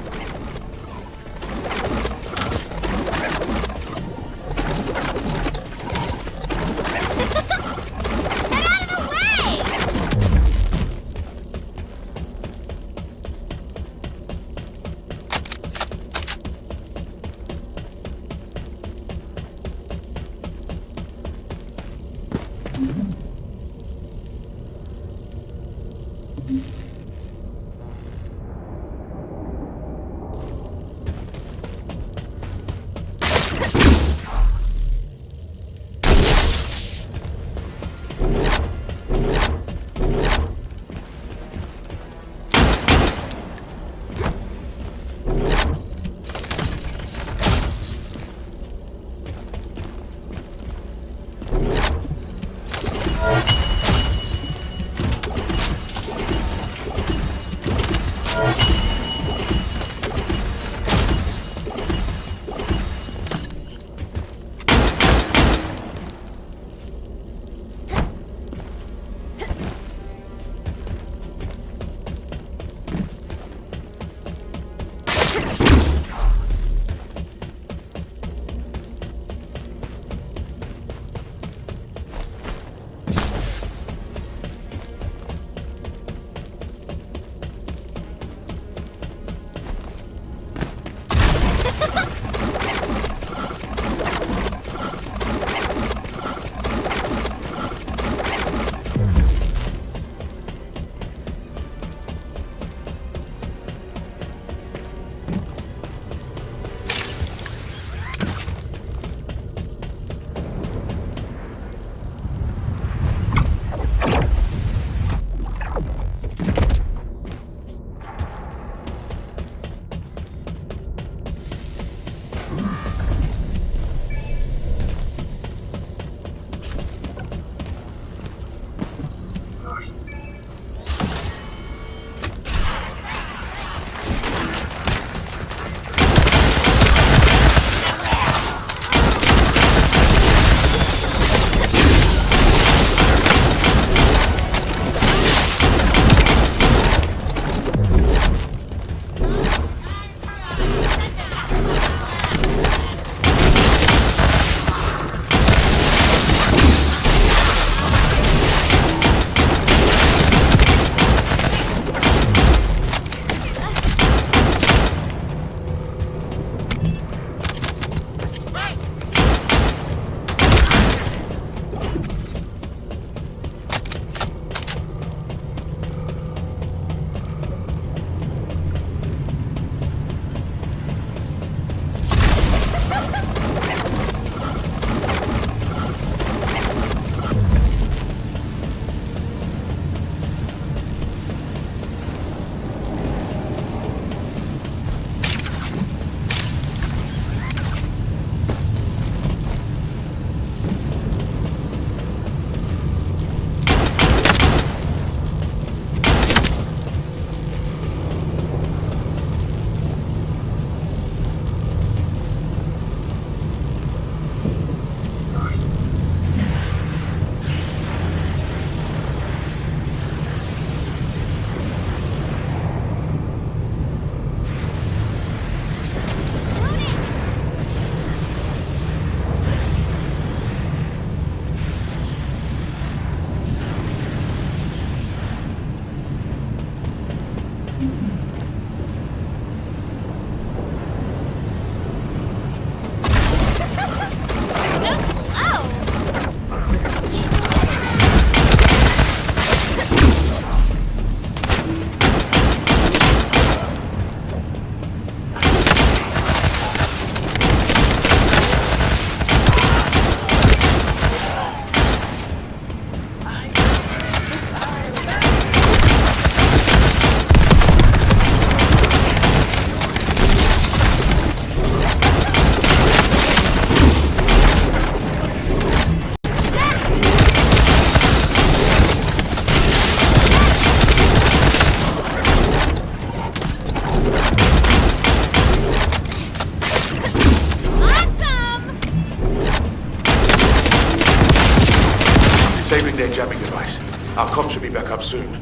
air jamming device. Our comm should be back up soon.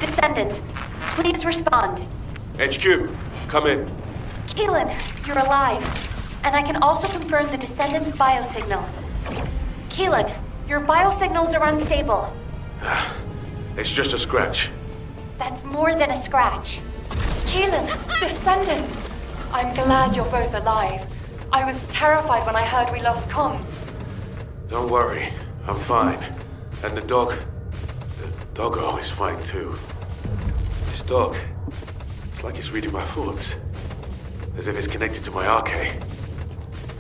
Descendant, please respond. HQ, come in. Keelan, you're alive. And I can also confirm the Descendant's biosignal. Keelan, your biosignals are unstable. It's just a scratch. That's more than a scratch. Keelan, Descendant! I'm glad you're both alive. I was terrified when I heard we lost comms. Don't worry, I'm fine. And the doggo is fine too. This dog, it's like it's reading my thoughts. As if it's connected to my arcade.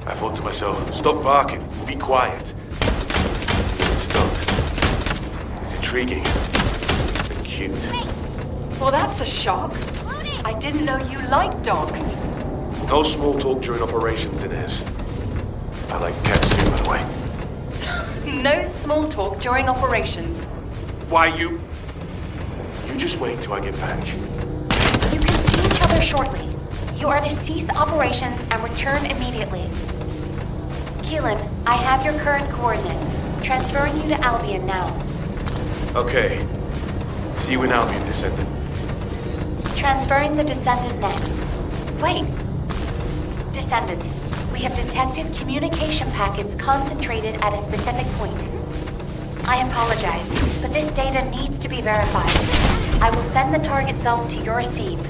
I thought to myself, stop barking, be quiet. It stopped. It's intriguing and cute. Well, that's a shock. I didn't know you liked dogs. No small talk during operations, Inez. I like cats too, by the way. No small talk during operations. Why, you just wait till I get back. You can see each other shortly. You are to cease operations and return immediately. Keelan, I have your current coordinates. Transferring you to Albion now. Okay. See you in Albion, Descendant. Transferring the Descendant next. Wait. Descendant, we have detected communication packets concentrated at a specific point. I apologize, but this data needs to be verified. I will send the target zone to your receive.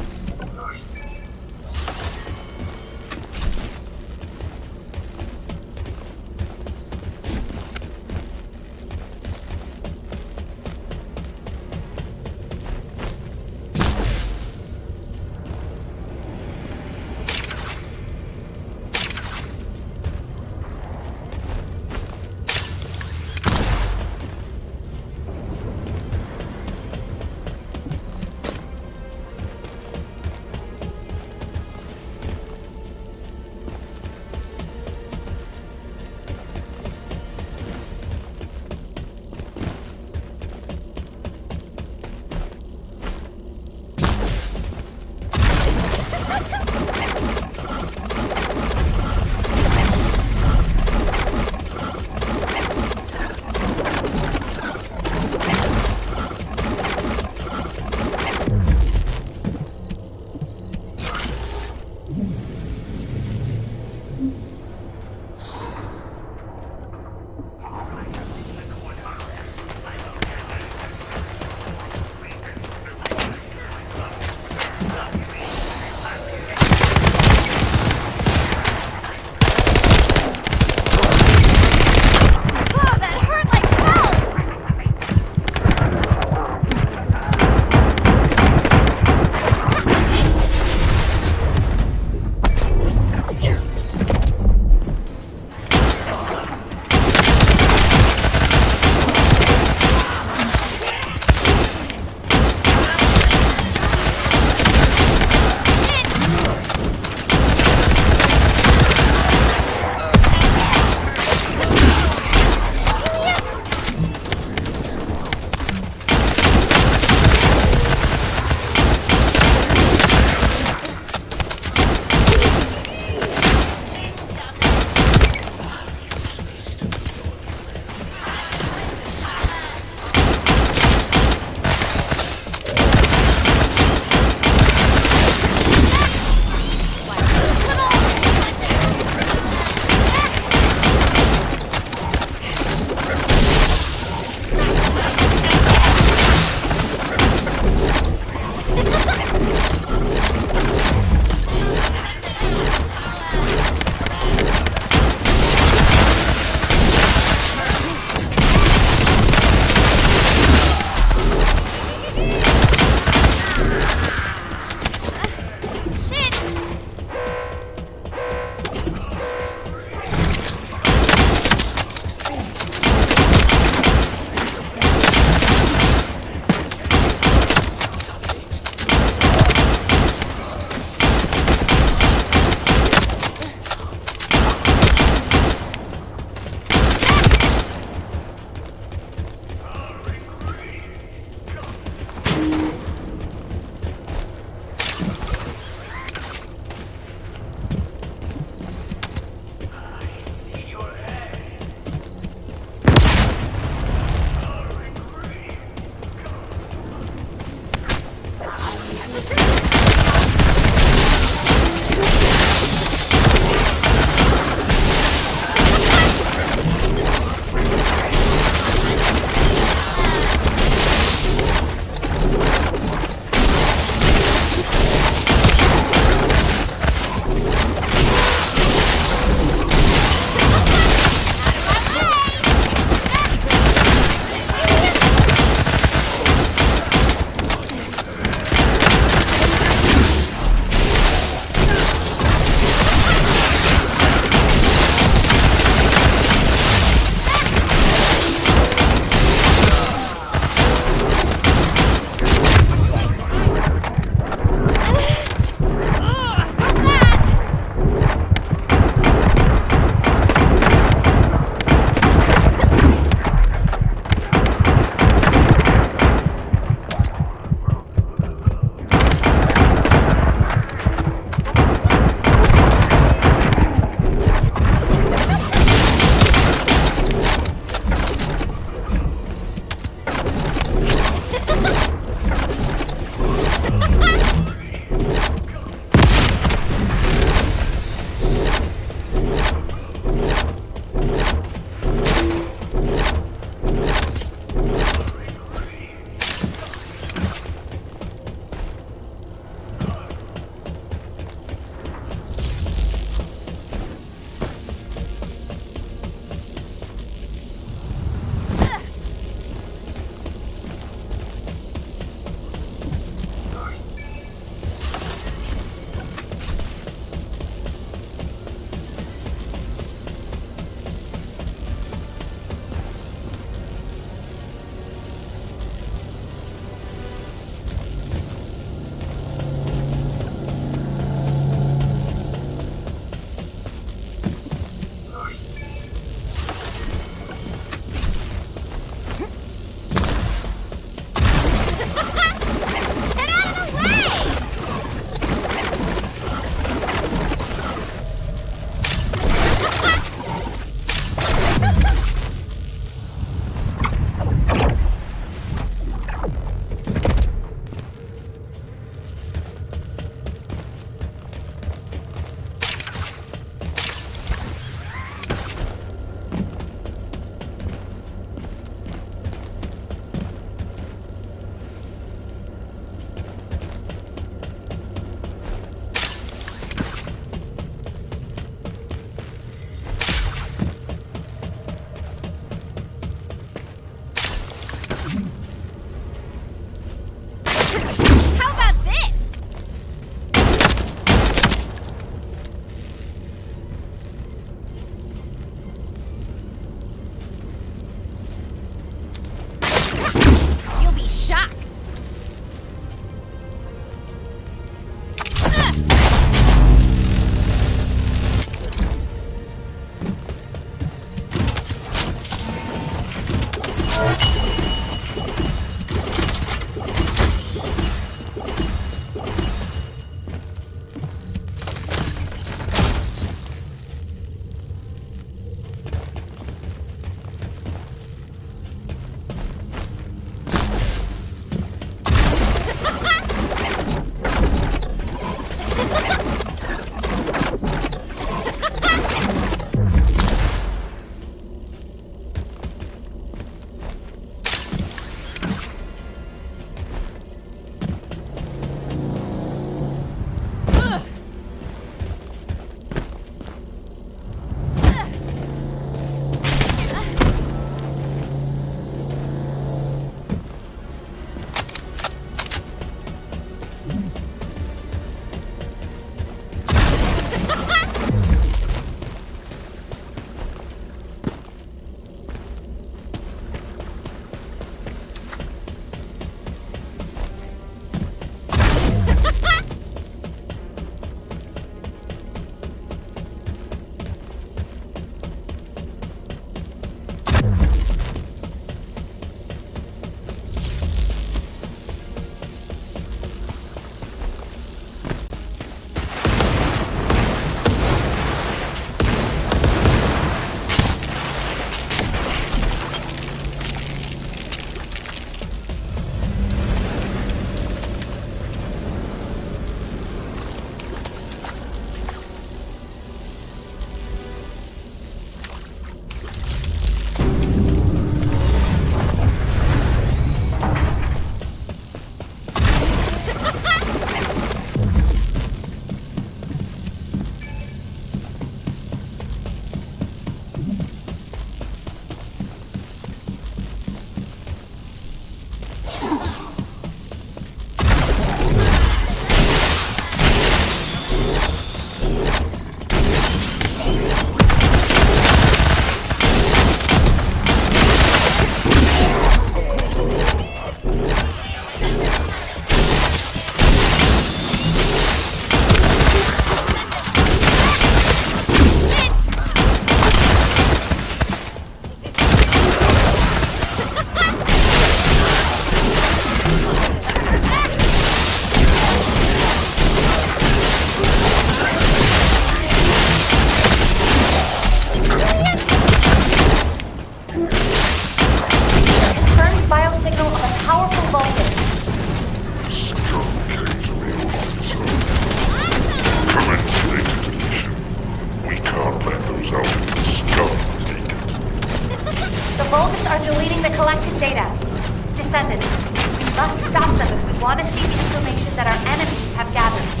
that our enemies have gathered.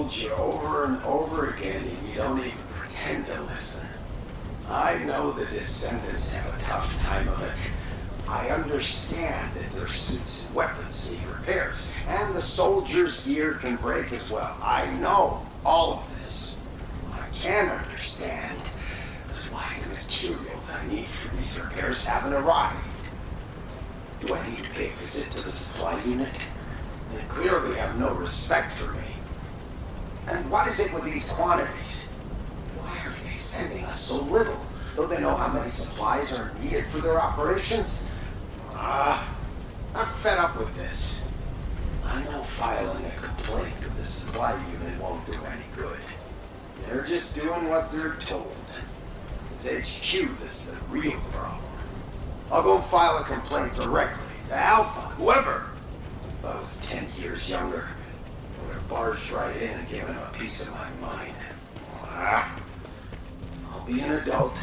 told you over and over again, and you don't even pretend to listen. I know the Descendants have a tough time of it. I understand that their suits and weapons need repairs, and the soldiers' gear can break as well. I know all of this. What I can understand is why the materials I need for these repairs haven't arrived. Do I need to pay a visit to the supply unit? They clearly have no respect for me. And what is it with these quantities? Why are they sending us so little? Don't they know how many supplies are needed for their operations? I'm fed up with this. I know filing a complaint with the supply unit won't do any good. They're just doing what they're told. It's HQ that's the real problem. I'll go file a complaint directly to Alpha, whoever. If I was 10 years younger, I would have barged right in and given him a piece of my mind. I'll be an adult.